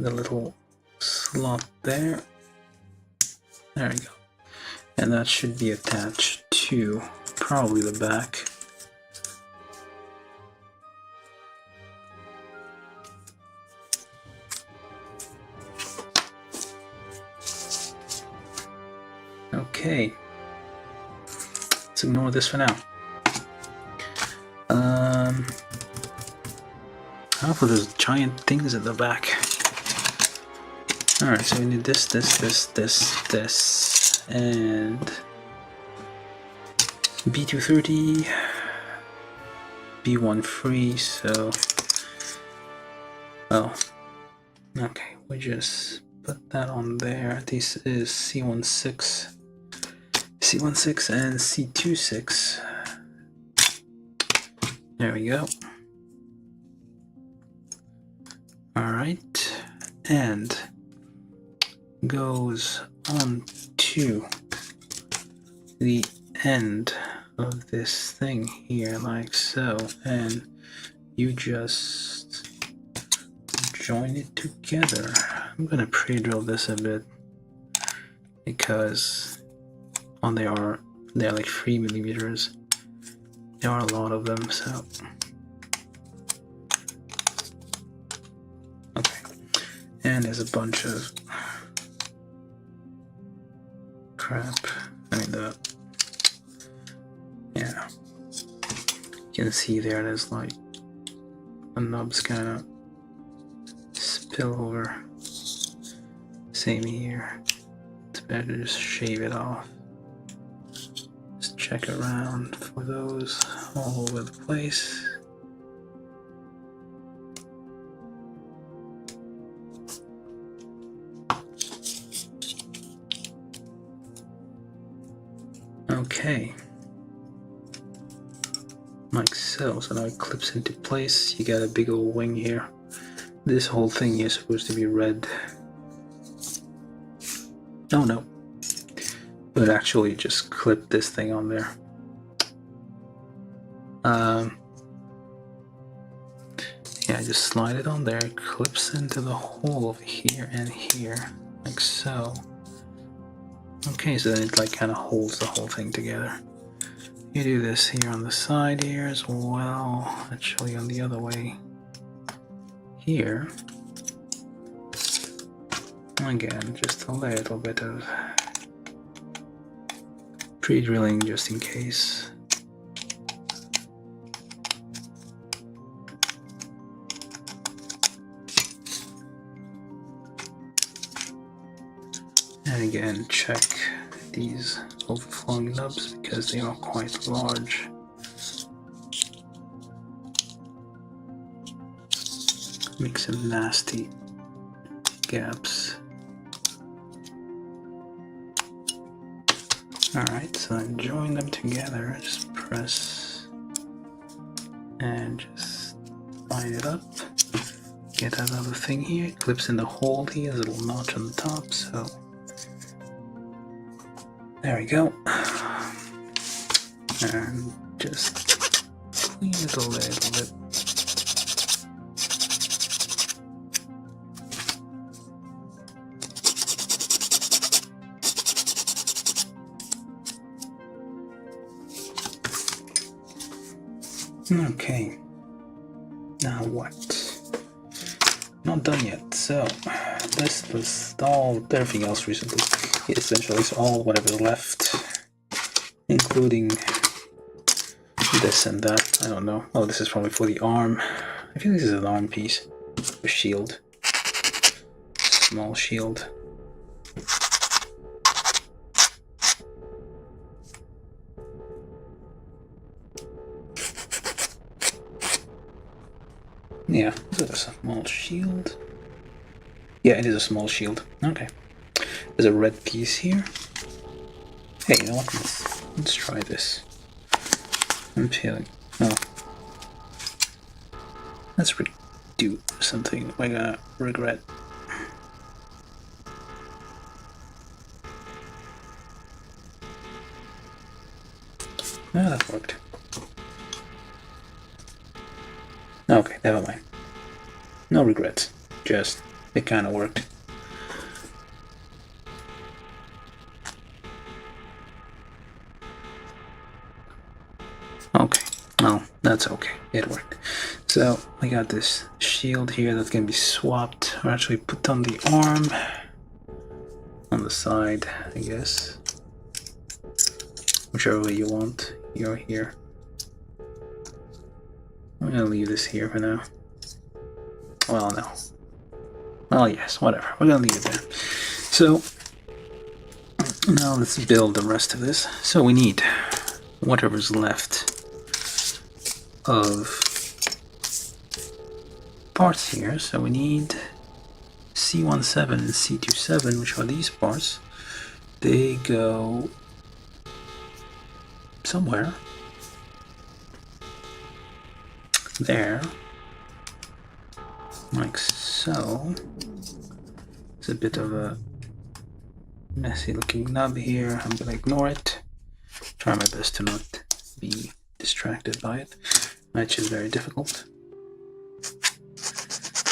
Speaker 1: The little slot there. There we go. And that should be attached to probably the back. Okay. Let's ignore this for now. How for those giant things at the back? Alright, so we need this, and B230, B1 free, so, oh, okay, we just put that on there. This is C16 and C26. There we go. Alright, and goes on to the end of this thing here, like so, and you just join it together. I'm gonna pre-drill this a bit because they're like 3mm. There are a lot of them, so okay. And there's a bunch of crap. I mean yeah. You can see there's like a nubs kind of spill over. Same here. It's better to just shave it off. Just check around for those all over the place. Okay, like so. So now it clips into place. You got a big old wing here. This whole thing is supposed to be red. Oh no, but actually just clip this thing on there. Yeah, just slide it on there. It clips into the hole over here and here, like so. Okay, so then it like kind of holds the whole thing together. You do this here on the side here as well, actually on the other way here. Again, just a little bit of pre-drilling just in case. And again, check these overflowing nubs because they are quite large. Make some nasty gaps. Alright, so then join them together, just press and just line it up. Get that other thing here, it clips in the hole here, there's a little notch on the top, so there we go. And just clean it a little bit. Okay, now what? Not done yet. So this was all everything else recently. Essentially, it's all whatever's left, including this and that. I don't know. Oh, this is probably for the arm. I feel this is an arm piece, a shield, small shield. Yeah, is it a small shield? Yeah, it is a small shield. Okay. There's a red piece here. Hey, you know what? Let's try this. I'm feeling. No. Let's do something we're gonna regret. Ah, that worked. Okay, never mind. No regrets. Just, it kinda worked. Okay, no, that's okay. It worked. So, I got this shield here that can be swapped, or actually put on the arm. On the side, I guess. Whichever way you want. You're here. I'm gonna leave this here for now. Well, no. Well, yes, whatever. We're gonna leave it there. So, now let's build the rest of this. So we need whatever's left of parts here. So we need C17 and C27, which are these parts. They go somewhere. There, like so. It's a bit of a messy looking nub here. I'm gonna ignore it. Try my best to not be distracted by it, which is very difficult,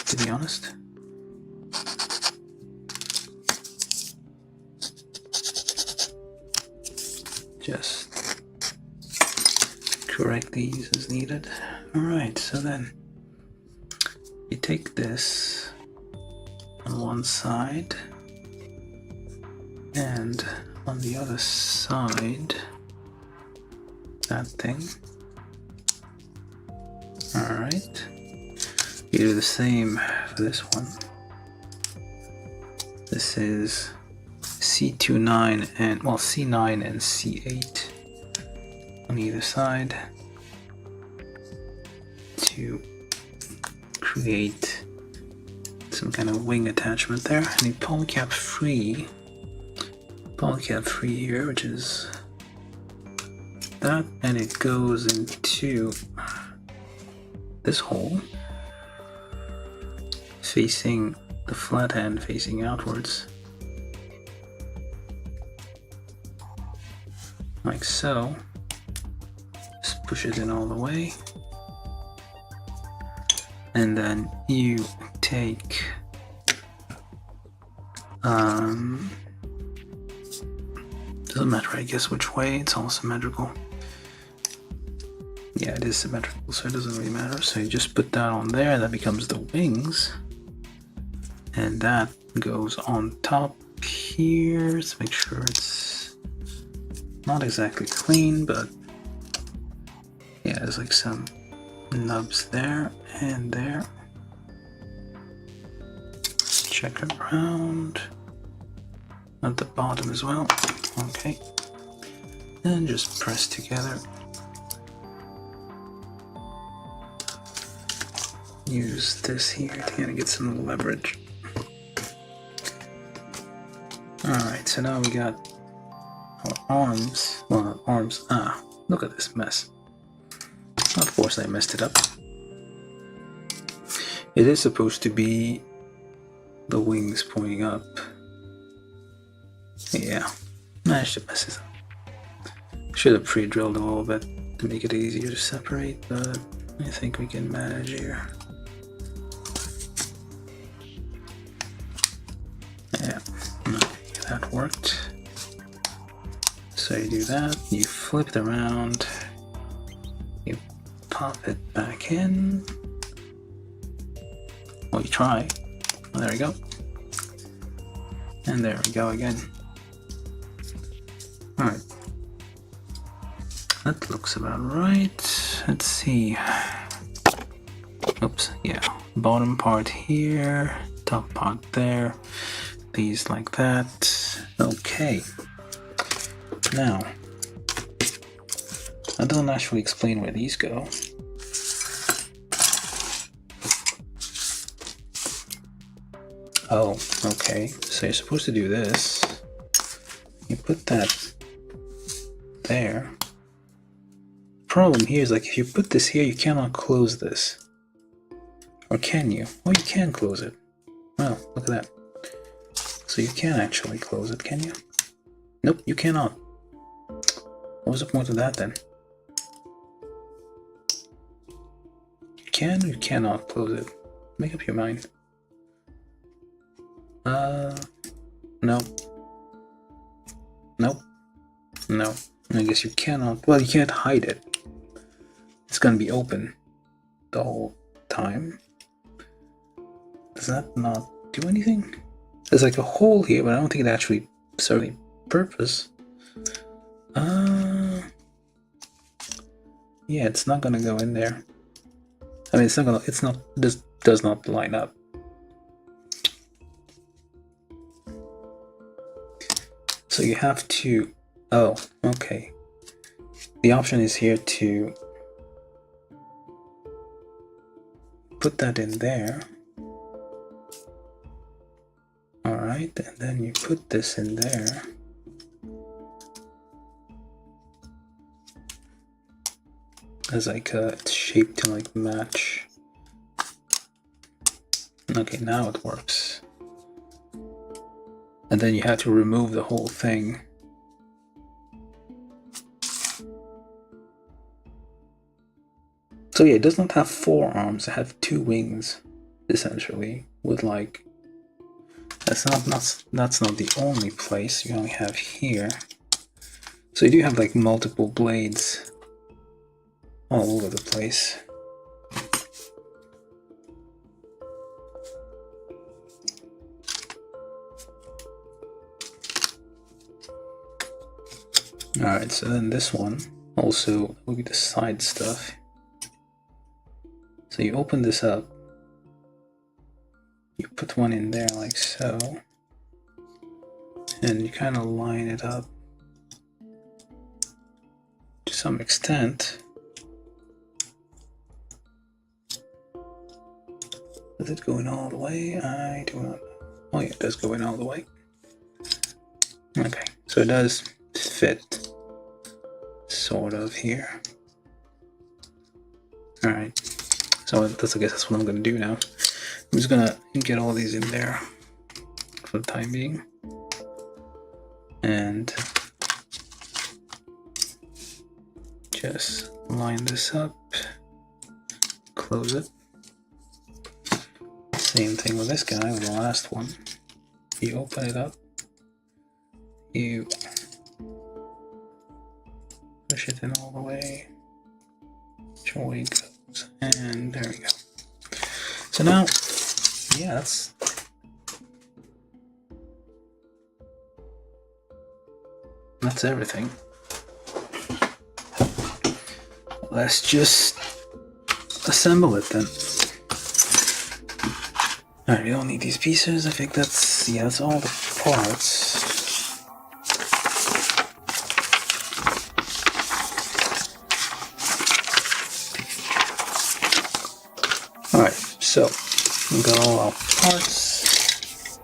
Speaker 1: to be honest. Just correct these as needed. Alright, so then you take this on one side and on the other side that thing. Alright, you do the same for this one. This is C29 and, well, C9 and C8 on either side to create some kind of wing attachment there. I need polycap free here, which is that, and it goes into this hole facing the flat end, facing outwards, like so. Just push it in all the way. And then you take doesn't matter, I guess, which way, it's all symmetrical. Yeah, it is symmetrical, so it doesn't really matter. So you just put that on there, that becomes the wings. And that goes on top here. Let's make sure it's not exactly clean, but yeah, there's like some nubs there and there. Check around at the bottom as well. Okay, and just press together. Use this here to kind of get some leverage. Alright, so now we got our arms. Well, not arms. Look at this mess. Of course I messed it up. It is supposed to be the wings pointing up. Yeah, managed to mess it up. Should have pre-drilled a little bit to make it easier to separate, but I think we can manage here. Yeah, that worked. So you do that, you flip it around, you pop it back in. Well, you try. Well, there we go. And there we go again. Alright. That looks about right. Let's see. Oops, yeah. Bottom part here, top part there. These like that. Okay. Now, I don't actually explain where these go. Oh, okay. So you're supposed to do this. You put that there. Problem here is, like, if you put this here, you cannot close this. Or can you? Oh, you can close it. Wow, look at that. So you can actually close it, can you? Nope, you cannot. What was the point of that then? You can or you cannot close it? Make up your mind. No. Nope. No. I guess you cannot. Well, you can't hide it. It's gonna be open the whole time. Does that not do anything? There's like a hole here, but I don't think it actually serves any purpose. Yeah, it's not gonna go in there. I mean, this does not line up. So you have to, oh, okay. The option is here to put that in there. Alright, and then you put this in there. As like it's shaped to like match. Okay, now it works. And then you have to remove the whole thing. So yeah, it does not have 4 arms, it has 2 wings, essentially, with like, that's not the only place you only have here. So you do have like multiple blades all over the place. Alright, so then this one also will be the side stuff. So you open this up, you put one in there like so, and you kind of line it up to some extent. Is it going all the way? I do not know. Oh yeah, it does go in all the way. Okay, so it does fit sort of here. Alright, so I guess that's what I'm gonna do now. I'm just gonna get all these in there for the time being, and just line this up, close it. Same thing with this guy, with the last one. You open it up, you push it in all the way, which way it goes, and there we go. So now, yeah, that's everything. Let's just assemble it then. Alright, we don't need these pieces. I think that's, yeah, that's all the parts. So we got all our parts.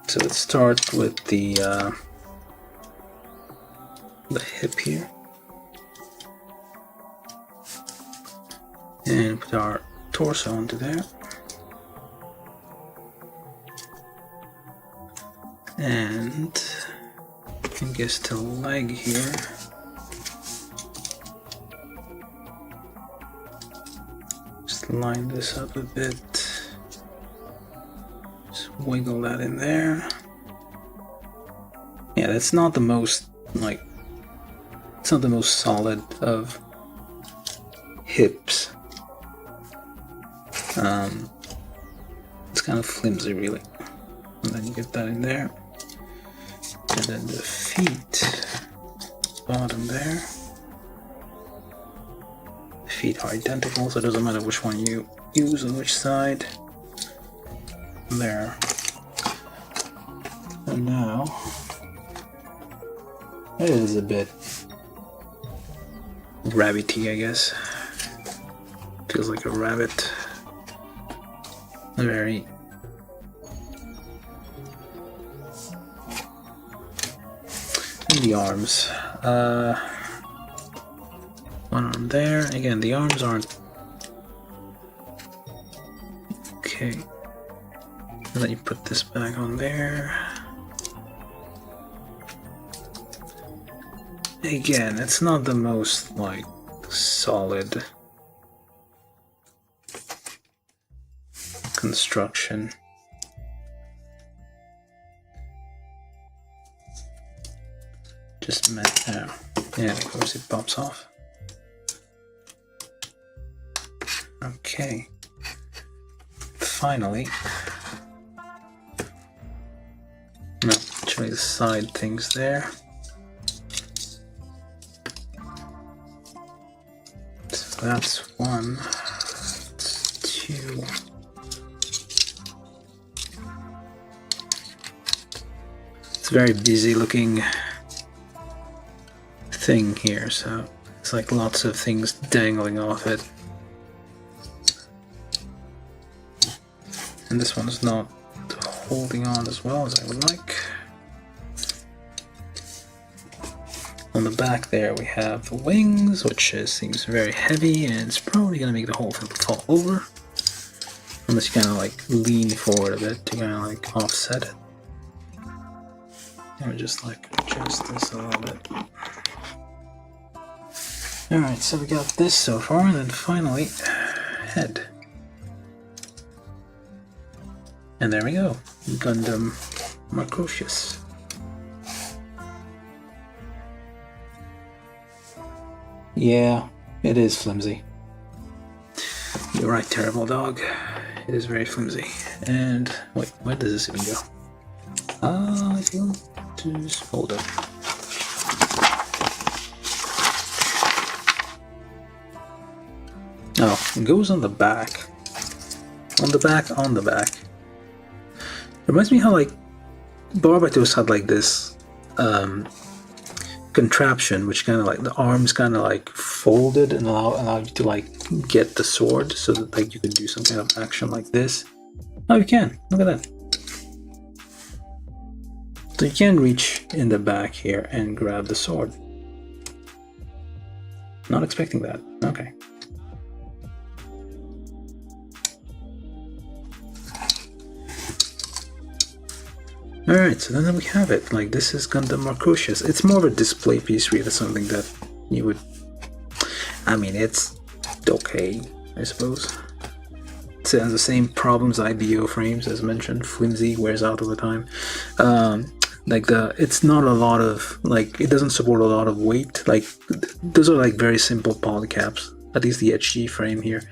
Speaker 1: So let's start with the hip here, and put our torso onto there, and I guess the leg here. Just line this up a bit. Just wiggle that in there. Yeah, that's not the most, like, it's not the most solid of hips. It's kind of flimsy, really. And then you get that in there. And then the feet, bottom there. The feet are identical, so it doesn't matter which one you use on which side. There. And now, it is a bit rabbity, I guess. Feels like a rabbit. Very. And the arms. One arm there. Again, the arms aren't. Okay. And then you put this back on there. Again, it's not the most, like, solid construction. Just meant now. Yeah, of course it pops off. Okay. Finally. No, actually the side things there. So that's one. That's two. It's a very busy looking thing here, so it's like lots of things dangling off it. And this one's not holding on as well as I would like. On the back there we have the wings, which seems very heavy, and it's probably going to make the whole thing fall over. Unless you kind of like lean forward a bit to kind of like offset it. Let me just like adjust this a little bit. Alright, so we got this so far, and then finally, head. And there we go, Gundam Marchosias. Yeah, it is flimsy. You're right, terrible dog. It is very flimsy. And wait, where does this even go? I feel just hold up. Oh, it goes on the back. On the back, on the back. Reminds me how like Barbatos had like this contraption which kind of like the arms kind of like folded and allow you to like get the sword so that like you can do some kind of action like this. Oh, you can. Look at that. So you can reach in the back here and grab the sword. Not expecting that. Okay. Alright, so then we have it. Like, this is Gundam Marchosias. It's more of a display piece, really, something that you would... I mean, it's okay, I suppose. It has the same problems IBO frames, as mentioned. Flimsy, wears out over time. It's not a lot of, like, it doesn't support a lot of weight. Like, those are, like, very simple polycaps. At least the HG frame here.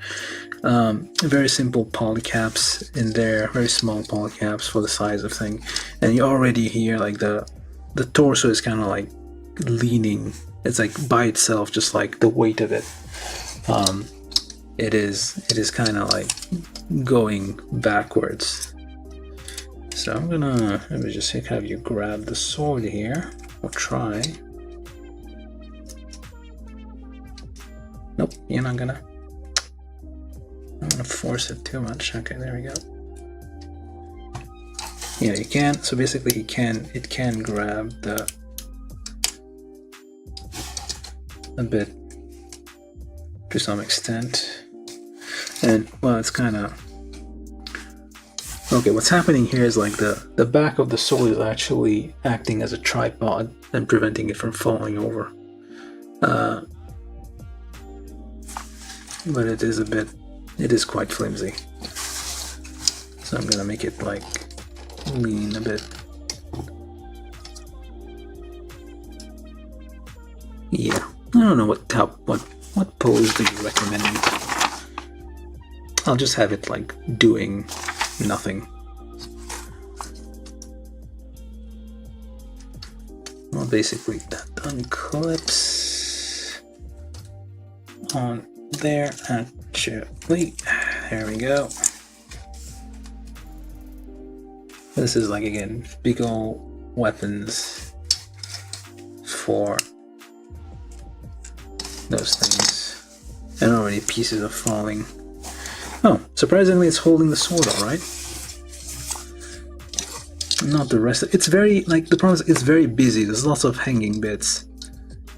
Speaker 1: Very simple polycaps in there, very small polycaps for the size of thing, and you already hear like the torso is kind of like leaning. It's like by itself, just like the weight of it. It is kind of like going backwards. So I'm gonna let me just have you grab the sword here, or try. Nope, you're not gonna. I'm gonna force it too much. Okay, there we go. Yeah, you can. So basically, it can grab a bit to some extent, and well, it's kind of okay. What's happening here is like the back of the sword is actually acting as a tripod and preventing it from falling over. But it is quite flimsy. So I'm gonna make it like lean a bit. Yeah, I don't know what pose do you recommend? I'll just have it like doing nothing. Well, basically that unclips on there actually. There we go. This is like, again, big ol' weapons for those things. And already pieces are falling. Oh, surprisingly it's holding the sword alright. Not the rest of it's very, like, the problem is it's very busy. There's lots of hanging bits.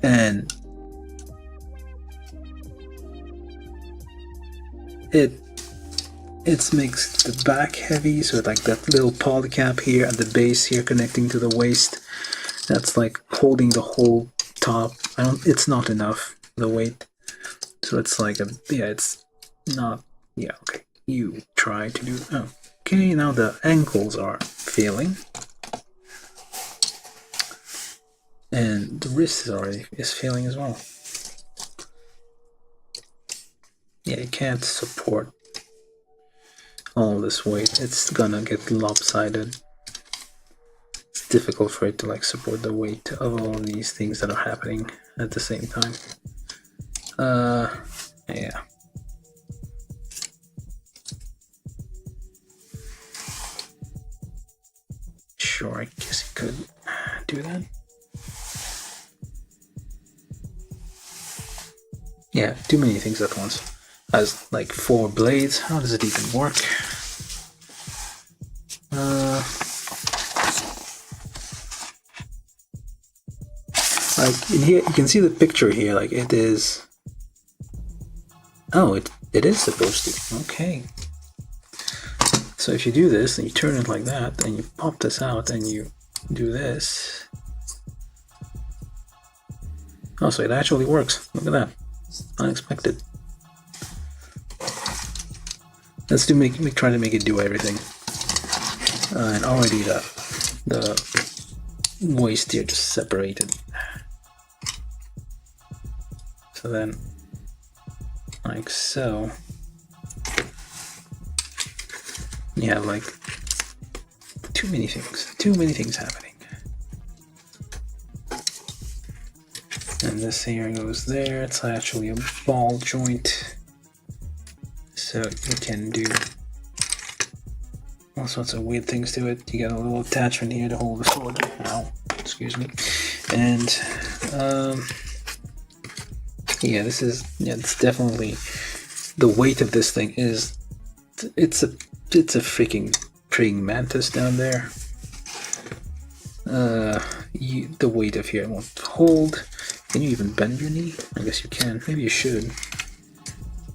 Speaker 1: And it makes the back heavy, so like that little polycap here at the base here connecting to the waist, that's like holding the whole top. It's not enough, the weight. So it's like it's not, okay. You try to do, okay, now the ankles are failing. And the wrist is failing as well. Yeah, it can't support all this weight. It's gonna get lopsided. It's difficult for it to like support the weight of all of these things that are happening at the same time. Yeah. Sure, I guess you could do that. Yeah, too many things at once. Has like 4 blades. How does it even work? Like in here, you can see the picture here. Like it is. Oh, it is supposed to. Okay. So if you do this and you turn it like that, and you pop this out, and you do this. Oh, so it actually works. Look at that. Unexpected. Let's try to make it do everything. And already the waist here just separated. So then, like so, you have like too many things happening. And this here goes there. It's actually a ball joint. So you can do all sorts of weird things to it. You got a little attachment here to hold the sword. Ow, excuse me. And yeah, it's definitely, the weight of this thing is, it's a freaking praying mantis down there. The weight of here won't hold. Can you even bend your knee? I guess you can. Maybe you should.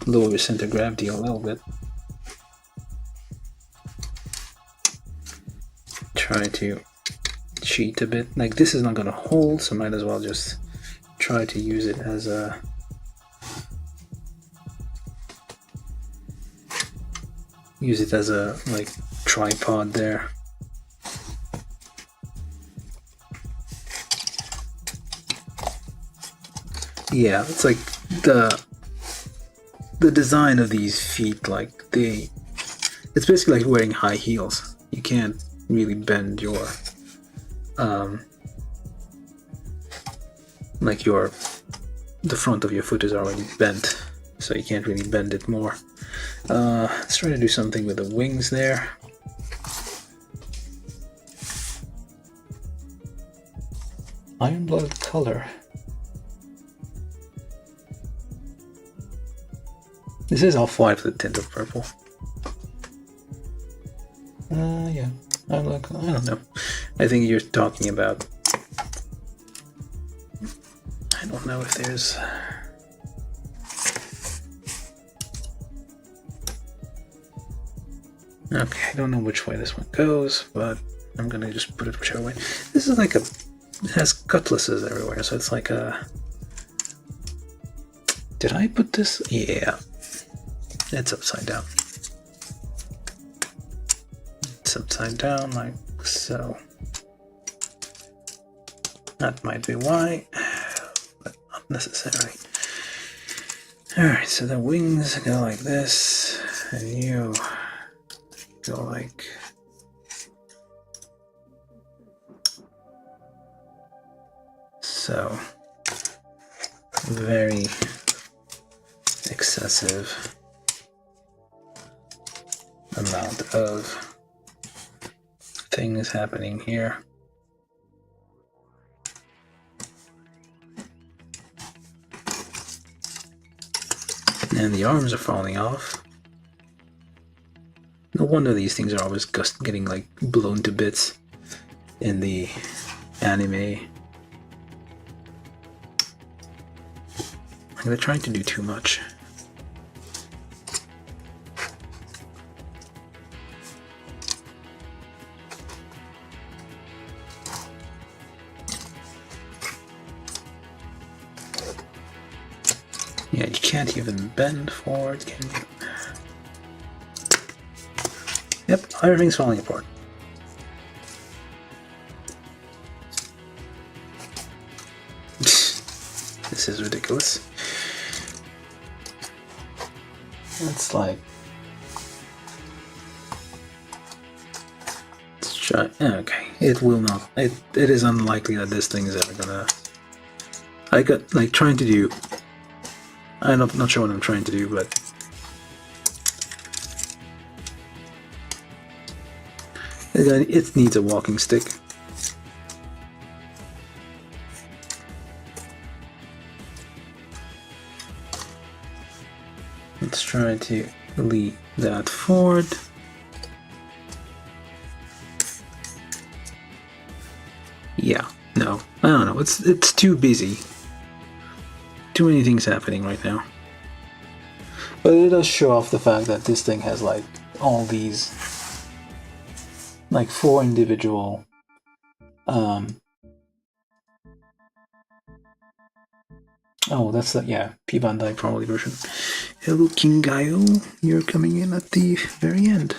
Speaker 1: Lower your center of gravity a little bit. Try to cheat a bit. Like this is not gonna hold, so might as well just try to use it as a like tripod there. Yeah, it's like the design of these feet, like it's basically like wearing high heels. You can't really bend your the front of your foot is already bent, so you can't really bend it more. Let's try to do something with the wings there. Iron-blooded color. This is off-white with a tint of purple. Yeah. I don't know. I think you're talking about... I don't know if there's... Okay, I don't know which way this one goes, but I'm gonna just put it whichever way. This is like a... It has cutlasses everywhere, so it's like a... Did I put this? Yeah. It's upside down. It's upside down like so. That might be why, but not necessarily. Alright, so the wings go like this, and you go like... so. Very excessive amount of things happening here. And the arms are falling off. No wonder these things are always getting like blown to bits in the anime. Like they're trying to do too much. Yeah, you can't even bend forward, can you? Yep, everything's falling apart. This is ridiculous. It's like... Let's try... Okay, it will not... It is unlikely that this thing is ever gonna... I got, like, trying to do... I'm not sure what I'm trying to do, but... It needs a walking stick. Let's try to lead that forward. Yeah, no, I don't know. It's too busy. Too many things happening right now. But it does show off the fact that this thing has like all these, like 4 individual oh, that's the, yeah, P Bandai probably version. Hello, King Gaio, you're coming in at the very end.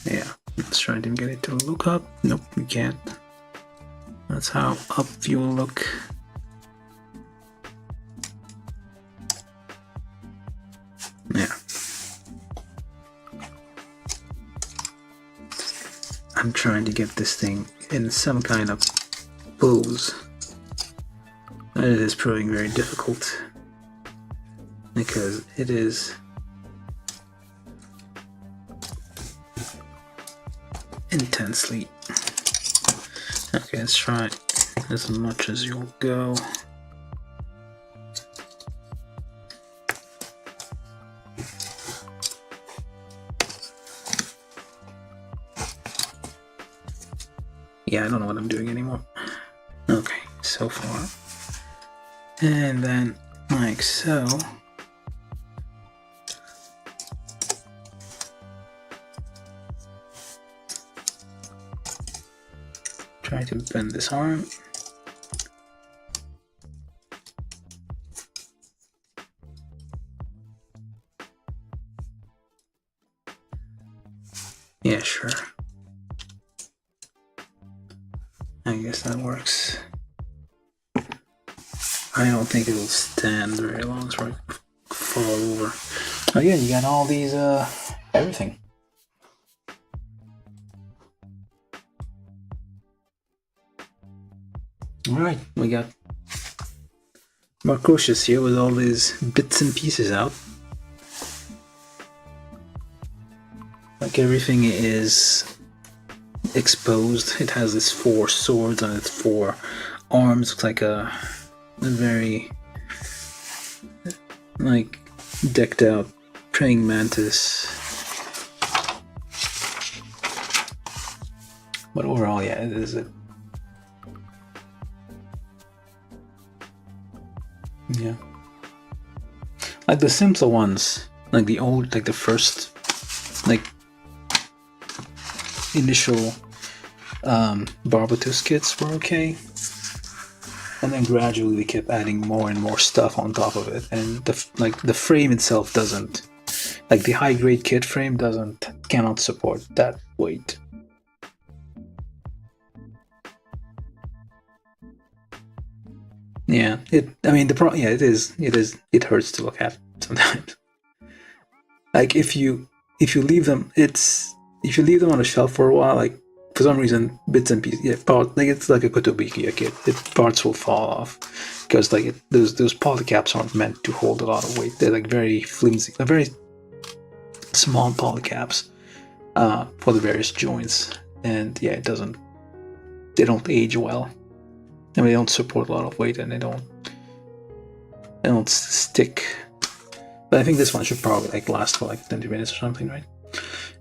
Speaker 1: Yeah, let's try to get it to look up. Nope, we can't. That's how up you will look. Yeah. I'm trying to get this thing in some kind of pose. It is proving very difficult because it is intensely. Okay, let's try as much as you'll go. Yeah, I don't know what I'm doing anymore. Okay, so far. And then, like so. Try to bend this arm. Yeah, sure. I guess that works. I don't think it'll stand very long before I fall over. Oh yeah, you got all these, everything. Alright, we got Marchosias here with all these bits and pieces out. Like everything is exposed. It has its 4 swords on its 4 arms. Looks like a very like decked out praying mantis. But overall, yeah, it is yeah. Like the simpler ones, like the old, like the first, like initial Barbatos kits were okay, and then gradually we kept adding more and more stuff on top of it, and the frame itself doesn't, like the high grade kit frame cannot support that weight. Yeah, it hurts to look at sometimes. Like if you leave them, if you leave them on a shelf for a while, like for some reason bits and pieces, yeah, like it's like a Kotobukiya kit, parts will fall off because like those polycaps aren't meant to hold a lot of weight. They're like very flimsy, they're very small polycaps for the various joints, and yeah, they don't age well. I mean, they don't support a lot of weight, and they don't stick. But I think this one should probably like last for like 20 minutes or something, right?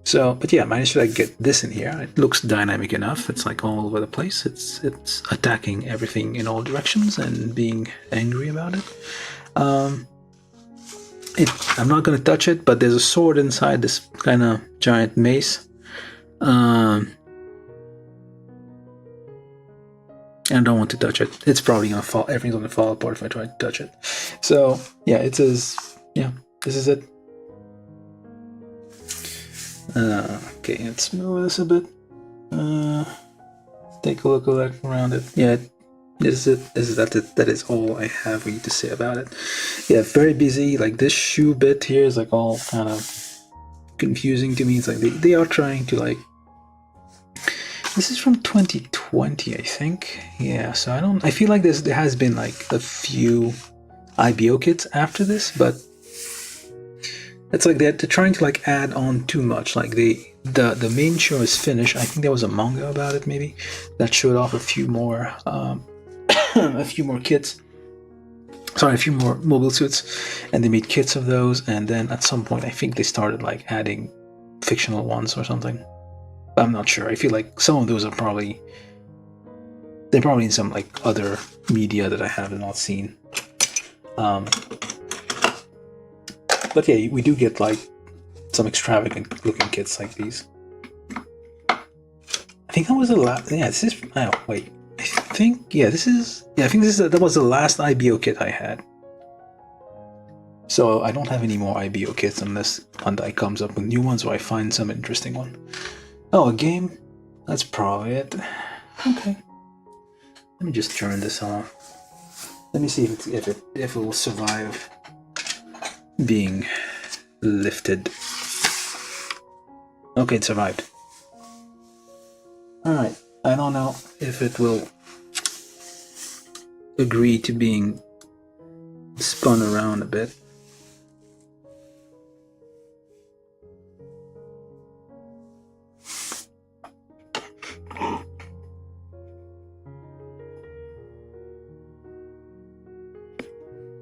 Speaker 1: So, but yeah, I managed to like get this in here. It looks dynamic enough. It's like all over the place. It's attacking everything in all directions and being angry about it. I'm not gonna touch it, but there's a sword inside this kind of giant mace. I don't want to touch it. It's probably gonna fall. Everything's gonna fall apart if I try to touch it. So yeah, it is. Yeah, this is it. Okay, let's move this a bit. Take a look around it. Yeah, this is it. That is all I have for you to say about it. Yeah, very busy. Like this shoe bit here is like all kind of confusing to me. It's like they are trying to like. This is from 2020, I think. Yeah, so I feel like there has been like a few IBO kits after this, but it's like they're trying to like add on too much. Like the main show is finished. I think there was a manga about it maybe that showed off a few more a few more kits. Sorry, a few more mobile suits, and they made kits of those. And then at some point, I think they started like adding fictional ones or something. I'm not sure. I feel like some of those are probably in some like other media that I have not seen. But yeah, we do get like some extravagant looking kits like these. I think that was the last. Yeah, this is. Oh wait, I think this is. Yeah, I think that was the last IBO kit I had. So I don't have any more IBO kits unless Bandai comes up with new ones or I find some interesting one. Oh, a game? That's probably it. Okay. Let me just turn this off. Let me see if it will survive being lifted. Okay, it survived. Alright. I don't know if it will agree to being spun around a bit.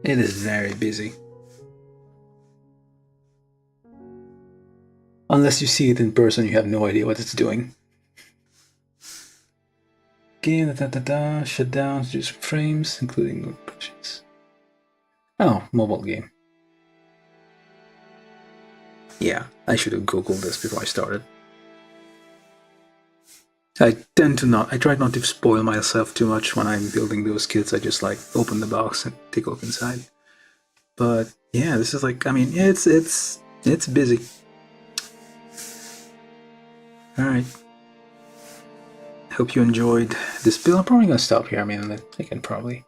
Speaker 1: It is very busy. Unless you see it in person, you have no idea what it's doing. Game, shut down, do some frames, including pushes. Oh, mobile game. Yeah, I should have googled this before I started. I try not to spoil myself too much when I'm building those kits. I just like open the box and take a look inside. But yeah, this is like, I mean, it's busy. Alright. Hope you enjoyed this build. I'm probably gonna stop here. I mean, I can probably.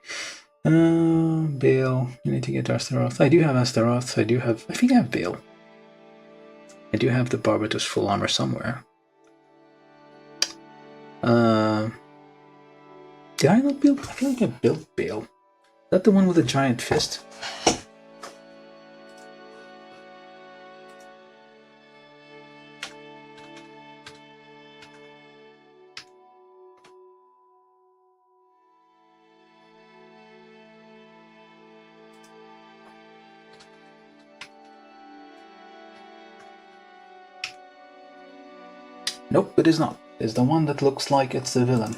Speaker 1: Bale. You need to get Astaroth. I do have Astaroth. I think I have Bale. I do have the Barbatos full armor somewhere. Did I not build? I feel like I built Bale. Is that the one with the giant fist? Nope, it is not. It's the one that looks like it's the villain.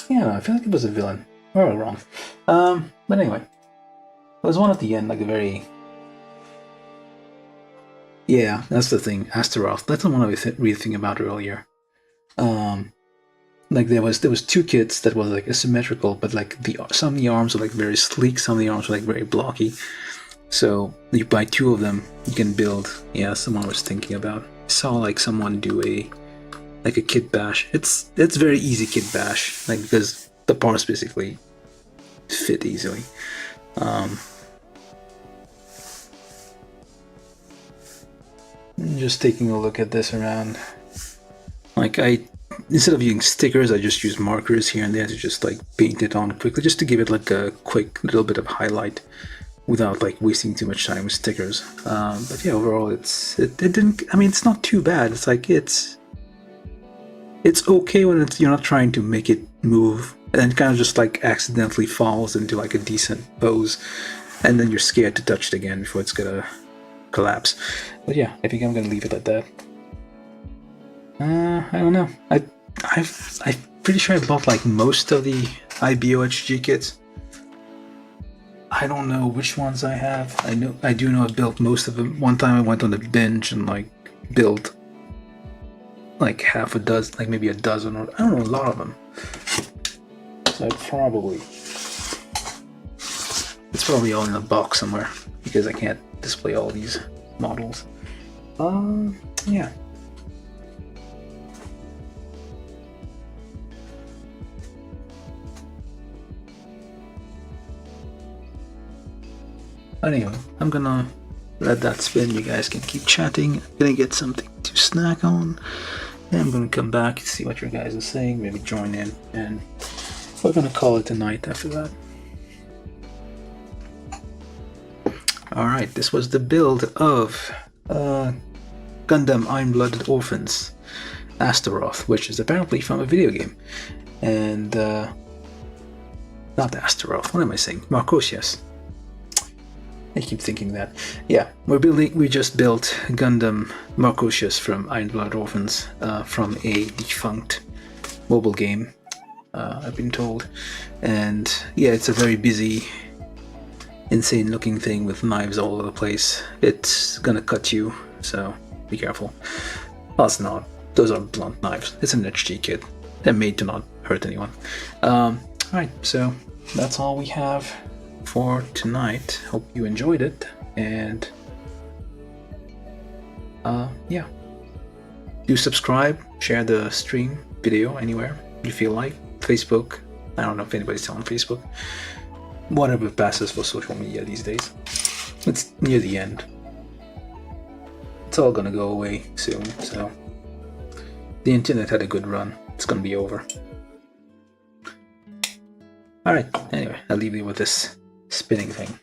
Speaker 1: Yeah, I feel like it was a villain. Or wrong. But anyway. There was one at the end, like a very... Yeah, that's the thing. Astaroth. That's the one I was really thinking about earlier. Like there was 2 kits that was like asymmetrical, but like some of the arms were like very sleek, some of the arms were like very blocky. So you buy 2 of them, you can build. Yeah, someone was thinking about. I saw like someone do a kit bash. It's very easy kit bash, like because the parts basically fit easily. Just taking a look at this around. Like instead of using stickers, I just use markers here and there to just like paint it on quickly, just to give it like a quick little bit of highlight without like wasting too much time with stickers. But yeah, overall it didn't. I mean, it's not too bad. It's like it's okay when you're not trying to make it move, and then it kind of just like accidentally falls into like a decent pose, and then you're scared to touch it again before it's gonna collapse. But yeah, I think I'm gonna leave it at that. I don't know. I'm pretty sure I bought like most of the IBOHG kits. I don't know which ones I have. I do know I built most of them. One time I went on a binge and like built like half a dozen, like maybe a dozen, or I don't know, a lot of them. So it's probably all in a box somewhere because I can't display all these models. Yeah. Anyway, I'm gonna let that spin. You guys can keep chatting. I'm gonna get something to snack on. And I'm gonna come back and see what your guys are saying, maybe join in, and we're gonna call it a night after that. Alright, this was the build of Gundam Iron-Blooded Orphans Astaroth, which is apparently from a video game. And not Astaroth, what am I saying? Marchosias. I keep thinking that. Yeah, we just built Gundam Marchosias from Iron-Blooded Orphans from a defunct mobile game, I've been told. And yeah, it's a very busy, insane looking thing with knives all over the place. It's gonna cut you, so be careful. Well, it's not. Those are blunt knives. It's an HG kit. They're made to not hurt anyone. Alright, so that's all we have for tonight. Hope you enjoyed it, and yeah, do subscribe, share the stream video anywhere you feel like. Facebook, I don't know if anybody's still on Facebook. Whatever passes for social media these days. It's near the end. It's all gonna go away soon, so the internet had a good run. It's gonna be over. Alright, anyway, I'll leave you with this spinning thing.